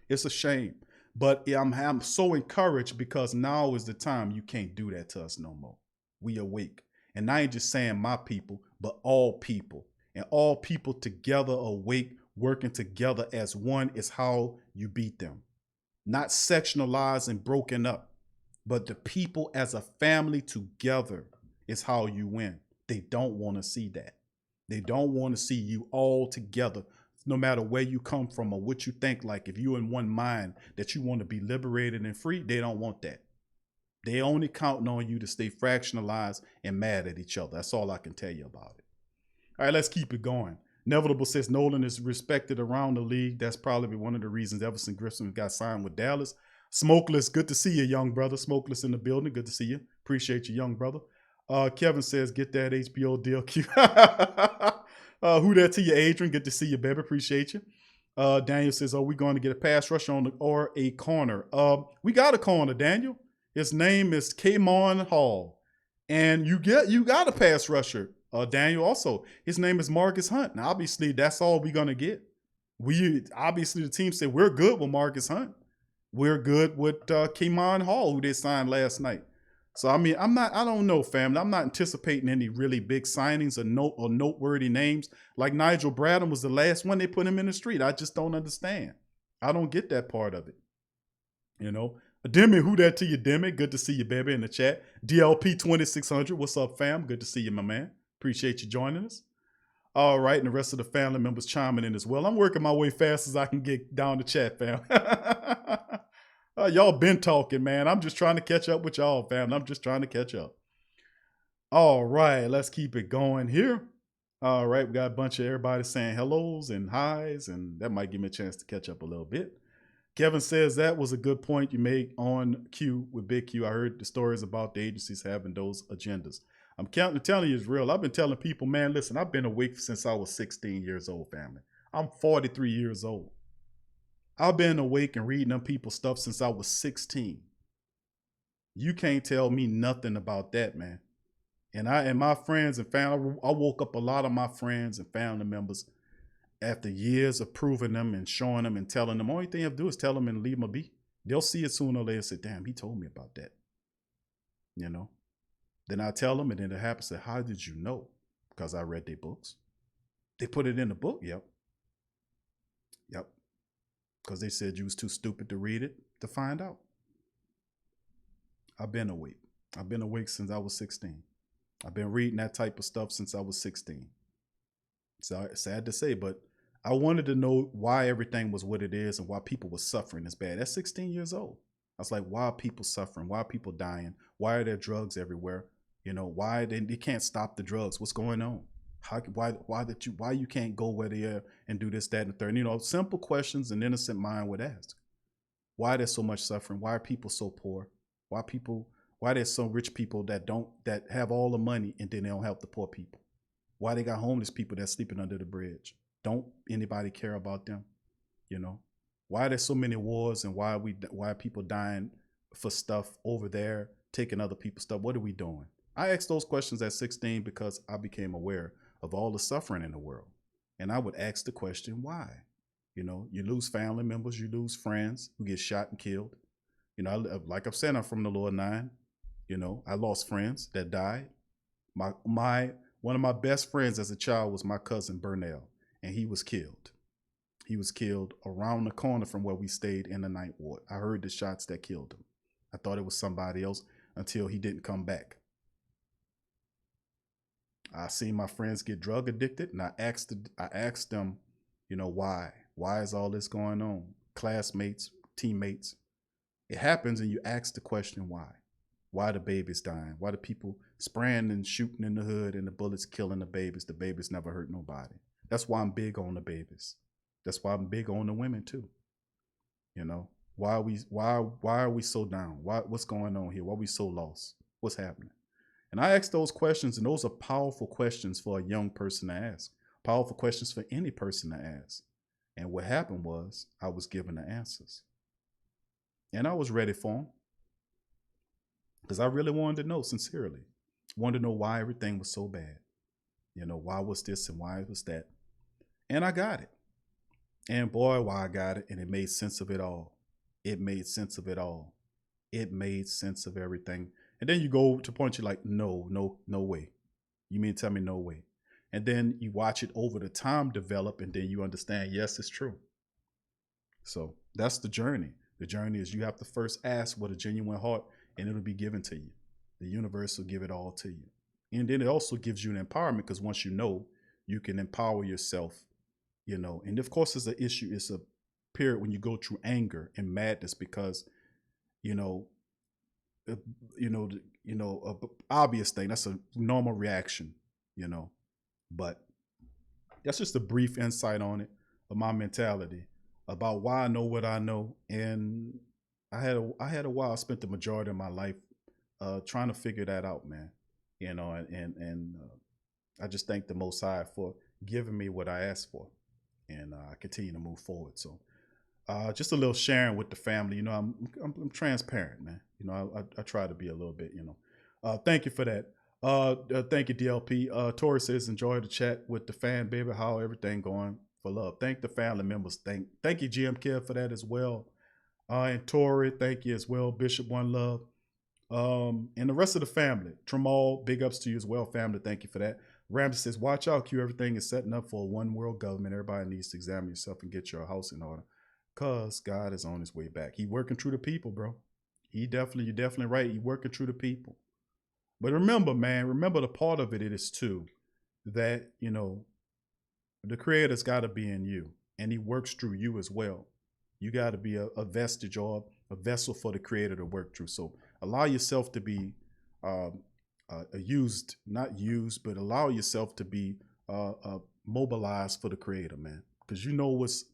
It's a shame. But I'm so encouraged because now is the time. You can't do that to us no more. We awake. And I ain't just saying my people, but all people. And all people together awake, working together as one is how you beat them. Not sectionalized and broken up, but the people as a family together is how you win. They don't want to see that. They don't want to see you all together, no matter where you come from or what you think. Like if you're in one mind that you want to be liberated and free, they don't want that. They only counting on you to stay fractionalized and mad at each other. That's all I can tell you about it. All right, let's keep it going. Inevitable says Nolan is respected around the league. That's probably one of the reasons Everson Griffin got signed with Dallas. Smokeless, good to see you, young brother. Smokeless in the building. Good to see you. Appreciate you, young brother. Kevin says, get that HBO deal. Who that to you, Adrian? Good to see you, baby. Appreciate you. Daniel says, are we going to get a pass rusher or a corner? We got a corner, Daniel. His name is Kamon Hall. And you got a pass rusher, Daniel. Also, his name is Marcus Hunt. Now, obviously, that's all we're going to get. Obviously, the team said we're good with Marcus Hunt. We're good with Kamon Hall, who they signed last night. So, I mean, I don't know, family. I'm not anticipating any really big signings or noteworthy names. Like Nigel Bradham was the last one they put him in the street. I just don't understand. I don't get that part of it. You know, Demi, who that to you, Demi? Good to see you, baby, in the chat. DLP 2600, what's up, fam? Good to see you, my man. Appreciate you joining us. All right, and the rest of the family members chiming in as well. I'm working my way fast as I can get down the chat, fam. Y'all been talking, man. I'm just trying to catch up with y'all, fam. I'm just trying to catch up. All right, let's keep it going here. All right, we got a bunch of everybody saying hellos and highs, and that might give me a chance to catch up a little bit. Kevin says that was a good point you made on Q with Big Q. I heard the stories about the agencies having those agendas. I'm telling you it's real. I've been telling people, man, listen, I've been awake since I was 16 years old, family. I'm 43 years old. I've been awake and reading them people's stuff since I was 16. You can't tell me nothing about that, man. And my friends and family, I woke up a lot of my friends and family members after years of proving them and showing them and telling them. Only thing you have to do is tell them and leave them be. They'll see it sooner or later and say, damn, he told me about that. You know? Then I tell them, and then it happens. Say, how did you know? Because I read their books. They put it in the book. Yep. Because they said you was too stupid to read it to find out. I've been awake. I've been awake since I was 16. I've been reading that type of stuff since I was 16. So sad to say, but I wanted to know why everything was what it is and why people were suffering as bad. That's 16 years old. I was like, why are people suffering? Why are people dying? Why are there drugs everywhere? You know, why they can't stop the drugs? What's going on? Why you can't go where they are and do this, that, and the third? You know, simple questions an innocent mind would ask. Why there's so much suffering? Why are people so poor? Why there's so rich people that have all the money and then they don't help the poor people? Why they got homeless people that's sleeping under the bridge? Don't anybody care about them? You know, why there's so many wars and why are people dying for stuff over there, taking other people's stuff? What are we doing? I asked those questions at 16 because I became aware of all the suffering in the world. And I would ask the question, why? You know, you lose family members, you lose friends who get shot and killed. You know, like I've said, I'm from the lower 9. You know, I lost friends that died. One of my best friends as a child was my cousin Burnell, and he was killed. He was killed around the corner from where we stayed in the Ninth Ward. I heard the shots that killed him. I thought it was somebody else until he didn't come back. I seen my friends get drug addicted, and I asked them, you know, why? Why is all this going on? Classmates, teammates. It happens, and you ask the question, why? Why the babies dying? Why the people spraying and shooting in the hood and the bullets killing the babies? The babies never hurt nobody. That's why I'm big on the babies. That's why I'm big on the women too. You know, why are we so down? What's going on here? Why are we so lost? What's happening? And I ask those questions, and those are powerful questions for a young person to ask. Powerful questions for any person to ask. And what happened was I was given the answers. And I was ready for them. Because I really wanted to know sincerely. Wanted to know why everything was so bad. You know, why was this and why was that? And I got it. And boy, why I got it. And it made sense of it all. It made sense of it all. It made sense of everything. And then you go to a point you're like, no way. You mean to tell me no way? And then you watch it over the time develop, and then you understand, yes, it's true. So that's the journey. The journey is you have to first ask with a genuine heart, and it'll be given to you. The universe will give it all to you. And then it also gives you an empowerment, because once you know, you can empower yourself, you know. And of course, it's an issue. It's a period when you go through anger and madness because, obvious thing. That's a normal reaction, you know. But that's just a brief insight on it, of my mentality about why I know what I know. And I had a while. I spent the majority of my life trying to figure that out, man. You know, and I just thank the Most High for giving me what I asked for, and I continue to move forward. So, just a little sharing with the family. You know, I'm transparent, man. You know, I try to be a little bit. You know, thank you for that. Thank you, DLP. Tori says, enjoy the chat with the fan, baby. How everything going? For love. Thank the family members. Thank you, GM Kev, for that as well. And Tori, thank you as well. Bishop, one love. And the rest of the family. Tremal, big ups to you as well, family. Thank you for that. Ramsey says, watch out, Q. Everything is setting up for a one world government. Everybody needs to examine yourself and get your house in order. Cause God is on his way back. He working through the people, bro. You're definitely right. He working through the people. But remember, man, the part of it is too, that, you know, the creator's got to be in you, and he works through you as well. You got to be a vestige or a vessel for the creator to work through. So allow yourself to be not used, but allow yourself to be mobilized for the creator, man. Because you know what's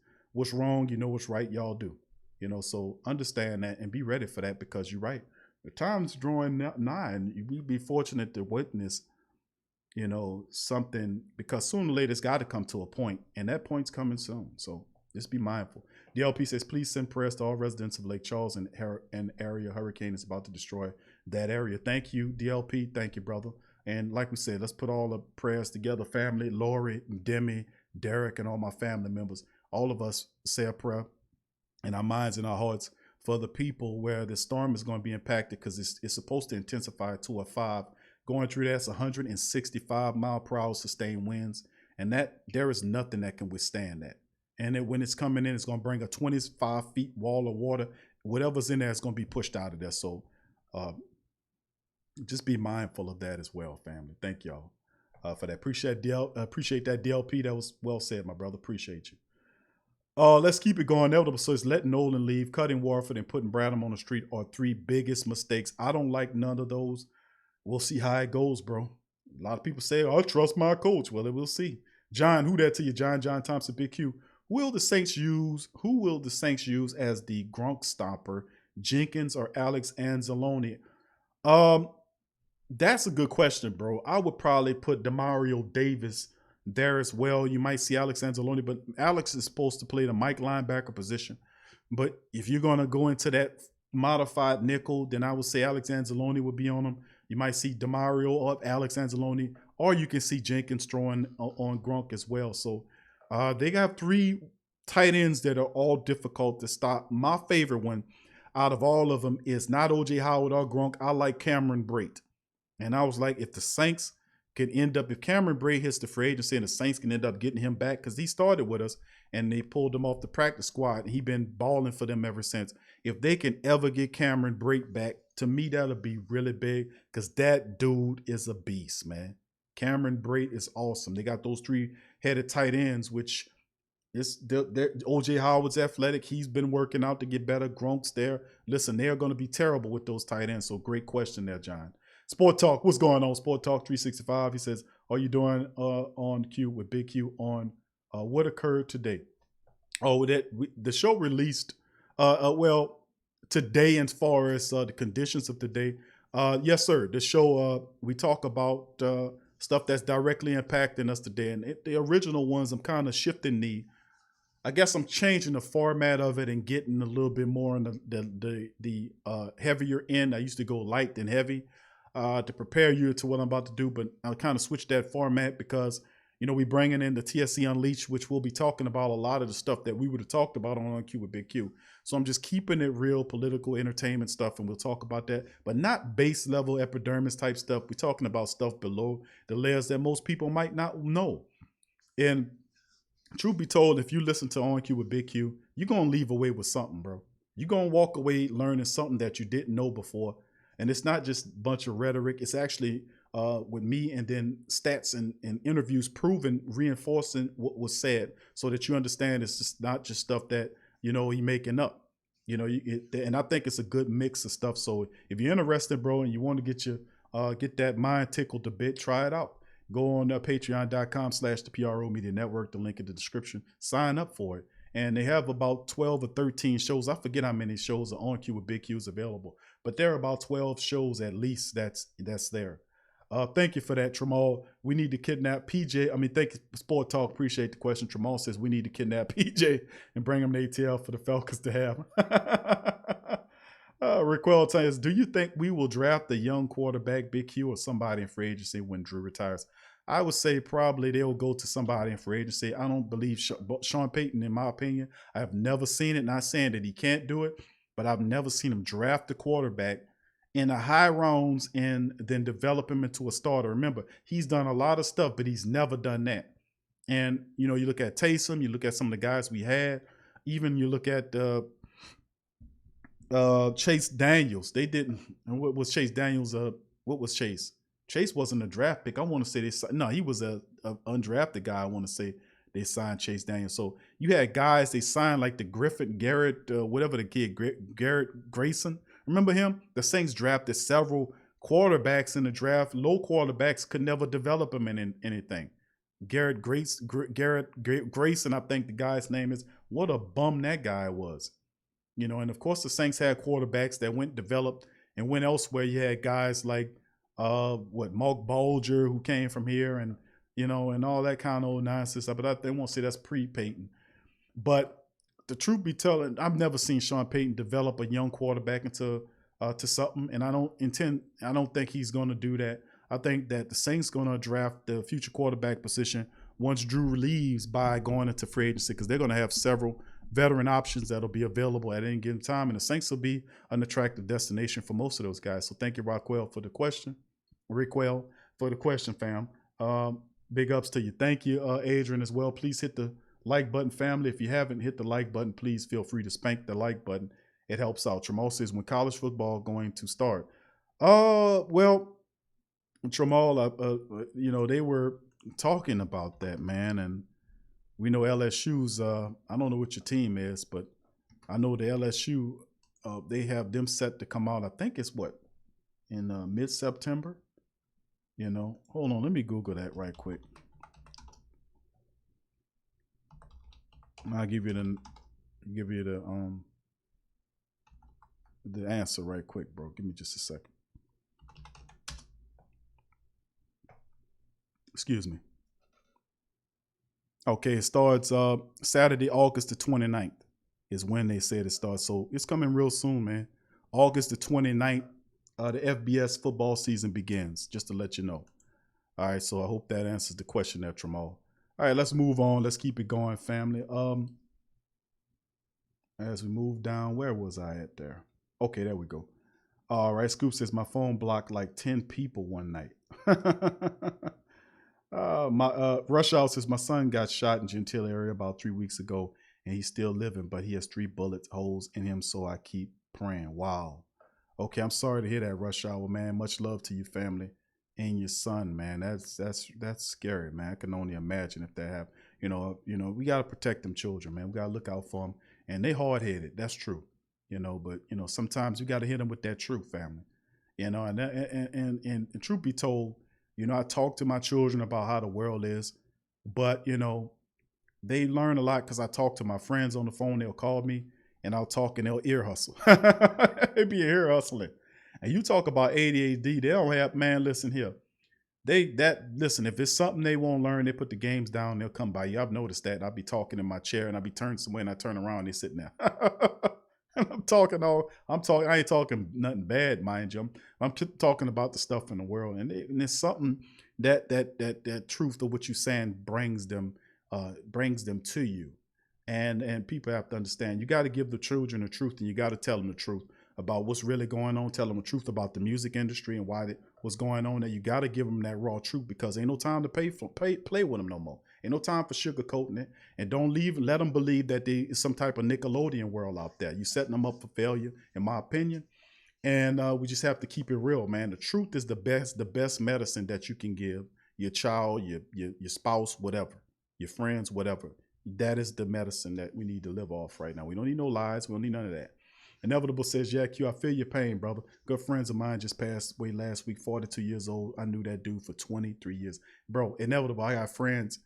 wrong, you know what's right, y'all do. You know, so understand that and be ready for that, because you're right. The time's drawing nigh, and we'd be fortunate to witness, you know, something, because sooner or later it's got to come to a point, and that point's coming soon. So just be mindful. DLP says, please send prayers to all residents of Lake Charles and area. Hurricane is about to destroy that area. Thank you, DLP. Thank you, brother. And like we said, let's put all the prayers together. Family, Lori, Demi, Derek, and all my family members. All of us say a prayer in our minds and our hearts for the people where the storm is going to be impacted, because it's supposed to intensify to a 5. Going through that's 165 mile per hour sustained winds, and that there is nothing that can withstand that. And when it's coming in, it's going to bring a 25 feet wall of water. Whatever's in there is going to be pushed out of there. So just be mindful of that as well, family. Thank y'all for that. Appreciate that, DLP. That was well said, my brother. Appreciate you. Let's keep it going. So it's letting Nolan leave, cutting Warford, and putting Bradham on the street are 3 biggest mistakes. I don't like none of those. We'll see how it goes, bro. A lot of people say, I trust my coach. Well, we'll see. John, who that to you? John Thompson, Big Q. Who will the Saints use as the Gronk stopper, Jenkins or Alex Anzalone? That's a good question, bro. I would probably put Demario Davis there as well. You might see Alex Anzalone, but Alex is supposed to play the Mike linebacker position. But if you're going to go into that modified nickel, then I would say Alex Anzalone would be on him. You might see Demario or Alex Anzalone, or you can see Jenkins throwing on Gronk as well. So they got 3 tight ends that are all difficult to stop. My favorite one out of all of them is not O.J. Howard or Gronk. I like Cameron Brate. And I was like, if the Saints could end up, if Cameron Brate hits the free agency and the Saints can end up getting him back, because he started with us and they pulled him off the practice squad, and he's been balling for them ever since. If they can ever get Cameron Brate back, to me, that'll be really big, because that dude is a beast, man. Cameron Brate is awesome. They got those 3-headed tight ends, which is O.J. Howard's athletic. He's been working out to get better. Gronk's there. Listen, they're going to be terrible with those tight ends. So great question there, John. Sport Talk, what's going on? Sport Talk 365. He says, are you doing on Q with Big Q on what occurred today? Oh, the show released, today, as far as the conditions of today. Yes, sir. The show, we talk about stuff that's directly impacting us today. And the original ones, I'm kind of shifting I guess I'm changing the format of it and getting a little bit more on the heavier end. I used to go light and heavy. to prepare you to what I'm about to do, but I'll kind of switch that format because, we bringing in the TSC Unleashed, which we'll be talking about a lot of the stuff that we would have talked about on Q with Big Q. So I'm just keeping it real, political, entertainment stuff, and we'll talk about that, but not base level epidermis type stuff. We're talking about stuff below the layers that most people might not know. And truth be told, if you listen to On Q with Big Q, you're going to leave away with something, bro. You're going to walk away learning something that you didn't know before. And it's not just a bunch of rhetoric. It's actually with me and then stats and interviews proving, reinforcing what was said so that you understand it's just not just stuff that, he making up. And I think it's a good mix of stuff. So if you're interested, bro, and you want to get that mind tickled a bit, try it out. Go on patreon.com/the PRO Media Network, the link in the description. Sign up for it. And they have about 12 or 13 shows. I forget how many shows are On Q with Big Q is available. But there are about 12 shows at least that's there. Thank you for that, Tramal. We need to kidnap PJ. Thank you, Sport Talk. Appreciate the question. Tramal says we need to kidnap PJ and bring him to ATL for the Falcons to have. Raquel says, do you think we will draft the young quarterback, Big Q, or somebody in free agency when Drew retires? I would say probably they'll go to somebody in free agency. I don't believe Sean Payton, in my opinion. I have never seen it. Not saying that he can't do it, but I've never seen him draft a quarterback in the high rounds and then develop him into a starter. Remember, he's done a lot of stuff, but he's never done that. And, you look at Taysom, you look at some of the guys we had, even you look at Chase Daniels. They didn't. And what was Chase Daniels? What was Chase? Chase wasn't a draft pick. I want to say he was a undrafted guy. I want to say they signed Chase Daniels. So you had guys they signed like the Garrett, whatever the kid, Garrett Grayson. Remember him? The Saints drafted several quarterbacks in the draft. Low quarterbacks could never develop him in anything. Garrett Grayson, I think the guy's name is. What a bum that guy was. And of course the Saints had quarterbacks that developed and went elsewhere. You had guys like Mark Bulger, who came from here, and and all that kind of old nonsense. But they won't say that's pre-Peyton. But the truth be told, I've never seen Sean Payton develop a young quarterback into to something, and I don't think he's going to do that. I think that the Saints going to draft the future quarterback position once Drew leaves by going into free agency, because they're going to have several veteran options that'll be available at any given time, and the Saints will be an attractive destination for most of those guys. So thank you, Raquel, for the question. Fam. Big ups to you. Thank you, Adrian, as well. Please hit the like button, family. If you haven't hit the like button, please feel free to spank the like button. It helps out. Tramal says, when college football going to start? Well, Tramal, they were talking about that, man, and we know LSU's, I don't know what your team is, but I know the LSU, they have them set to come out, I think it's in mid-September? Hold on, let me Google that right quick. I'll give you the answer right quick, bro. Give me just a second. Excuse me. Okay, it starts Saturday, August the 29th is when they said it starts. So it's coming real soon, man. August the 29th, the FBS football season begins, just to let you know. All right, so I hope that answers the question there, Tramal. All right, let's move on. Let's keep it going, family. As we move down, where was I at there? Okay, there we go. All right, Scoop says my phone blocked like 10 people one night. Rush Out says my son got shot in Gentile area about 3 weeks ago, and he's still living, but he has 3 bullet holes in him, so I keep praying. Wow. Okay, I'm sorry to hear that, Rush Hour, man. Much love to your family and your son, man. That's scary, man. I can only imagine if that happened. We gotta protect them children, man. We gotta look out for them, and they hard headed. That's true, But sometimes you gotta hit them with that truth, family. And truth be told, I talk to my children about how the world is, but they learn a lot because I talk to my friends on the phone. They'll call me and I'll talk and they'll ear hustle. They be ear hustling. And you talk about ADHD, they don't have, man, listen here. Listen, if it's something they won't learn, they put the games down, they'll come by you. I've noticed that. I'll be talking in my chair and I'll be turned somewhere and I turn around, they sitting there. I'm talking. I ain't talking nothing bad, mind you. I'm talking about the stuff in the world, and it's something that truth of what you're saying brings them to you, and people have to understand. You got to give the children the truth, and you got to tell them the truth about what's really going on. Tell them the truth about the music industry and what's going on. And you got to give them that raw truth, because ain't no time to play with them no more. Ain't no time for sugarcoating it. And don't let them believe that there is some type of Nickelodeon world out there. You're setting them up for failure, in my opinion. And we just have to keep it real, man. The truth is the best medicine that you can give your child, your spouse, whatever, your friends, whatever. That is the medicine that we need to live off right now. We don't need no lies. We don't need none of that. Inevitable says, yeah, Q, I feel your pain, brother. Good friends of mine just passed away last week, 42 years old. I knew that dude for 23 years. Bro, Inevitable, I got friends.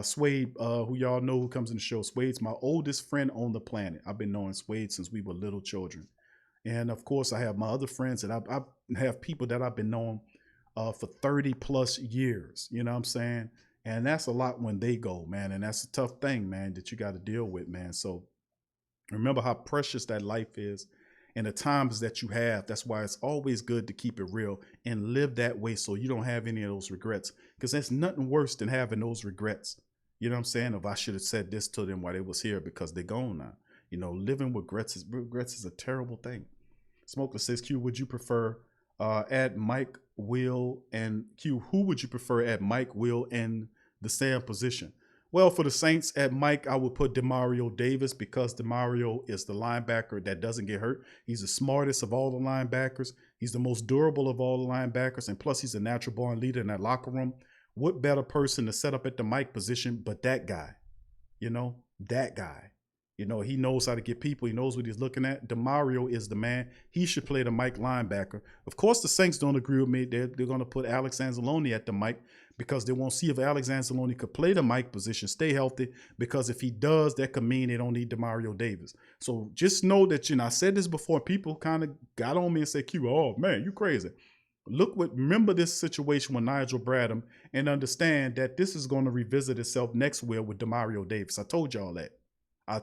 Swade, who y'all know who comes in the show. Swade's my oldest friend on the planet. I've been knowing Swade since we were little children. And of course, I have my other friends, and I have people that I've been knowing for 30 plus years. You know what I'm saying? And that's a lot when they go, man. And that's a tough thing, man, that you got to deal with, man. So remember how precious that life is and the times that you have. That's why it's always good to keep it real and live that way, so you don't have any of those regrets, because there's nothing worse than having those regrets. You know what I'm saying? If I should have said this to them while they was here, because they're gone now. You know, living with regrets is a terrible thing. Smoker says, Q, would you prefer add Mike, Will, and Q, who would you prefer at Mike, Will, and the Sam position? Well, for the Saints at Mike, I would put Demario Davis, because Demario is the linebacker that doesn't get hurt. He's the smartest of all the linebackers. He's the most durable of all the linebackers. And plus, he's a natural born leader in that locker room. What better person to set up at the Mike position but that guy? You know, that guy. You know, he knows how to get people. He knows what he's looking at. Demario is the man. He should play the Mike linebacker. Of course, the Saints don't agree with me. They're going to put Alex Anzalone at the Mike, because they won't see if Alex Anzalone could play the Mike position, stay healthy, because if he does, that could mean they don't need Demario Davis. So just know that, you know, I said this before. People kind of got on me and said, Q, oh, man, you crazy. Remember this situation with Nigel Bradham, and understand that this is going to revisit itself next year with Demario Davis. I told y'all that. I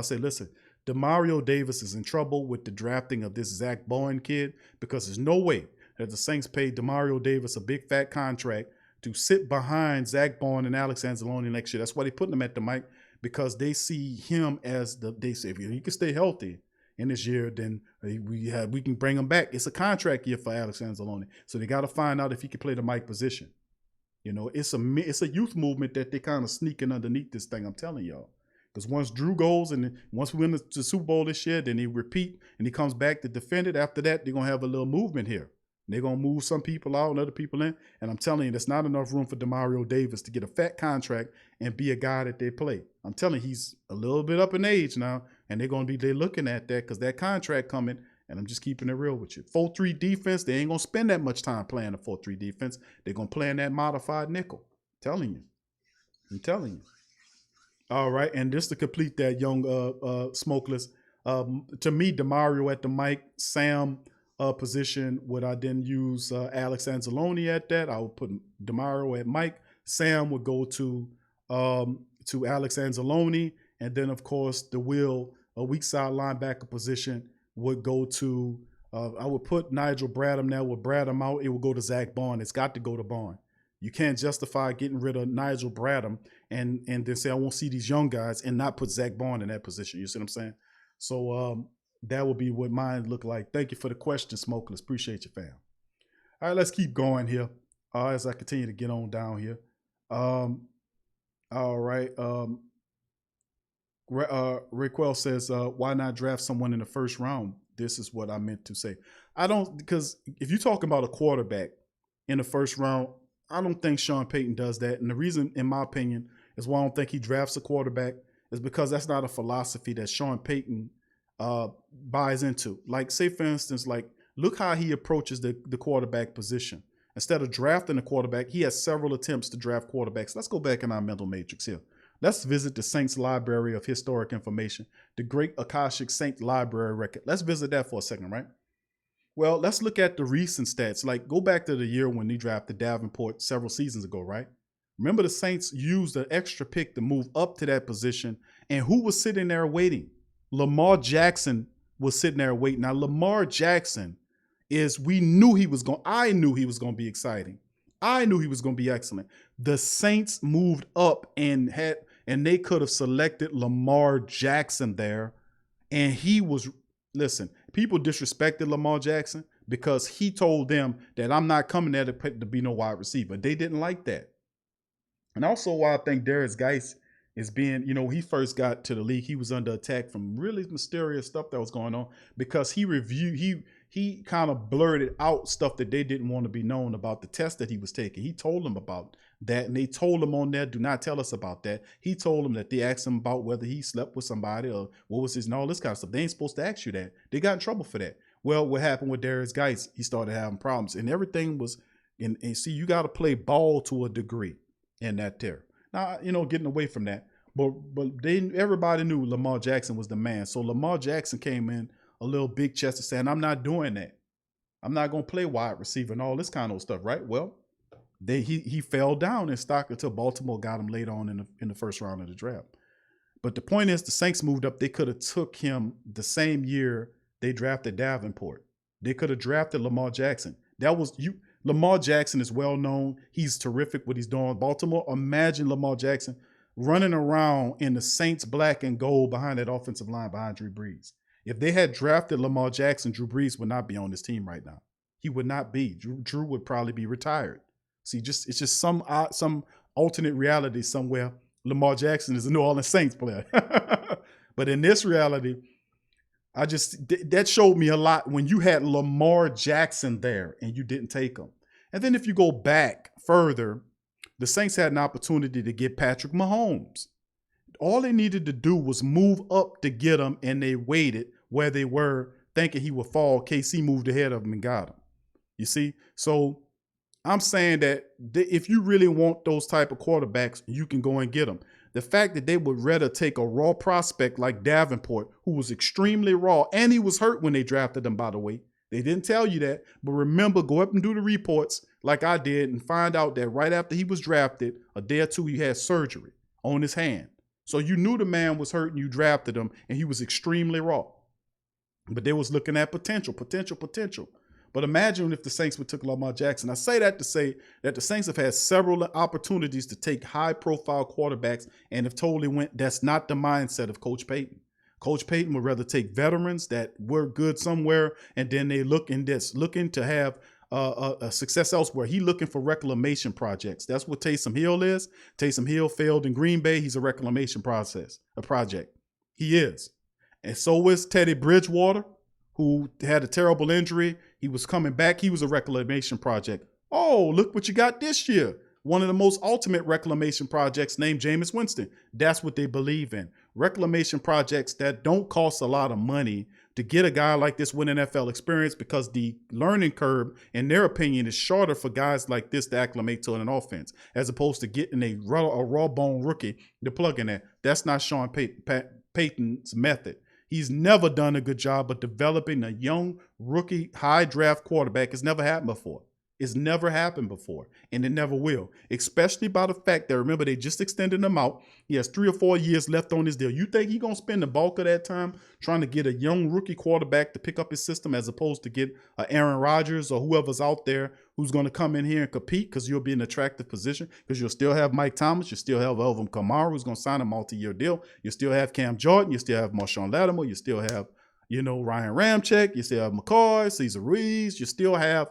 said, listen, Demario Davis is in trouble with the drafting of this Zach Bowen kid, because there's no way that the Saints paid Demario Davis a big fat contract to sit behind Zach Bowen and Alex Anzalone next year. That's why they put him at the Mike, because they see him as they say, if he can stay healthy in this year, then we can bring him back. It's a contract year for Alex Anzalone. So they got to find out if he can play the Mike position. You know, it's a youth movement that they kind of sneaking underneath this thing, I'm telling y'all. Because once Drew goes, and once we win the Super Bowl this year, then he repeat and he comes back to defend it. After that, they're going to have a little movement here. They're going to move some people out and other people in. And I'm telling you, there's not enough room for Demario Davis to get a fat contract and be a guy that they play. I'm telling you, he's a little bit up in age now, and they're looking at that, because that contract coming, and I'm just keeping it real with you. 4-3 defense, they ain't going to spend that much time playing the 4-3 defense. They're going to play in that modified nickel. I'm telling you. All right, and just to complete that, young smokeless, to me, Demario at the Mike, Sam position, would I then use Alex Anzalone at that? I would put Demario at Mike. Sam would go to Alex Anzalone, and then of course the weak side linebacker position would go to. I would put Nigel Bradham now. With Bradham out, it would go to Zach Bond. It's got to go to Bond. You can't justify getting rid of Nigel Bradham and then say, I won't see these young guys, and not put Zach Bond in that position. You see what I'm saying? So that would be what mine look like. Thank you for the question, Smokeless. Appreciate you, fam. All right, let's keep going here as I continue to get on down here. All right. Raquel says, why not draft someone in the first round? This is what I meant to say. Because if you're talking about a quarterback in the first round, I don't think Sean Payton does that. And the reason, in my opinion, is why I don't think he drafts a quarterback is because that's not a philosophy that Sean Payton buys into. Like, say, for instance, like, look how he approaches the quarterback position. Instead of drafting a quarterback, he has several attempts to draft quarterbacks. Let's go back in our mental matrix here. Let's visit the Saints Library of Historic Information, the Great Akashic Saint Library record. Let's visit that for a second, right? Well, let's look at the recent stats. Like, go back to the year when they drafted Davenport several seasons ago, right? Remember, the Saints used an extra pick to move up to that position. And who was sitting there waiting? Lamar Jackson was sitting there waiting. Now, Lamar Jackson I knew he was going to be exciting. I knew he was going to be excellent. The Saints moved up and they could have selected Lamar Jackson there. And listen, people disrespected Lamar Jackson because he told them that I'm not coming there to be no wide receiver. They didn't like that. And also why I think Darius Geis is being, he first got to the league, he was under attack from really mysterious stuff that was going on because he kind of blurted out stuff that they didn't want to be known about the test that he was taking. He told them about that, and they told him on there, do not tell us about that. He told them that they asked him about whether he slept with somebody or what was his and all this kind of stuff. They ain't supposed to ask you that. They got in trouble for that. Well, what happened with Darius Geis? He started having problems, and everything was, and see, you got to play ball to a degree in that there. Now, getting away from that, but everybody knew Lamar Jackson was the man. So Lamar Jackson came in a little big chested saying, I'm not doing that. I'm not going to play wide receiver and all this kind of stuff, right? Well, he fell down in stock until Baltimore got him later on in the first round of the draft. But the point is, the Saints moved up. They could have took him the same year they drafted Davenport. They could have drafted Lamar Jackson. Lamar Jackson is well known. He's terrific what he's doing. Baltimore, imagine Lamar Jackson running around in the Saints black and gold behind that offensive line behind Drew Brees. If they had drafted Lamar Jackson, Drew Brees would not be on this team right now. He would not be. Drew would probably be retired. See, it's just some alternate reality somewhere. Lamar Jackson is a New Orleans Saints player. But in this reality, that showed me a lot when you had Lamar Jackson there and you didn't take him. And then if you go back further, the Saints had an opportunity to get Patrick Mahomes. All they needed to do was move up to get him, and they waited where they were thinking he would fall. KC moved ahead of him and got him. You see? So I'm saying that if you really want those type of quarterbacks, you can go and get them. The fact that they would rather take a raw prospect like Davenport, who was extremely raw, and he was hurt when they drafted him, by the way. They didn't tell you that. But remember, go up and do the reports like I did and find out that right after he was drafted, a day or two, he had surgery on his hand. So you knew the man was hurt and you drafted him, and he was extremely raw. But they was looking at potential. But imagine if the Saints would took Lamar Jackson. I say that to say that the Saints have had several opportunities to take high-profile quarterbacks and have totally went. That's not the mindset of Coach Payton. Coach Payton would rather take veterans that were good somewhere, and then they looking to have a success elsewhere. He looking for reclamation projects. That's what Taysom Hill is. Taysom Hill failed in Green Bay. He's a reclamation project. He is. And so is Teddy Bridgewater, who had a terrible injury. He was coming back. He was a reclamation project. Oh, look what you got this year. One of the most ultimate reclamation projects named Jameis Winston. That's what they believe in. Reclamation projects that don't cost a lot of money to get a guy like this with NFL experience, because the learning curve, in their opinion, is shorter for guys like this to acclimate to an offense, as opposed to getting a raw bone rookie to plug in there. That's not Sean Payton's method. He's never done a good job of developing a young rookie high draft quarterback. It's never happened before. It's never happened before, and it never will, especially by the fact that, remember, they just extended him out. He has 3 or 4 years left on his deal. You think he's going to spend the bulk of that time trying to get a young rookie quarterback to pick up his system, as opposed to get Aaron Rodgers or whoever's out there who's going to come in here and compete, because you'll be in an attractive position, because you'll still have Mike Thomas. You still have Alvin Kamara, who's going to sign a multi-year deal. You still have Cam Jordan. You still have Marshawn Lattimore. You still have, Ryan Ramczyk. You still have McCoy, Cesar Ruiz. You still have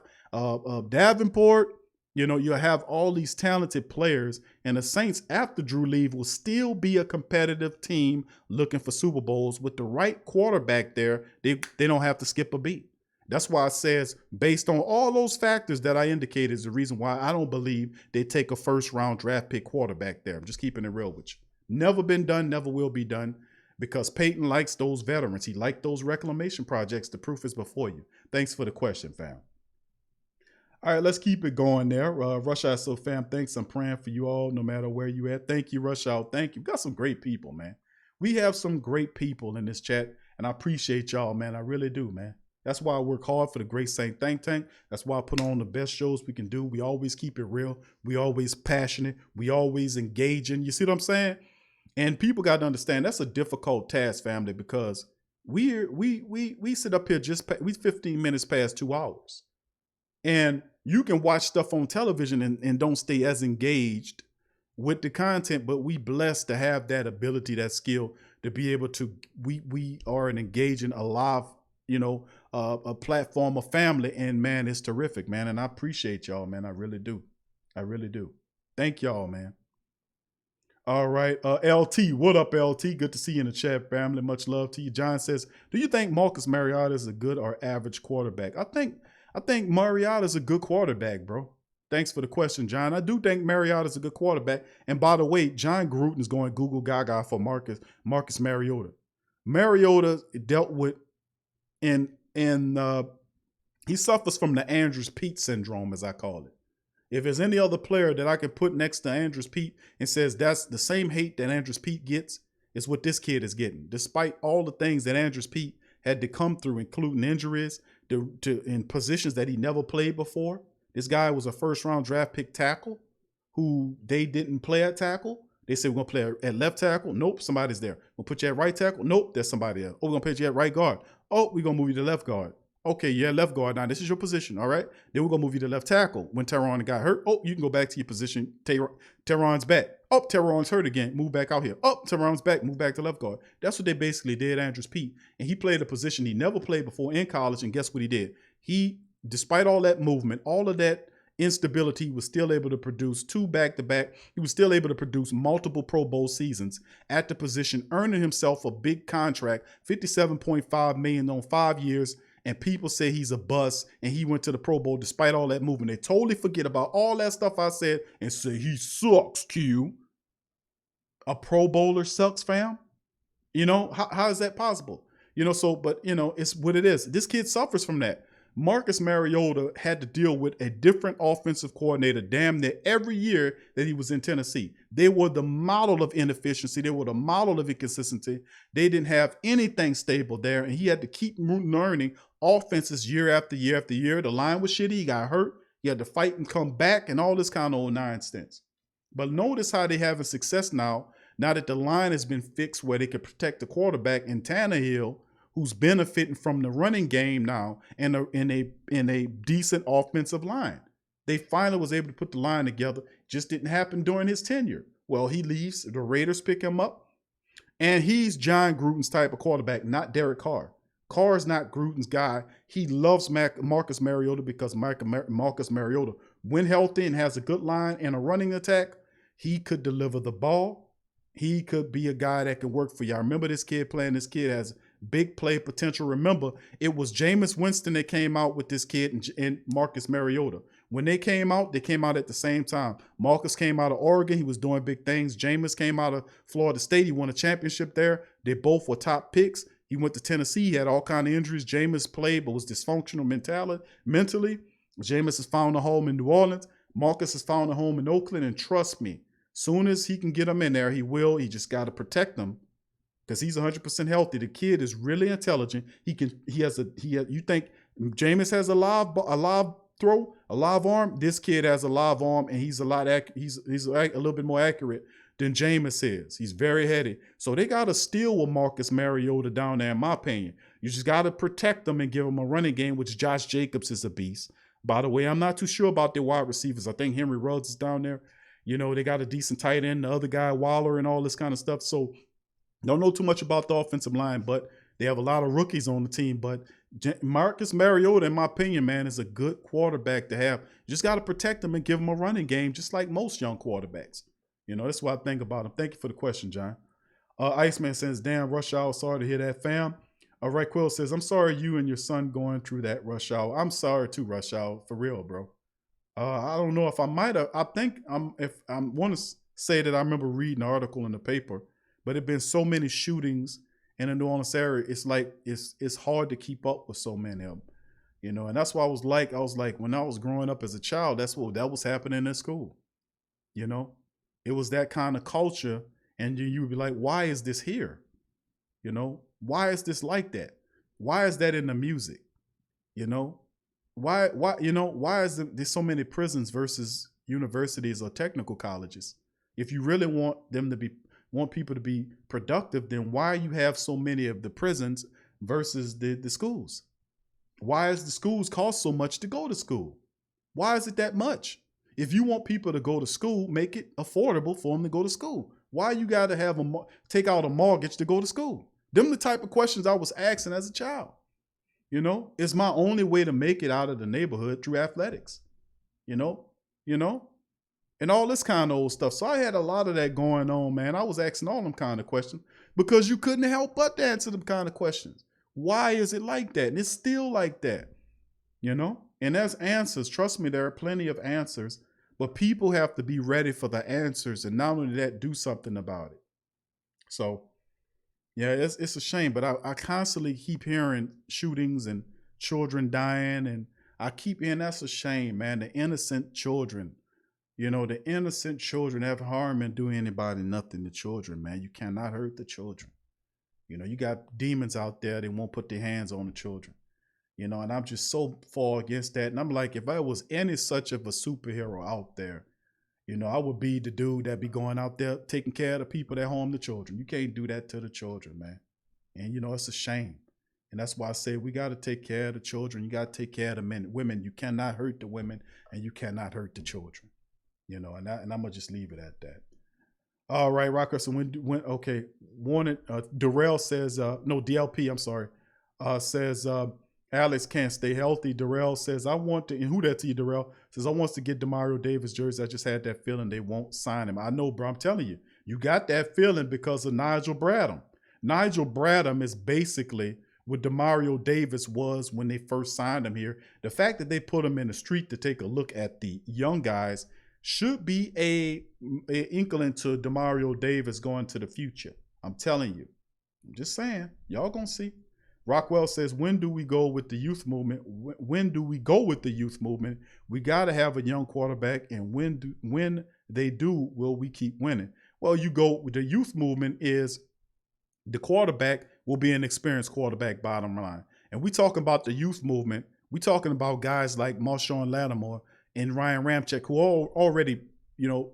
Davenport. You have all these talented players, and the Saints, after Drew leave, will still be a competitive team looking for Super Bowls. With the right quarterback there, they don't have to skip a beat. That's why it says, based on all those factors that I indicated, is the reason why I don't believe they take a first-round draft pick quarterback there. I'm just keeping it real with you. Never been done, never will be done, because Payton likes those veterans. He liked those reclamation projects. The proof is before you. Thanks for the question, fam. All right, let's keep it going there. Rush Hour So fam, thanks. I'm praying for you all, no matter where you at. Thank you, Rush Hour. Thank you. We got some great people, man. We have some great people in this chat, and I appreciate y'all, man. I really do, man. That's why I work hard for the Great Saint Think Tank. That's why I put on the best shows we can do. We always keep it real. We always passionate. We always engaging. You see what I'm saying? And people got to understand that's a difficult task, family, because We sit up here we 15 minutes past 2 hours. And you can watch stuff on television and don't stay as engaged with the content, but we blessed to have that ability, that skill to be able to, we are an engaging, alive, a platform, a family, and man, it's terrific, man. And I appreciate y'all, man. I really do. I really do. Thank y'all, man. All right. LT, what up, LT? Good to see you in the chat, family. Much love to you. John says, do you think Marcus Mariota is a good or average quarterback? I think Mariota is a good quarterback, bro. Thanks for the question, John. I do think Mariota is a good quarterback. And by the way, John Gruden is going Google Gaga for Marcus Mariota. Mariota dealt with he suffers from the Andrews Pete syndrome, as I call it. If there's any other player that I can put next to Andrews Pete and says that's the same hate that Andrews Pete gets, is what this kid is getting. Despite all the things that Andrews Pete had to come through, including injuries in positions that he never played before. This guy was a first-round draft pick tackle who they didn't play at tackle. They said, we're going to play at left tackle. Nope, somebody's there. We'll put you at right tackle. Nope, there's somebody else. Oh, we're going to put you at right guard. Oh, we're going to move you to left guard. Okay, yeah, left guard. Now, this is your position, all right? Then we're going to move you to left tackle. When Teron got hurt, oh, you can go back to your position. Teron's back. Oh, Teron's hurt again. Move back out here. Oh, Teron's back. Move back to left guard. That's what they basically did, Andrews Pete. And he played a position he never played before in college, and guess what he did? He, despite all that movement, all of that instability, was still able to produce 2 back-to-back. He was still able to produce multiple Pro Bowl seasons at the position, earning himself a big contract, $57.5 million on 5 years. And people say he's a bust and he went to the Pro Bowl despite all that movement. They totally forget about all that stuff I said and say he sucks, Q. A Pro Bowler sucks, fam? How is that possible? But it's what it is. This kid suffers from that. Marcus Mariota had to deal with a different offensive coordinator damn near every year that he was in Tennessee. They were the model of inefficiency. They were the model of inconsistency. They didn't have anything stable there, and he had to keep learning offenses year after year after year. The line was shitty. He got hurt. He had to fight and come back and all this kind of old nonsense. But notice how they're having success now that the line has been fixed where they can protect the quarterback in Tannehill, who's benefiting from the running game now in a decent offensive line. They finally was able to put the line together. Just didn't happen during his tenure. Well, he leaves. The Raiders pick him up. And he's John Gruden's type of quarterback, not Derek Carr. Carr's not Gruden's guy. He loves Marcus Mariota because Marcus Mariota, when healthy and has a good line and a running attack, he could deliver the ball. He could be a guy that can work for you. I remember this kid playing. This kid has big play potential. Remember, it was Jameis Winston that came out with this kid and Marcus Mariota. When they came out at the same time. Marcus came out of Oregon. He was doing big things. Jameis came out of Florida State. He won a championship there. They both were top picks. He went to Tennessee. He had all kinds of injuries. Jameis played but was dysfunctional mentally. Jameis has found a home in New Orleans. Marcus has found a home in Oakland. And trust me, soon as he can get him in there, he will. He just got to protect them. Because he's 100% healthy. The kid is really intelligent. You think Jameis has a live throw, a live arm? This kid has a live arm, and he's a little bit more accurate than Jameis is. He's very heady. So they got to steal with Marcus Mariota down there, in my opinion. You just got to protect them and give them a running game, which Josh Jacobs is a beast. By the way, I'm not too sure about their wide receivers. I think Henry Ruggs is down there. They got a decent tight end, the other guy, Waller, and all this kind of stuff. So don't know too much about the offensive line, but they have a lot of rookies on the team. But Marcus Mariota, in my opinion, man, is a good quarterback to have. You just got to protect him and give him a running game, just like most young quarterbacks. That's what I think about him. Thank you for the question, John. Iceman says, damn, rush hour. Sorry to hear that, fam. Right, Quill says, I'm sorry you and your son going through that rush hour. I'm sorry too, rush hour. For real, bro. I don't know if I might have. I think if I want to say that I remember reading an article in the paper, but it been so many shootings in the New Orleans area. It's like it's hard to keep up with so many of them, And that's why I was like when I was growing up as a child, that was happening in school. It was that kind of culture, and you would be like, why is this here? Why is this like that? Why is that in the music? Why is there's so many prisons versus universities or technical colleges? If you really want people to be productive, then why you have so many of the prisons versus the schools? Why is the schools cost so much to go to school? Why is it that much? If you want people to go to school, make it affordable for them to go to school. Why you got to have take out a mortgage to go to school? Them the type of questions I was asking as a child. You know, it's my only way to make it out of the neighborhood through athletics. You know, and all this kind of old stuff. So I had a lot of that going on, man. I was asking all them kind of questions because you couldn't help but to answer them kind of questions. Why is it like that? And it's still like that, you know? And there's answers. Trust me, there are plenty of answers, but people have to be ready for the answers. And not only that, do something about it. So, yeah, it's a shame, but I constantly keep hearing shootings and children dying. And I keep hearing that's a shame, man. The innocent children, you know, the innocent children have harm and do anybody nothing to children, man. You cannot hurt the children. You know, you got demons out there that won't put their hands on the children, you know, and I'm just so far against that. And I'm like, if I was any such of a superhero out there, you know, I would be the dude that be going out there taking care of the people that harm the children. You can't do that to the children, man. And, you know, it's a shame. And that's why I say we got to take care of the children. You got to take care of the men, women. You cannot hurt the women and you cannot hurt the children, you know, and I'm going to just leave it at that. All right, Rocker. So okay, wanted, Darrell says, no, DLP, I'm sorry, says, Alex can't stay healthy. Darrell says, I want to, and who that to you, Darrell? Says, I want to get Demario Davis jersey. I just had that feeling they won't sign him. I know, bro. I'm telling you, you got that feeling because of Nigel Bradham. Nigel Bradham is basically what Demario Davis was when they first signed him here. The fact that they put him in the street to take a look at the young guys should be a inkling to Demario Davis going to the future. I'm telling you. I'm just saying. Y'all gonna see. Rockwell says, when do we go with the youth movement? When do we go with the youth movement? We got to have a young quarterback, and when they do, will we keep winning? Well, you go with the youth movement is the quarterback will be an experienced quarterback, bottom line. And we talking about the youth movement. We talking about guys like Marshawn Lattimore and Ryan Ramczyk, who are already, you know,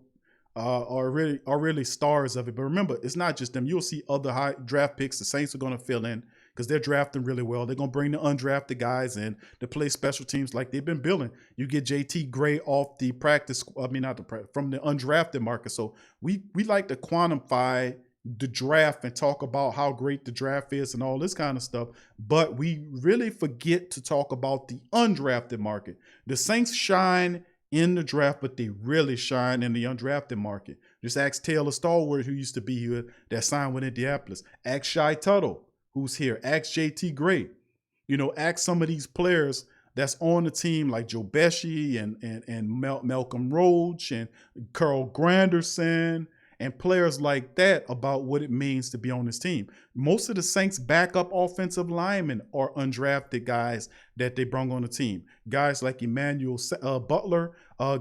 are really stars of it. But remember, it's not just them. You'll see other high draft picks. The Saints are going to fill in because they're drafting really well. They're going to bring the undrafted guys in to play special teams like they've been building. You get JT Gray off the practice, from the undrafted market. So we like to quantify the draft and talk about how great the draft is and all this kind of stuff. But we really forget to talk about the undrafted market. The Saints shine in the draft, but they really shine in the undrafted market. Just ask Taylor Stallworth, who used to be here, that signed with Indianapolis. Ask Shy Tuttle, who's here. Ask JT Gray. You know, ask some of these players that's on the team like Joe Bessie and Malcolm Roach and Carl Granderson and players like that about what it means to be on this team. Most of the Saints backup offensive linemen are undrafted guys that they brought on the team. Guys like Emmanuel Butler,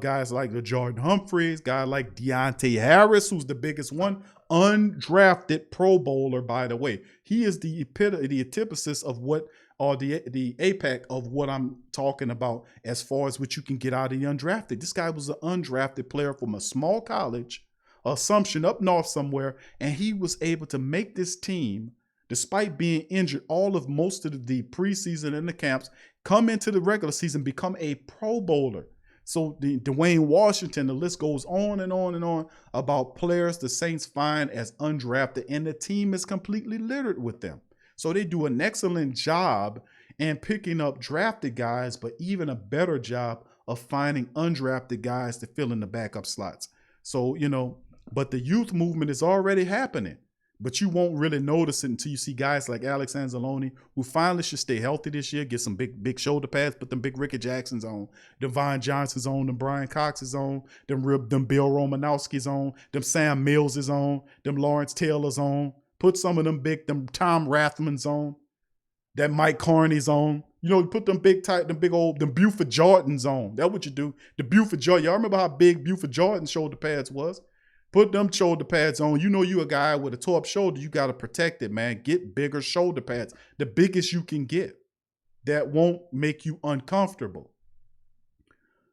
guys like the Jordan Humphreys, guy like Deontay Harris, who's the biggest one, undrafted Pro Bowler, by the way. He is the antithesis of what, or the apex of what I'm talking about as far as what you can get out of the undrafted. This guy was an undrafted player from a small college, Assumption up north somewhere, and he was able to make this team, despite being injured most of the preseason and the camps, come into the regular season, become a Pro Bowler. So the Dwayne Washington, the list goes on and on and on about players the Saints find as undrafted, and the team is completely littered with them. So they do an excellent job in picking up drafted guys, but even a better job of finding undrafted guys to fill in the backup slots. So, you know, but the youth movement is already happening, but you won't really notice it until you see guys like Alex Anzalone, who finally should stay healthy this year, get some big shoulder pads, put them big Ricky Jacksons on, them Vaughn Johnson's on, them Brian Cox's on, them Bill Romanowski's on, them Sam Mills is on, them Lawrence Taylor's on, put some of them Tom Rathman's on, that Mike Carney's on. You know, you put them Buford Jordans on. That's what you do. The Buford Jordan. Y'all remember how big Buford Jordan's shoulder pads was? Put them shoulder pads on. You know you a guy with a tore up shoulder. You got to protect it, man. Get bigger shoulder pads. The biggest you can get that won't make you uncomfortable.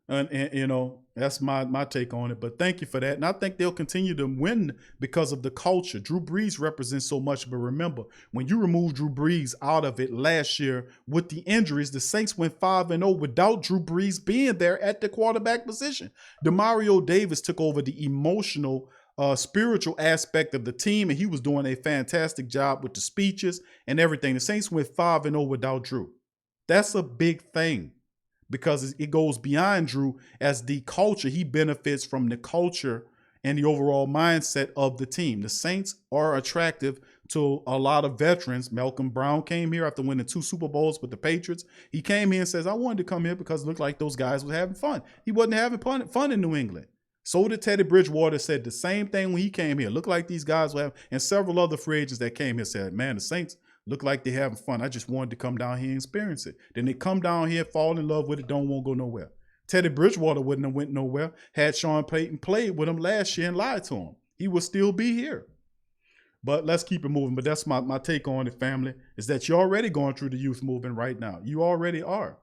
And you know, that's my take on it. But thank you for that. And I think they'll continue to win because of the culture. Drew Brees represents so much. But remember, when you remove Drew Brees out of it last year with the injuries, the Saints went 5-0 without Drew Brees being there at the quarterback position. DeMario Davis took over the emotional, spiritual aspect of the team, and he was doing a fantastic job with the speeches and everything. The Saints went 5-0 without Drew. That's a big thing, because it goes beyond Drew as the culture. He benefits from the culture and the overall mindset of the team. The Saints are attractive to a lot of veterans. Malcolm Brown came here after winning 2 Super Bowls with the Patriots. He came here and says, I wanted to come here because it looked like those guys were having fun. He wasn't having fun in New England. So did Teddy Bridgewater, said the same thing when he came here. Looked like these guys were having, and several other free agents that came here said, man, the Saints look like they're having fun. I just wanted to come down here and experience it. Then they come down here, fall in love with it, don't want to go nowhere. Teddy Bridgewater wouldn't have went nowhere had Sean Payton played with him last year and lied to him. He would still be here. But let's keep it moving. But that's my take on it, family, is that you're already going through the youth movement right now. You already are.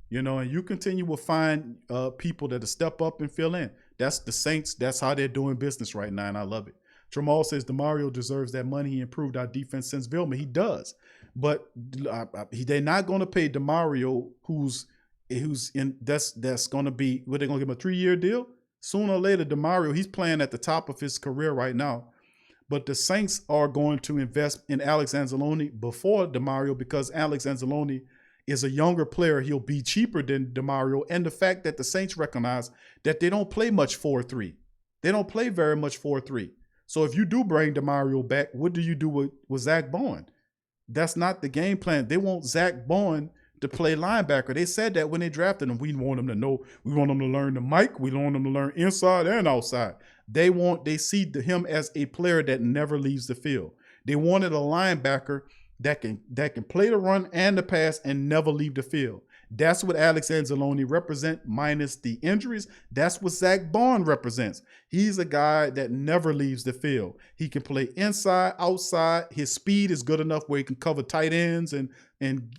You know, and you continue to find people that will step up and fill in. That's the Saints. That's how they're doing business right now, and I love it. Jamal says DeMario deserves that money. He improved our defense since Vilma. He does. But they're not going to pay DeMario, who's in, that's going to be, what, they're going to give him a 3-year deal? Sooner or later, DeMario, he's playing at the top of his career right now. But the Saints are going to invest in Alex Anzalone before DeMario, because Alex Anzalone is a younger player. He'll be cheaper than DeMario. And the fact that the Saints recognize that they don't play much 4-3. They don't play very much 4-3. So if you do bring DeMario back, what do you do with Zach Bowen? That's not the game plan. They want Zach Bowen to play linebacker. They said that when they drafted him. We want him to know. We want him to learn the mic. We want him to learn inside and outside. They see him as a player that never leaves the field. They wanted a linebacker that can play the run and the pass and never leave the field. That's what Alex Anzalone represent, minus the injuries. That's what Zach Bowen represents. He's a guy that never leaves the field. He can play inside, outside. His speed is good enough where he can cover tight ends and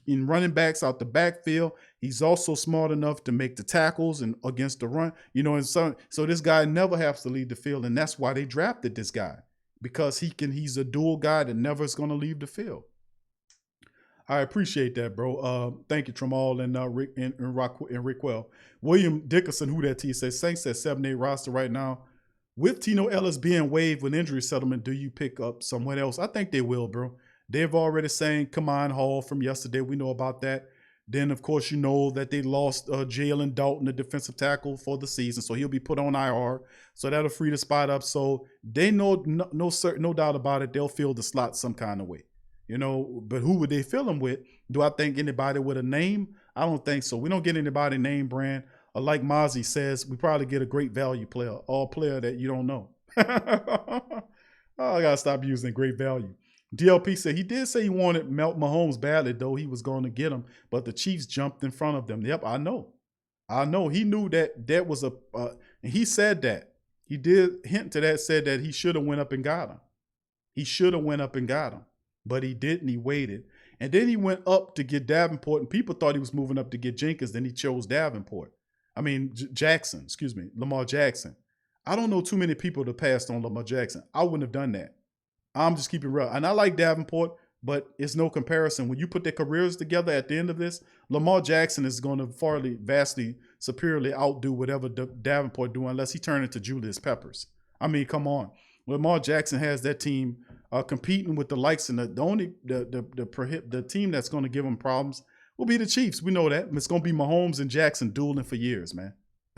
running backs out the backfield. He's also smart enough to make the tackles and against the run. You know, and so this guy never has to leave the field, and that's why they drafted this guy, because he's a dual guy that never is going to leave the field. I appreciate that, bro. Thank you, Tramal and Rick and Rickwell. William Dickerson, who that T, says Saints at 7-8 roster right now. With Tino Ellis being waived with injury settlement, do you pick up someone else? I think they will, bro. They've already saying Kamon Hall from yesterday. We know about that. Then, of course, you know that they lost Jalen Dalton, the defensive tackle, for the season. So he'll be put on IR. So that'll free the spot up. So they know, no doubt about it, they'll fill the slot some kind of way. You know, but who would they fill him with? Do I think anybody with a name? I don't think so. We don't get anybody name brand. Or like Mozzie says, we probably get a great value player, all player that you don't know. I got to stop using great value. DLP said he did say he wanted Mahomes badly, though he was going to get him, but the Chiefs jumped in front of them. Yep, I know. He knew that was and he said that. He did hint to that, said that he should have went up and got him. But he didn't. He waited. And then he went up to get Davenport, and people thought he was moving up to get Jenkins. Then he chose Davenport. I mean, Lamar Jackson. I don't know too many people that passed on Lamar Jackson. I wouldn't have done that. I'm just keeping real. And I like Davenport, but it's no comparison. When you put their careers together at the end of this, Lamar Jackson is going to vastly, superiorly outdo whatever Davenport do, unless he turns into Julius Peppers. I mean, come on. Lamar Jackson has that team competing with the likes, and the team that's going to give them problems will be the Chiefs. We know that. It's going to be Mahomes and Jackson dueling for years, man.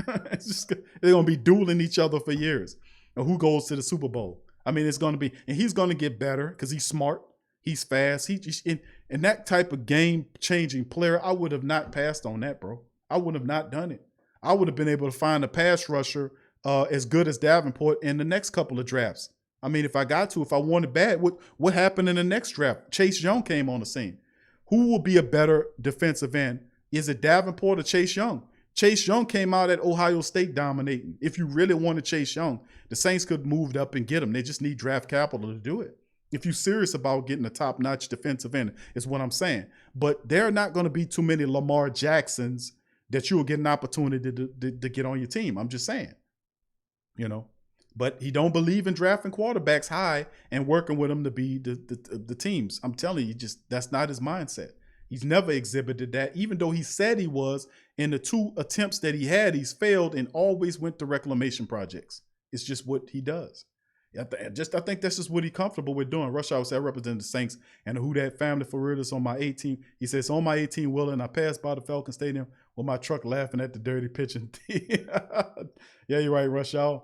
They're going to be dueling each other for years. And who goes to the Super Bowl? I mean, it's going to be, and he's going to get better because he's smart, he's fast. And that type of game-changing player, I would have not passed on that, bro. I would have not done it. I would have been able to find a pass rusher as good as Davenport in the next couple of drafts. I mean, if I wanted bad, what happened in the next draft? Chase Young came on the scene. Who will be a better defensive end? Is it Davenport or Chase Young? Chase Young came out at Ohio State dominating. If you really wanted Chase Young, the Saints could have moved up and get him. They just need draft capital to do it. If you're serious about getting a top-notch defensive end, is what I'm saying. But there are not going to be too many Lamar Jacksons that you will get an opportunity to get on your team. I'm just saying, you know. But he don't believe in drafting quarterbacks high and working with them to be the teams. I'm telling you, that's not his mindset. He's never exhibited that, even though he said he was. In the 2 attempts that he had, he's failed and always went to reclamation projects. It's just what he does. I think that's just what he's comfortable with doing. Rush Hour said, I represent the Saints and the Who Dat family for real. It's on my 18. He says, on my 18 wheeler, and I passed by the Falcon Stadium with my truck laughing at the dirty pitching. Yeah, you're right, Rush Hour.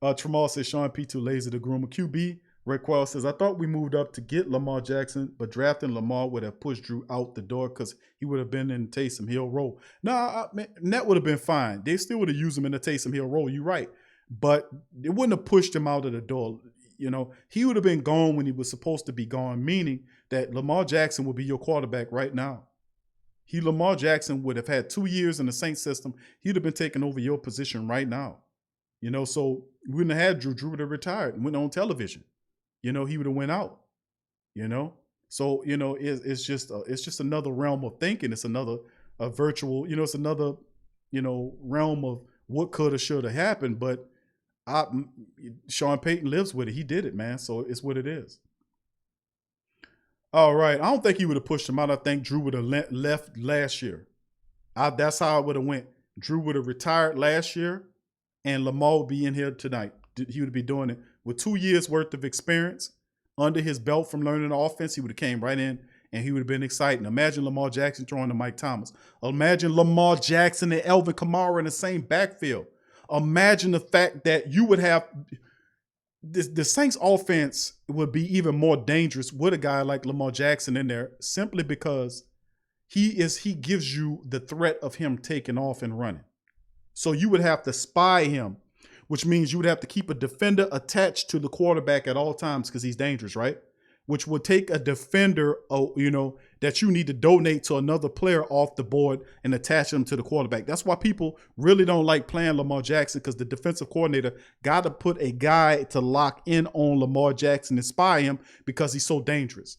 Tramal says, Sean P. too lazy to groom a QB. Rick Quell says, I thought we moved up to get Lamar Jackson, but drafting Lamar would have pushed Drew out the door because he would have been in Taysom Hill role. No, that would have been fine. They still would have used him in the Taysom Hill role. You're right. But it wouldn't have pushed him out of the door. You know, he would have been gone when he was supposed to be gone, meaning that Lamar Jackson would be your quarterback right now. Lamar Jackson would have had 2 years in the Saints system. He'd have been taking over your position right now. You know, so we wouldn't have had Drew. Drew would have retired and went on television. You know, he would have went out. You know, so you know it's just another realm of thinking. It's another virtual. You know, it's another realm of what could have should have happened. But Sean Payton lives with it. He did it, man. So it's what it is. All right, I don't think he would have pushed him out. I think Drew would have left last year. That's how it would have went. Drew would have retired last year. And Lamar would be in here tonight. He would be doing it with 2 years worth of experience under his belt from learning the offense. He would have came right in and he would have been exciting. Imagine Lamar Jackson throwing to Mike Thomas. Imagine Lamar Jackson and Alvin Kamara in the same backfield. Imagine the fact that you would have the Saints offense would be even more dangerous with a guy like Lamar Jackson in there, simply because he gives you the threat of him taking off and running. So you would have to spy him, which means you would have to keep a defender attached to the quarterback at all times because he's dangerous, right? Which would take a defender, that you need to donate to another player off the board and attach them to the quarterback. That's why people really don't like playing Lamar Jackson, because the defensive coordinator got to put a guy to lock in on Lamar Jackson and spy him because he's so dangerous.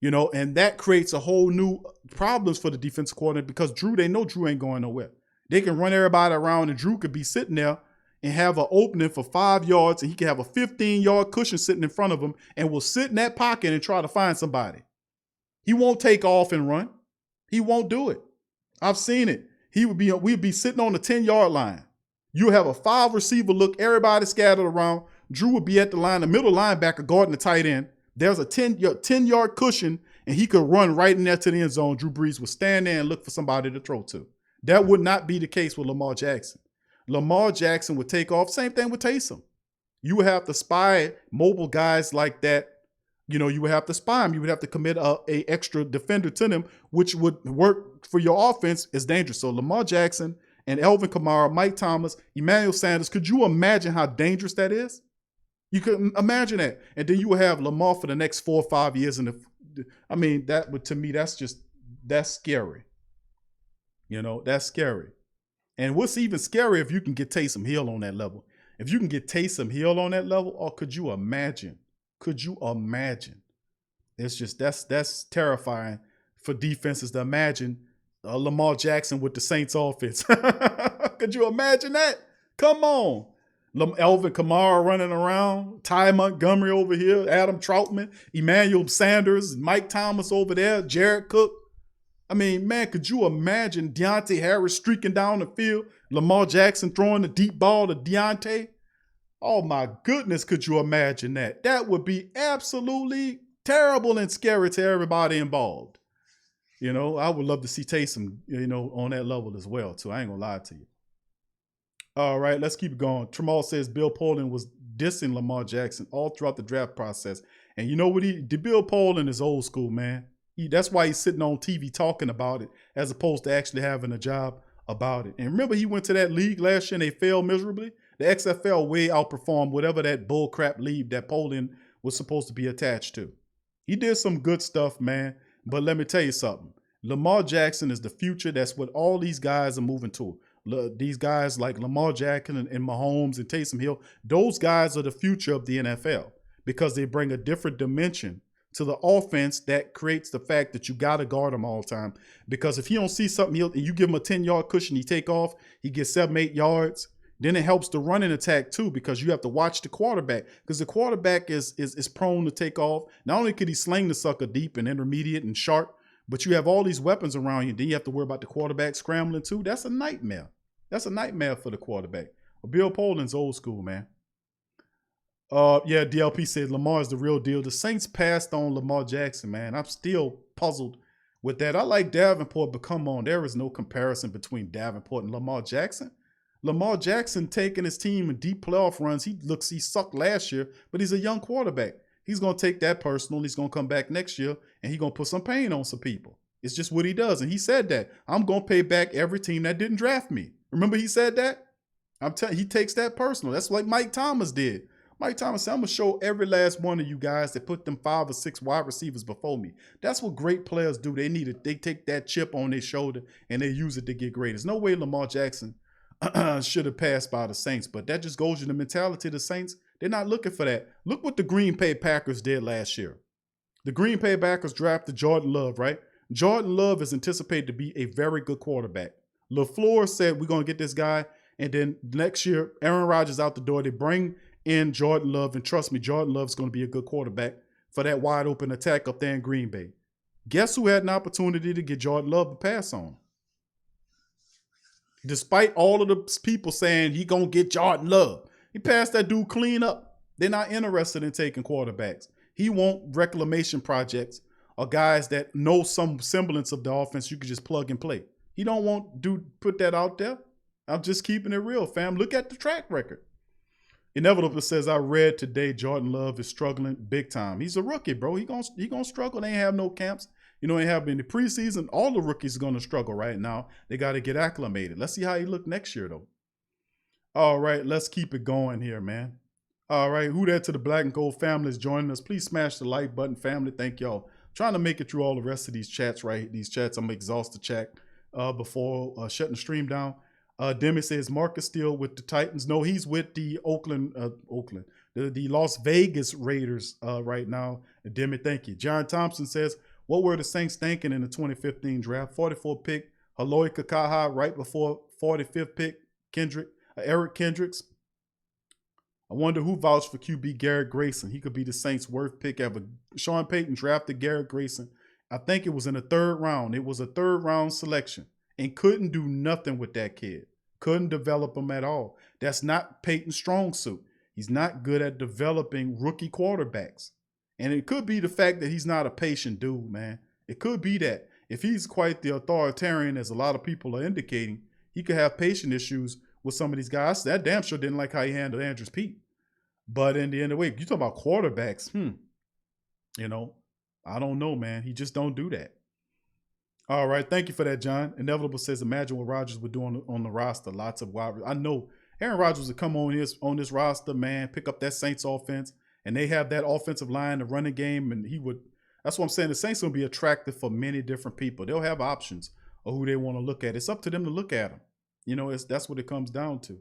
You know, and that creates a whole new problems for the defensive coordinator because they know Drew ain't going nowhere. They can run everybody around and Drew could be sitting there and have an opening for 5 yards, and he can have a 15-yard cushion sitting in front of him and will sit in that pocket and try to find somebody. He won't take off and run. He won't do it. I've seen it. We'd be sitting on the 10-yard line. You have a 5-receiver look, everybody scattered around. Drew would be at the line, the middle linebacker guarding the tight end. There's a 10-yard cushion, and he could run right in there to the end zone. Drew Brees would stand there and look for somebody to throw to. That would not be the case with Lamar Jackson. Lamar Jackson would take off. Same thing with Taysom. You would have to spy mobile guys like that. You know, you would have to spy him. You would have to commit a extra defender to them, which would work for your offense. Is dangerous. So Lamar Jackson and Alvin Kamara, Mike Thomas, Emmanuel Sanders. Could you imagine how dangerous that is? You could imagine that. And then you would have Lamar for the next 4 or 5 years. To me, that's scary. You know, that's scary. And what's even scarier if you can get Taysom Hill on that level. If you can get Taysom Hill on that level, or could you imagine? Could you imagine? It's just, that's terrifying for defenses to imagine Lamar Jackson with the Saints offense. Could you imagine that? Come on. Alvin Kamara running around, Ty Montgomery over here, Adam Troutman, Emmanuel Sanders, Mike Thomas over there, Jared Cook. I mean, man, could you imagine Deontay Harris streaking down the field, Lamar Jackson throwing the deep ball to Deontay? Oh, my goodness, could you imagine that? That would be absolutely terrible and scary to everybody involved. You know, I would love to see Taysom, on that level as well, too. I ain't going to lie to you. All right, let's keep it going. Tramal says Bill Polian was dissing Lamar Jackson all throughout the draft process. And you know what? Bill Polian is old school, man. That's why he's sitting on TV talking about it as opposed to actually having a job about it. And remember, he went to that league last year and they failed miserably. The XFL way outperformed whatever that bullcrap league that Polian was supposed to be attached to. He did some good stuff, man. But let me tell you something. Lamar Jackson is the future. That's what all these guys are moving to. These guys like Lamar Jackson and Mahomes and Taysom Hill, those guys are the future of the NFL because they bring a different dimension to the offense that creates the fact that you got to guard him all the time. Because if he don't see something, you give him a 10-yard cushion, he take off, he gets 7-8 yards. Then it helps the running attack too, because you have to watch the quarterback, because the quarterback is prone to take off. Not only could he sling the sucker deep and intermediate and sharp, but you have all these weapons around you. Then you have to worry about the quarterback scrambling too. That's a nightmare. That's a nightmare for the quarterback. Bill Poland's old school, man. Yeah, DLP says Lamar is the real deal. The Saints passed on Lamar Jackson, man. I'm still puzzled with that. I like Davenport, but come on, there is no comparison between Davenport and Lamar Jackson. Lamar Jackson taking his team in deep playoff runs. He sucked last year, but he's a young quarterback. He's going to take that personal. He's going to come back next year, and he's going to put some pain on some people. It's just what he does. And he said that. I'm going to pay back every team that didn't draft me. Remember he said that? I'm telling you, he takes that personal. That's like Mike Thomas did. Mike Thomas said, I'm going to show every last one of you guys that put them 5 or 6 wide receivers before me. That's what great players do. They take that chip on their shoulder, and they use it to get great. There's no way Lamar Jackson should have passed by the Saints, but that just goes to the mentality of the Saints. They're not looking for that. Look what the Green Bay Packers did last year. The Green Bay Packers drafted Jordan Love, right? Jordan Love is anticipated to be a very good quarterback. LaFleur said, we're going to get this guy, and then next year, Aaron Rodgers out the door. They bring in Jordan Love, and trust me, Jordan Love's going to be a good quarterback for that wide open attack up there in Green Bay. Guess who had an opportunity to get Jordan Love to pass on? Despite all of the people saying he going to get Jordan Love, he passed that dude clean up. They're not interested in taking quarterbacks. He want reclamation projects or guys that know some semblance of the offense you could just plug and play. He don't want dude put that out there. I'm just keeping it real, fam. Look at the track record. Inevitable says, I read today Jordan Love is struggling big time. He's a rookie, bro. He gonna struggle. They ain't have no camps. You know, they have in the preseason. All the rookies are going to struggle right now. They got to get acclimated. Let's see how he look next year, though. All right, let's keep it going here, man. All right, who that to the Black and Gold family is joining us. Please smash the like button, family. Thank y'all. Trying to make it through all the rest of these chats, right? These chats, I'm exhausted chat before shutting the stream down. Demi says, Marcus still with the Titans. No, he's with the the Las Vegas Raiders right now. Demi, thank you. John Thompson says, what were the Saints thinking in the 2015 draft? 44 pick, Haloi Kakaha right before 45th pick, Eric Kendricks. I wonder who vouched for QB Garrett Grayson. He could be the Saints' worst pick ever. Sean Payton drafted Garrett Grayson. I think it was in the 3rd round. It was a 3rd round selection and couldn't do nothing with that kid. Couldn't develop him at all. That's not Peyton's strong suit. He's not good at developing rookie quarterbacks. And it could be the fact that he's not a patient dude, man. It could be that. If he's quite the authoritarian, as a lot of people are indicating, he could have patient issues with some of these guys. That damn sure didn't like how he handled Andrews Pete. But in the end of the week, you talk about quarterbacks, you know, I don't know, man. He just don't do that. All right, thank you for that, John. Inevitable says, imagine what Rodgers would do on the roster. Lots of wide. I know Aaron Rodgers would come on this roster, man, pick up that Saints offense. And they have that offensive line, the running game, and he would. That's what I'm saying. The Saints will be attractive for many different people. They'll have options of who they want to look at. It's up to them to look at them. You know, that's what it comes down to.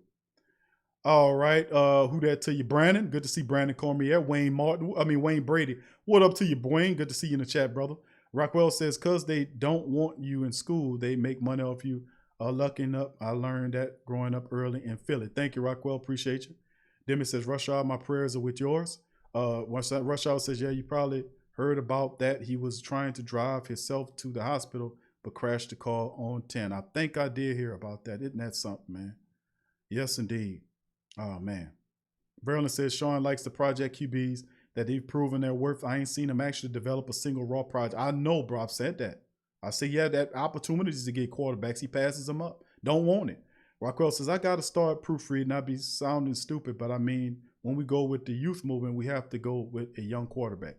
All right, who that to you, Brandon? Good to see Brandon Cormier, Wayne Brady. What up to you, Wayne? Good to see you in the chat, brother. Rockwell says, cause they don't want you in school, they make money off you. Lucking up. I learned that growing up early in Philly. Thank you, Rockwell. Appreciate you. Demi says, Rush Hour, my prayers are with yours. Rush Hour says, yeah, you probably heard about that. He was trying to drive himself to the hospital, but crashed the car on 10. I think I did hear about that. Isn't that something, man? Yes, indeed. Oh, man. Verlin says, Sean likes the project QBs that they've proven their worth. I ain't seen him actually develop a single raw project. I know, bro. I've said that. I say, yeah, that opportunities to get quarterbacks. He passes them up. Don't want it. Rockwell says, I got to start proofreading. I'd be sounding stupid, but I mean, when we go with the youth movement, we have to go with a young quarterback.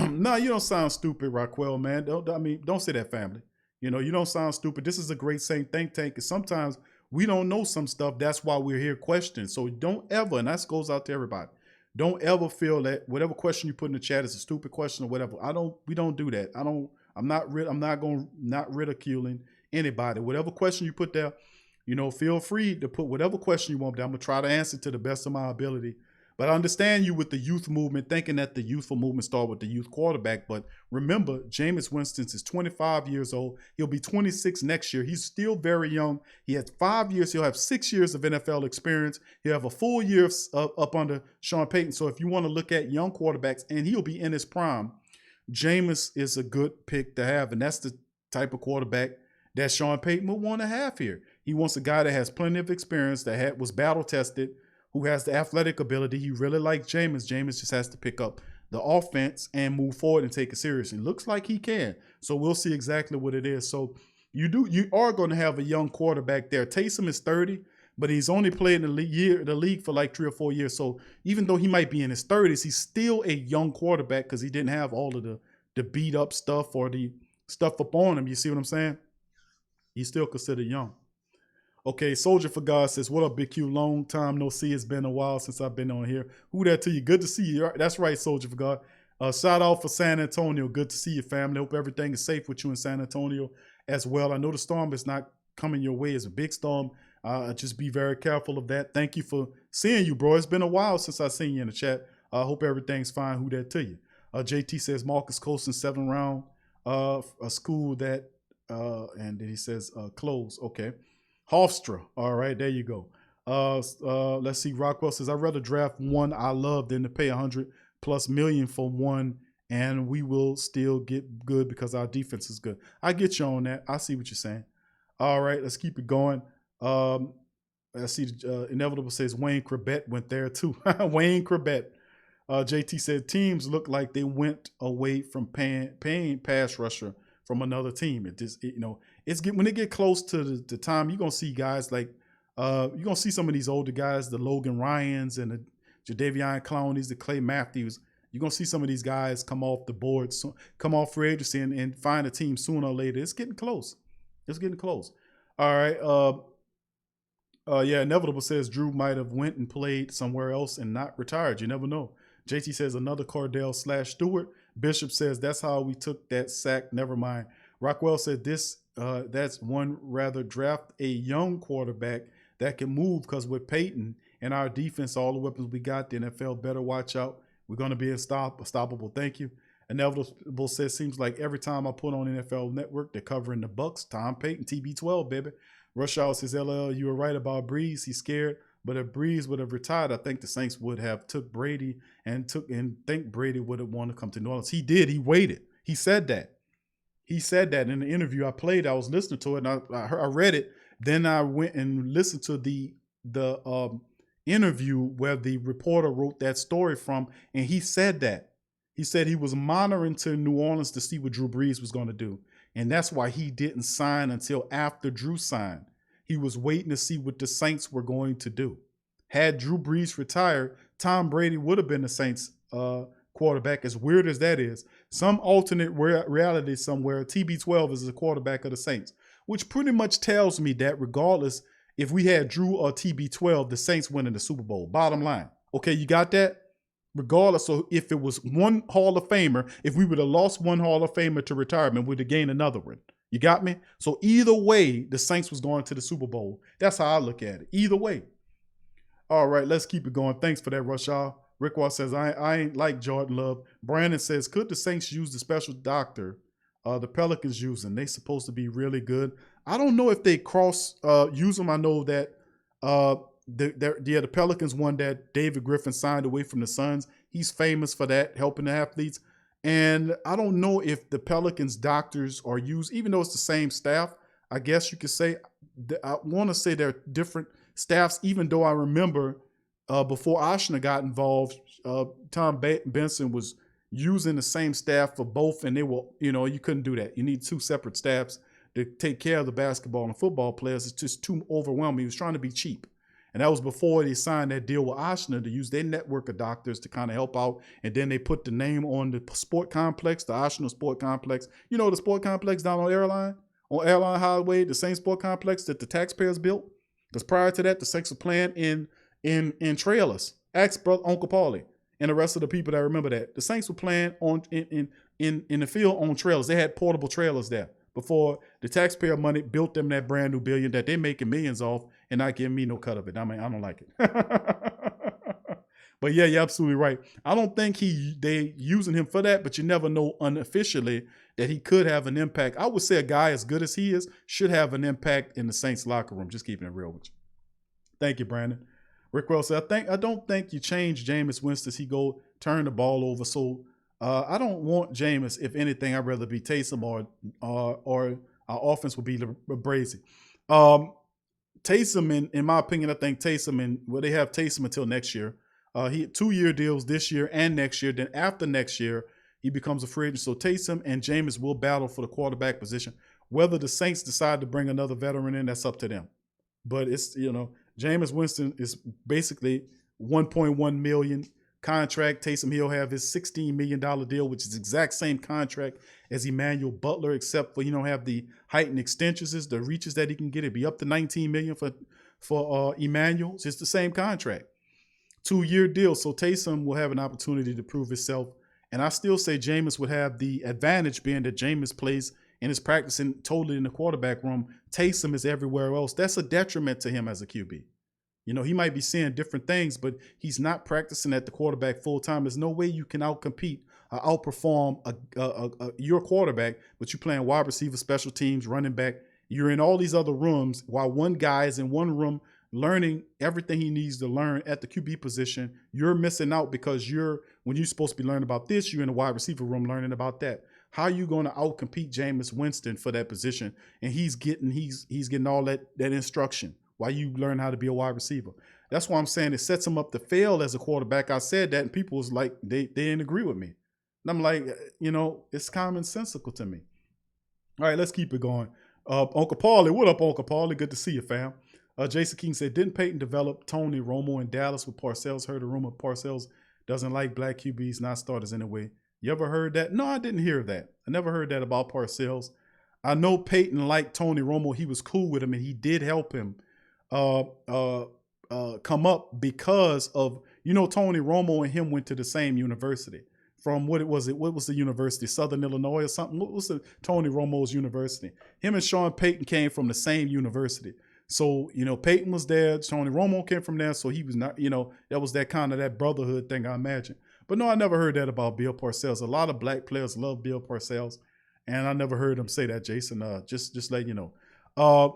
No, you don't sound stupid, Rockwell, man. Don't say that, family. You know, you don't sound stupid. This is a great Saint think tank. And sometimes we don't know some stuff. That's why we're here questioning. So don't ever, and that goes out to everybody, don't ever feel that whatever question you put in the chat is a stupid question or whatever. We don't do that. I'm not ridiculing anybody. Whatever question you put there, you know, feel free to put whatever question you want there. I'm going to try to answer to the best of my ability. But I understand you with the youth movement, thinking that the youthful movement started with the youth quarterback. But remember, Jameis Winston is 25 years old. He'll be 26 next year. He's still very young. He has 5 years. He'll have 6 years of NFL experience. He'll have a full year up under Sean Payton. So if you want to look at young quarterbacks, and he'll be in his prime, Jameis is a good pick to have. And that's the type of quarterback that Sean Payton would want to have here. He wants a guy that has plenty of experience, that was battle-tested, who has the athletic ability. He really likes Jameis. Jameis just has to pick up the offense and move forward and take it seriously. Looks like he can. So we'll see exactly what it is. So you are going to have a young quarterback there. Taysom is 30, but he's only played in the league for like 3 or 4 years. So even though he might be in his 30s, he's still a young quarterback because he didn't have all of the beat up stuff or the stuff up on him. You see what I'm saying? He's still considered young. Okay, Soldier for God says, what up, Big Q? Long time no see. It's been a while since I've been on here. Who that to you? Good to see you. That's right, Soldier for God. Shout out for San Antonio. Good to see you, family. Hope everything is safe with you in San Antonio as well. I know the storm is not coming your way. It's a big storm. Just be very careful of that. Thank you for seeing you, bro. It's been a while since I seen you in the chat. I hope everything's fine. Who that to you? JT says, Marcus Colston, 7th round. A school that, and then he says, close. Okay. Hofstra. All right, there you go. Let's see. Rockwell says, I'd rather draft one I love than to pay $100+ million for one, and we will still get good because our defense is good. I get you on that. I see what you're saying. All right, let's keep it going. I see Inevitable says Wayne Corbett went there too. Wayne Corbett. JT said teams look like they went away from paying pass rusher from another team. It just, when they get close to the time, you're gonna see guys like you're gonna see some of these older guys, the Logan Ryans and the Jadeveon Clowneys, the Clay Matthews. You're gonna see some of these guys come off the board, come off free agency and find a team sooner or later. It's getting close. It's getting close. All right. Yeah, Inevitable says Drew might have went and played somewhere else and not retired. You never know. JT says another Cordell/Stewart. Bishop says that's how we took that sack. Never mind. Rockwell said that's one rather draft a young quarterback that can move, because with Peyton and our defense, all the weapons we got, the NFL better watch out. We're going to be unstoppable. Thank you. Inevitable says seems like every time I put on NFL Network, they're covering the Bucks. Tom Payton, TB12, baby. Rush Hour says, LL, you were right about Brees. He's scared. But if Brees would have retired, I think the Saints would have took Brady and think Brady would have wanted to come to New Orleans. He did. He waited. He said that. He said that in the interview I played. I was listening to it, and I read it. Then I went and listened to the interview where the reporter wrote that story from, and he said that. He said he was monitoring to New Orleans to see what Drew Brees was going to do, and that's why he didn't sign until after Drew signed. He was waiting to see what the Saints were going to do. Had Drew Brees retired, Tom Brady would have been the Saints quarterback, as weird as that is. Some alternate reality somewhere, TB12 is the quarterback of the Saints, which pretty much tells me that regardless if we had Drew or TB12, the Saints winning the Super Bowl. Bottom line. Okay, you got that? Regardless, so if it was one Hall of Famer, if we would have lost one Hall of Famer to retirement, we'd have gained another one. You got me? So either way, the Saints was going to the Super Bowl. That's how I look at it. Either way. All right, let's keep it going. Thanks for that, Rushall. Rickwell says, I ain't like Jordan Love. Brandon says, could the Saints use the special doctor the Pelicans using? They supposed to be really good. I don't know if they use them. I know that the Pelicans one that David Griffin signed away from the Suns. He's famous for that, helping the athletes. And I don't know if the Pelicans doctors are used, even though it's the same staff. I guess you could say, I want to say they're different staffs, even though I remember before Oshner got involved, Tom Benson was using the same staff for both, and they were, you couldn't do that. You need two separate staffs to take care of the basketball and football players. It's just too overwhelming. He was trying to be cheap. And that was before they signed that deal with Oshner to use their network of doctors to kind of help out. And then they put the name on the sport complex, the Oshner Sport Complex. You know, the sport complex down on Airline Highway, the same sport complex that the taxpayers built. Because prior to that, the Saints were playing in trailers. Ask brother Uncle Paulie and the rest of the people that remember that. The Saints were playing in the field on trailers. They had portable trailers there before the taxpayer money built them that brand new building that they're making millions off and not giving me no cut of it. I mean, I don't like it. But yeah, you're absolutely right. I don't think they using him for that, but you never know unofficially that he could have an impact. I would say a guy as good as he is should have an impact in the Saints locker room. Just keeping it real with you. Thank you, Brandon. Rick Wells said, I don't think you change Jameis Winston. He go turn the ball over. So I don't want Jameis. If anything, I'd rather be Taysom or our offense would be Brazy. Taysom, in my opinion, I think Taysom they have Taysom until next year. He 2-year deals this year and next year. Then after next year, he becomes a free agent. So Taysom and Jameis will battle for the quarterback position. Whether the Saints decide to bring another veteran in, that's up to them. But it's, Jameis Winston is basically $1.1 million contract. Taysom, he'll have his $16 million deal, which is the exact same contract as Emmanuel Butler, except for don't have the height and extensions, the reaches that he can get. It'd be up to $19 million for Emmanuel. It's the same contract. 2-year deal. So Taysom will have an opportunity to prove himself. And I still say Jameis would have the advantage, being that Jameis plays and is practicing totally in the quarterback room. Taysom is everywhere else. That's a detriment to him as a QB. He might be seeing different things, but he's not practicing at the quarterback full time. There's no way you can outcompete or outperform your quarterback, but you're playing wide receiver, special teams, running back. You're in all these other rooms while one guy is in one room learning everything he needs to learn at the QB position. You're missing out because when you're supposed to be learning about this, you're in the wide receiver room learning about that. How are you going to outcompete Jameis Winston for that position? And he's getting all that instruction while you learn how to be a wide receiver. That's why I'm saying it sets him up to fail as a quarterback. I said that, and people was like, they didn't agree with me. And I'm like, it's commonsensical to me. All right, let's keep it going. Uncle Paulie, what up, Uncle Paulie? Good to see you, fam. Jason King said, didn't Peyton develop Tony Romo in Dallas with Parcells? Heard a rumor Parcells doesn't like black QBs, not starters anyway. You ever heard that? No, I didn't hear that. I never heard that about Parcells. I know Peyton liked Tony Romo. He was cool with him, and he did help him come up because of, Tony Romo and him went to the same university. From what was the university? Southern Illinois or something? What was the Tony Romo's university? Him and Sean Payton came from the same university. So, Peyton was there. Tony Romo came from there. So he was not, that was that kind of that brotherhood thing, I imagine. But no, I never heard that about Bill Parcells. A lot of black players love Bill Parcells. And I never heard him say that, Jason. Just let you know.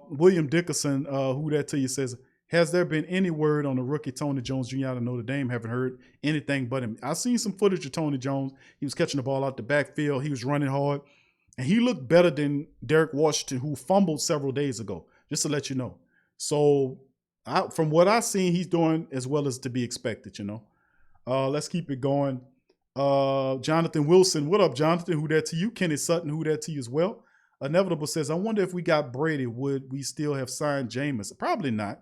William Dickerson, who that to you, says, has there been any word on the rookie Tony Jones Jr. out of Notre Dame? Haven't heard anything but him. I've seen some footage of Tony Jones. He was catching the ball out the backfield. He was running hard. And he looked better than Derek Washington, who fumbled several days ago, just to let you know. So from what I've seen, he's doing as well as to be expected, Let's keep it going. Jonathan Wilson, what up, Jonathan? Who that to you? Kenny Sutton, who that to you as well? Inevitable says, I wonder if we got Brady, would we still have signed Jameis? Probably not.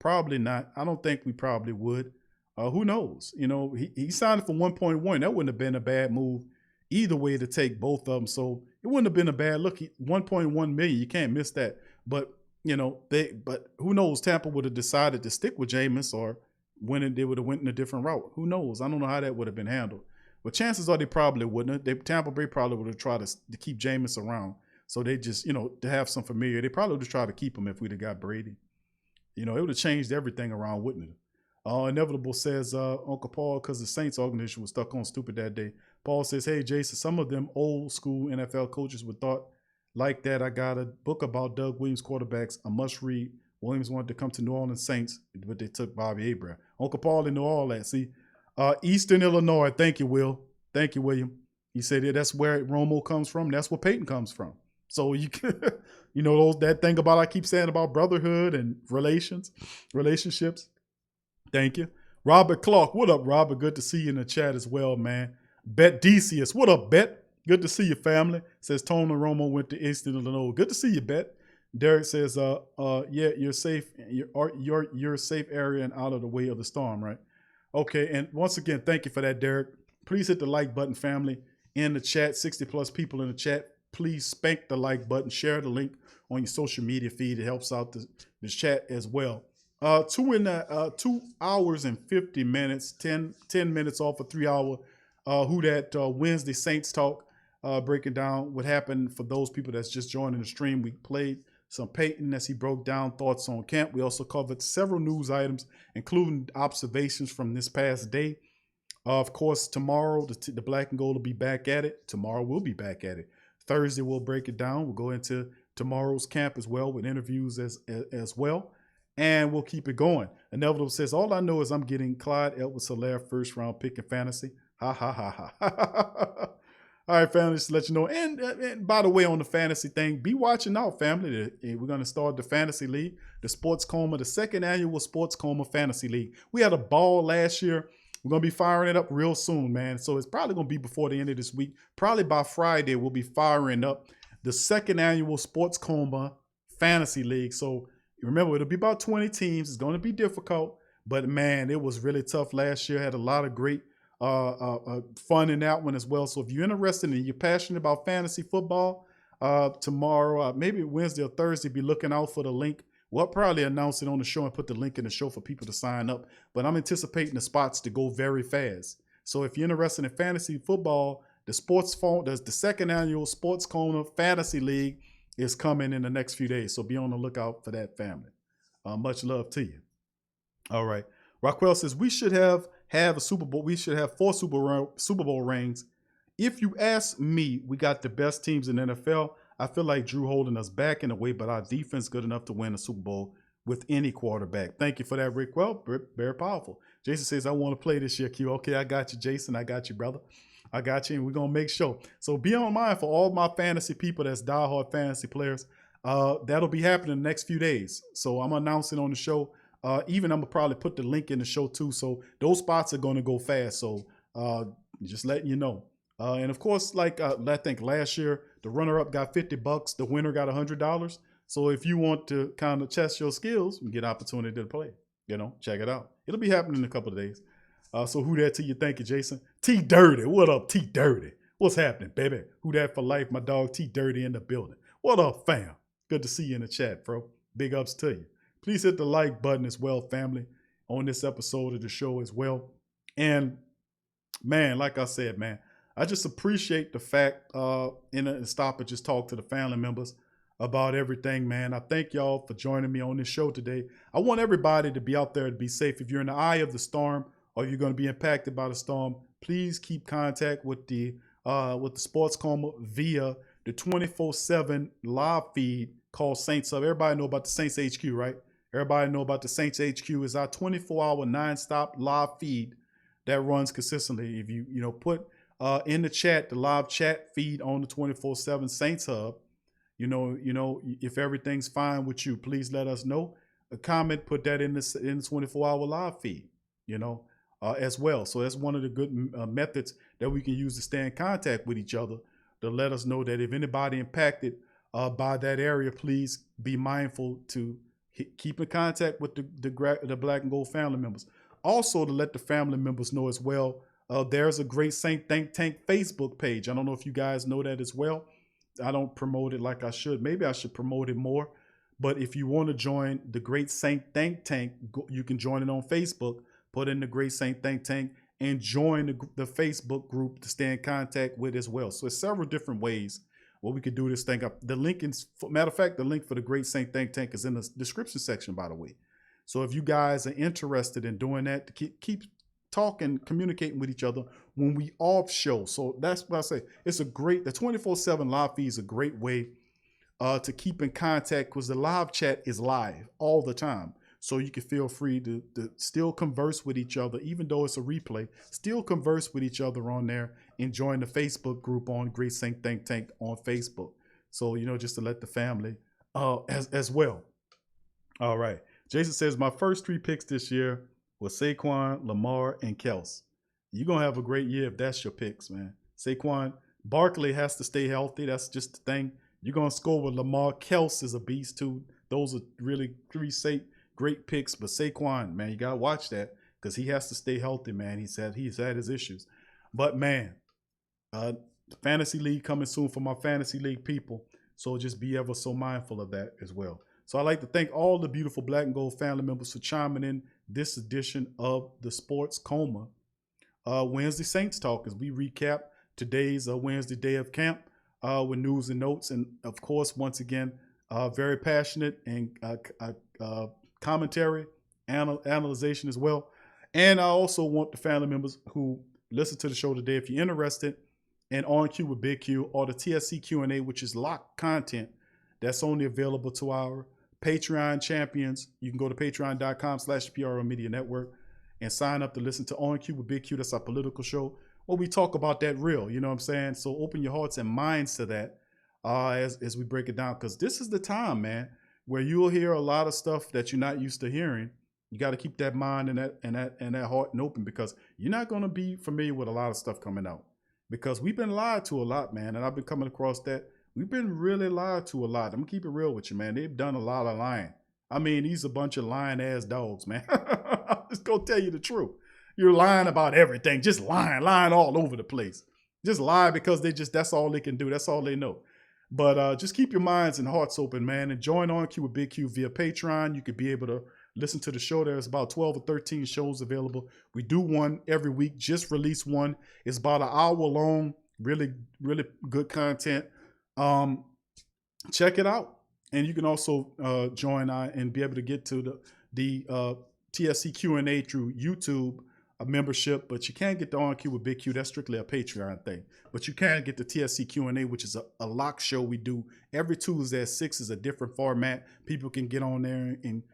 Probably not. I don't think we probably would. Who knows? He signed it for 1.1. That wouldn't have been a bad move either way to take both of them. So it wouldn't have been a bad look. 1.1 million. You can't miss that. But but who knows? Tampa would have decided to stick with Jameis, or they would have went in a different route. Who knows? I don't know how that would have been handled. But chances are they probably wouldn't have. Tampa Bay probably would have tried to keep Jameis around. So they just, to have some familiar. They probably would have tried to keep him if we'd have got Brady. It would have changed everything around, wouldn't it? Inevitable says, Uncle Paul, because the Saints organization was stuck on stupid that day. Paul says, hey, Jason, some of them old school NFL coaches would thought like that. I got a book about Doug Williams quarterbacks, a must read. Williams wanted to come to New Orleans Saints, but they took Bobby Abraham. Uncle Paul didn't know all that. See, Eastern Illinois. Thank you, Will. Thank you, William. He said, yeah, that's where Romo comes from. That's where Peyton comes from. So you can, that thing about I keep saying about brotherhood and relationships. Thank you. Robert Clark. What up, Robert? Good to see you in the chat as well, man. Bet Decius. What up, Bet? Good to see you, family. Says Tony Romo went to Eastern Illinois. Good to see you, Bet. Derek says, yeah, you're safe. You're a safe area and out of the way of the storm, right? Okay, and once again, thank you for that, Derek. Please hit the like button, family, in the chat. 60 plus people in the chat. Please spank the like button. Share the link on your social media feed. It helps out the chat as well. 2 hours and 50 minutes, 10 minutes off a 3 hour Who Dat Wednesday Saints Talk, breaking down what happened for those people that's just joining the stream. We played some Peyton as he broke down thoughts on camp. We also covered several news items, including observations from this past day. Of course, tomorrow, the Black and Gold will be back at it. Tomorrow, we'll be back at it. Thursday, we'll break it down. We'll go into tomorrow's camp as well with interviews as well. And we'll keep it going. Inevitable says, all I know is I'm getting Clyde Edwards-Helaire first round pick in fantasy. Ha, ha, ha, ha. All right, family, just to let you know. And by the way, on the fantasy thing, be watching out, family. We're going to start the Fantasy League, the Sports Coma, the second annual Sports Coma Fantasy League. We had a ball last year. We're going to be firing it up real soon, man. So it's probably going to be before the end of this week. Probably by Friday, we'll be firing up the second annual Sports Coma Fantasy League. So remember, it'll be about 20 teams. It's going to be difficult. But, man, it was really tough last year. Had a lot of great fun in that one as well. So if you're interested and you're passionate about fantasy football, tomorrow, maybe Wednesday or Thursday, be looking out for the link. We'll probably announce it on the show and put the link in the show for people to sign up. But I'm anticipating the spots to go very fast. So if you're interested in fantasy football, the second annual Sports Corner Fantasy League is coming in the next few days. So be on the lookout for that, family. Much love to you. All right. Rockwell says we should have a Super Bowl. We should have 4 Super Bowl rings. If you ask me, we got the best teams in the NFL. I feel like Drew holding us back in a way, but our defense good enough to win a Super Bowl with any quarterback. Thank you for that, Rick. Well, very powerful. Jason says, I want to play this year, Q. Okay, I got you, Jason. I got you, brother. I got you, and we're going to make sure. So be on mind for all my fantasy people that's diehard fantasy players. That'll be happening in the next few days. So I'm announcing on the show. Even I'm going to probably put the link in the show, too. So those spots are going to go fast. So just letting you know. And, of course, like I think last year, the runner-up got $50. The winner got $100. So if you want to kind of test your skills, you get an opportunity to play. Check it out. It'll be happening in a couple of days. So who that to you? Thank you, Jason. T Dirty. What up, T Dirty? What's happening, baby? Who that for life? My dog T Dirty in the building. What up, fam? Good to see you in the chat, bro. Big ups to you. Please hit the like button as well, family, on this episode of the show as well. And, man, like I said, man, I just appreciate the fact in a stop and just talk to the family members about everything, man. I thank y'all for joining me on this show today. I want everybody to be out there to be safe. If you're in the eye of the storm or you're going to be impacted by the storm, please keep contact with the Sports Coma via the 24/7 live feed called Saints Up. Everybody know about the Saints HQ, right? Everybody know about the Saints HQ. Is our 24-hour non-stop live feed that runs consistently. If you put in the chat, the live chat feed on the 24/7 Saints Hub, if everything's fine with you, please let us know. A comment, put that in the 24-hour live feed, as well. So that's one of the good methods that we can use to stay in contact with each other, to let us know that if anybody impacted by that area, please be mindful to keep in contact with the Black and Gold family members. Also, to let the family members know as well, there's a Great Saint Think Tank Facebook page. I don't know if you guys know that as well. I don't promote it like I should. Maybe I should promote it more. But if you want to join the Great Saint Think Tank, you can join it on Facebook. Put in the Great Saint Think Tank and join the Facebook group to stay in contact with as well. So there's several different ways where we could do this thing. The link matter of fact, the link for the Great Saint Think Tank is in the description section, by the way. So if you guys are interested in doing that, to keep talking, communicating with each other when we off show. So that's what I say. It's the 24/7 live feed is a great way to keep in contact, because the live chat is live all the time. So you can feel free to still converse with each other, even though it's a replay, still converse with each other on there and join the Facebook group on Great Saint Think Tank on Facebook. So, just to let the family as well. All right. Jason says, my first 3 picks this year was Saquon, Lamar, and Kels. You're going to have a great year if that's your picks, man. Saquon, Barkley has to stay healthy. That's just the thing. You're going to score with Lamar. Kels is a beast, too. Those are really 3 great picks. But Saquon, man, you got to watch that, because he has to stay healthy, man. He's had his issues. But, man, the Fantasy League coming soon for my Fantasy League people. So just be ever so mindful of that as well. So I'd like to thank all the beautiful Black and Gold family members for chiming in this edition of the Sports Coma Wednesday Saints Talk, as we recap today's Wednesday day of camp with news and notes. And, of course, once again, very passionate and commentary, analyzation as well. And I also want the family members who listen to the show today, if you're interested in On Cue with Big Q or the TSC Q&A, which is locked content that's only available to our Patreon champions. You can go to patreon.com/PRO Media Network and sign up to listen to On Cue with Big Q. That's our political show where we talk about that real, you know what I'm saying? So open your hearts and minds to that as we break it down, because this is the time, man, where you'll hear a lot of stuff that you're not used to hearing. You got to keep that mind and that heart and open, because you're not going to be familiar with a lot of stuff coming out, because we've been lied to a lot, man. And I've been coming across that. We've been really lied to a lot. I'm gonna keep it real with you, man. They've done a lot of lying. I mean, these are a bunch of lying ass dogs, man. I'm just gonna tell you the truth. You're lying about everything, just lying all over the place. Just lie because that's all they can do. That's all they know. But just keep your minds and hearts open, man, and join On Cue with Big Q via Patreon. You could be able to listen to the show. There's about 12 or 13 shows available. We do one every week, just release one. It's about an hour long, really, really good content. Check it out. And you can also join and be able to get to the TSC Q&A through YouTube, a membership, but you can't get the On Cue with Big Q. That's strictly a Patreon thing. But you can get the TSC Q&A, which is a lock show we do every Tuesday at 6. Is a different format. People can get on there and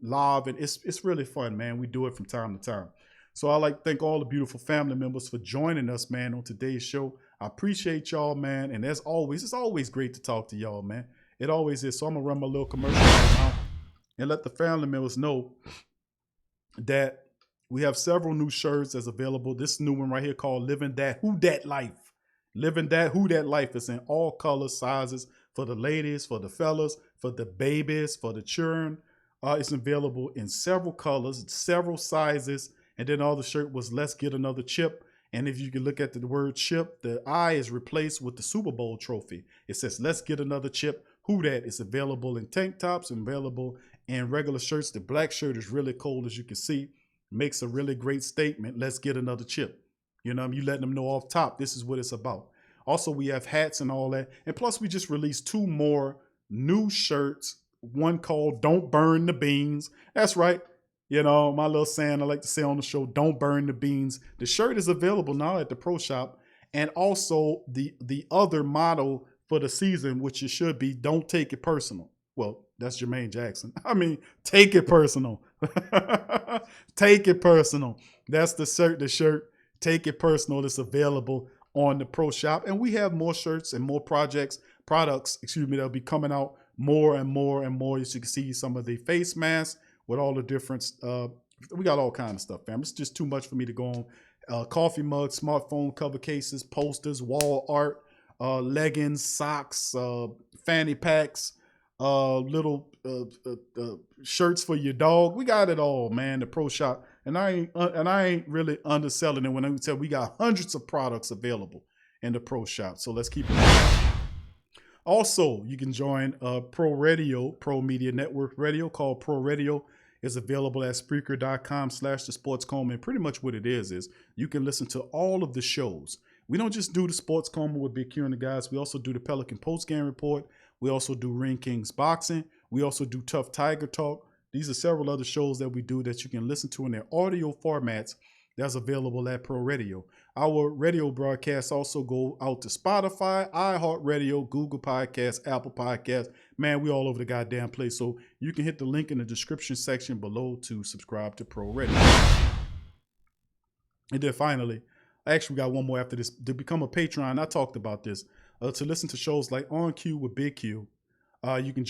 live, and it's really fun, man. We do it from time to time. So I'd like to thank all the beautiful family members for joining us, man, on today's show. I appreciate y'all, man. And as always, it's always great to talk to y'all, man. It always is. So I'm going to run my little commercial right now and let the family members know that we have several new shirts that's available. This new one right here called Living That Who Dat Life. Living That Who Dat Life is in all colors, sizes, for the ladies, for the fellas, for the babies, for the children. It's available in several colors, several sizes. And then all the shirt was Let's Get Another Chip. And if you can look at the word chip, the I is replaced with the Super Bowl trophy. It says, Let's Get Another Chip. Who Dat? It's available in tank tops, available in regular shirts. The black shirt is really cold, as you can see. Makes a really great statement. Let's get another chip. You know, you letting them know off top, this is what it's about. Also, we have hats and all that. And plus, we just released 2 more new shirts. One called Don't Burn the Beans. That's right. You know, my little saying I like to say on the show, don't burn the beans. The shirt is available now at the Pro Shop. And also the other motto for the season, which it should be, don't take it personal. Well, that's Jermaine Jackson. I mean, take it personal. Take it personal. That's the shirt. Take it personal. It's available on the Pro Shop. And we have more shirts and more products, that'll be coming out more and more and more. As you can see, some of the face masks with all the different, we got all kinds of stuff, fam. It's just too much for me to go on. Coffee mugs, smartphone cover cases, posters, wall art, leggings, socks, fanny packs, little shirts for your dog. We got it all, man. The Pro Shop, and I ain't really underselling it when I tell we got hundreds of products available in the Pro Shop. So let's keep it going. Also, you can join Pro Media Network Radio, called Pro Radio. Is available at Spreaker.com/thesportscoma. And pretty much what it is you can listen to all of the shows. We don't just do the Sports Coma with Big Q and the guys. We also do the Pelican Postgame Report. We also do Ring Kings Boxing. We also do Tough Tiger Talk. These are several other shows that we do that you can listen to in their audio formats. That's available at Pro Radio. Our radio broadcasts also go out to Spotify, iHeartRadio, Google Podcasts, Apple Podcasts. Man, we all over the goddamn place. So you can hit the link in the description section below to subscribe to Pro Radio. And then finally, I actually got one more after this. To become a Patreon, I talked about this. To listen to shows like On Cue with Big Q, you can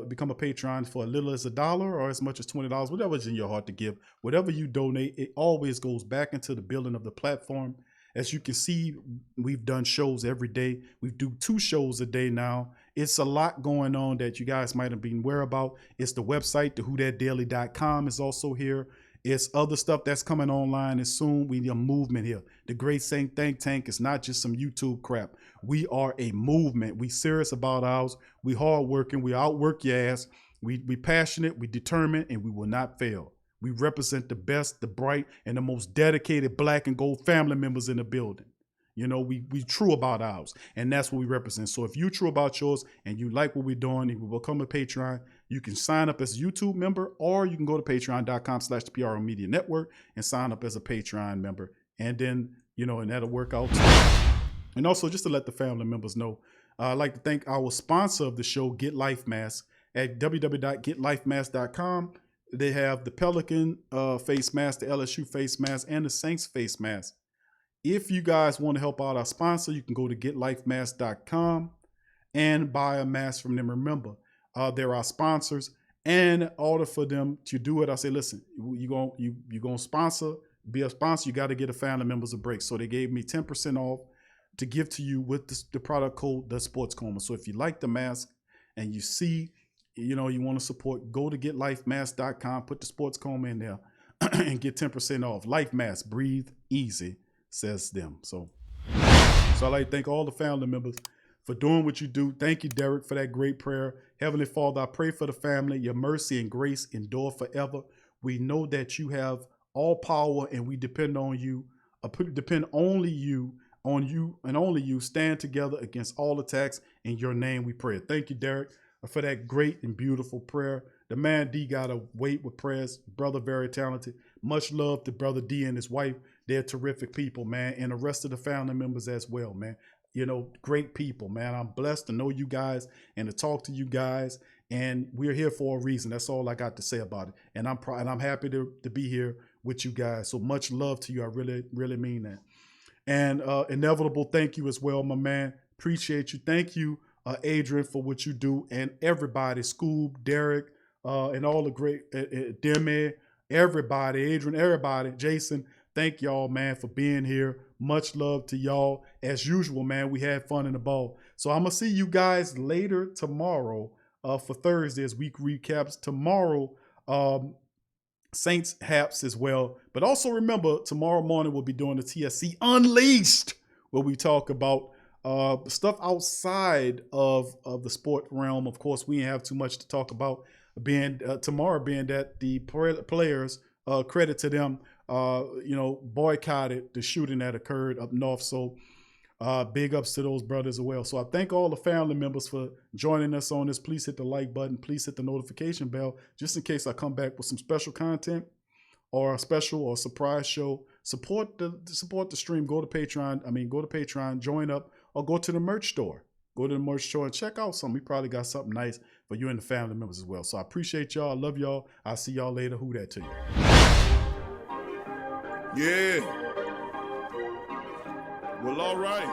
become a Patreon for as little as $1 or as much as $20, whatever's in your heart to give. Whatever you donate, it always goes back into the building of the platform. As you can see, we've done shows every day. We do 2 shows a day now. It's a lot going on that you guys might have been aware about. It's the website, thewhodatdaily.com is also here. It's other stuff that's coming online, and soon we need a movement here. The Great Saint Think Tank is not just some YouTube crap. We are a movement. We serious about ours. We hardworking. We outwork your ass. We passionate. We determined, and we will not fail. We represent the best, the bright, and the most dedicated black and gold family members in the building. You know, we true about ours, and that's what we represent. So if you true about yours and you like what we're doing, and you will become a Patreon, you can sign up as a YouTube member, or you can go to patreon.com/PRO Media Network and sign up as a Patreon member. And then, you know, and that'll work out too. And also, just to let the family members know, I'd like to thank our sponsor of the show, Get Life Mask, at www.getlifemask.com. They have the Pelican face mask, the LSU face mask, and the Saints face mask. If you guys want to help out our sponsor, you can go to getlifemask.com and buy a mask from them. Remember, they're our sponsors. And in order for them to do it, I say, listen, you're going to sponsor, be a sponsor, you got to get a family members a break. So they gave me 10% off to give to you with the product code, The Sports Coma. So if you like the mask and you see, you know, you want to support, go to getlifemask.com, put The Sports Coma in there and get 10% off. Life Mask, breathe easy, says them. So I'd like to thank all the family members for doing what you do. Thank you, Derek, for that great prayer. Heavenly Father, I pray for the family. Your mercy and grace endure forever. We know that you have all power, and we depend on you. Depend only you, on you, and only you. Stand together against all attacks. In your name we pray. Thank you, Derek, for that great and beautiful prayer. The man D got to wait with prayers. Brother, very talented. Much love to Brother D and his wife. They're terrific people, man, and the rest of the family members as well, man. You know, great people, man. I'm blessed to know you guys and to talk to you guys, and we're here for a reason. That's all I got to say about it. And I'm happy to be here with you guys. So much love to you. I really, really mean that. And Inevitable, thank you as well, my man. Appreciate you. Thank you, Adrian, for what you do, and everybody, Scoob, Derek, and all the great Demi, everybody, Adrian, everybody, Jason. Thank y'all, man, for being here. Much love to y'all. As usual, man, we had fun in the ball. So I'm going to see you guys later tomorrow for Thursday's week recaps. Tomorrow, Saints Haps as well. But also remember, tomorrow morning we'll be doing the TSC Unleashed, where we talk about stuff outside of the sport realm. Of course, we didn't have too much to talk about. Tomorrow being that the players, credit to them, boycotted the shooting that occurred up north. So big ups to those brothers as well. So I thank all the family members for joining us on this. Please hit the like button. Please hit the notification bell, just in case I come back with some special content or a special or surprise show. Support the stream. Go to Patreon, join up, or go to the merch store. Go to the merch store and check out something. We probably got something nice for you and the family members as well. So I appreciate y'all. I love y'all. I'll see y'all later. Who that to you? Yeah. Well, all right.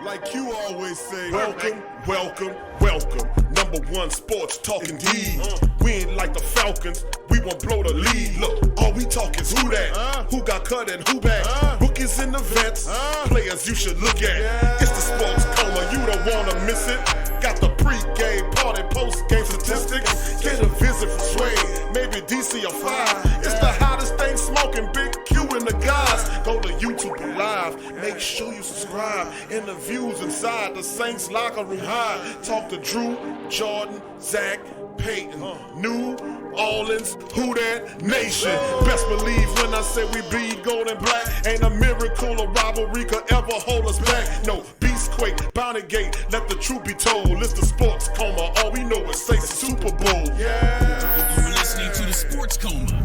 Like you always say, welcome, welcome, welcome. Number one sports talking D. We ain't like the Falcons. We won't blow the lead. Look, all we talk is who that, who got cut and who back. Rookies in the vets, players you should look at. It's the Sports Coma, you don't wanna miss it. Got the pre-game, party, post-game statistics. Get a visit from Sway, maybe DC or 5. It's the hottest thing smoking, Big Q and the guys. Go to YouTube Live, make sure you subscribe. Interviews inside the Saints locker room high. Talk to Drew, Jordan, Zach, Peyton, New Orleans, who that nation. Best believe when I say we bleed gold and black. Ain't a miracle or rivalry could ever hold us back. No, Beastquake, Bounty Gate, let the truth be told. It's the Sports Coma, all we know is say Super Bowl. Yeah. You're listening to the Sports Coma.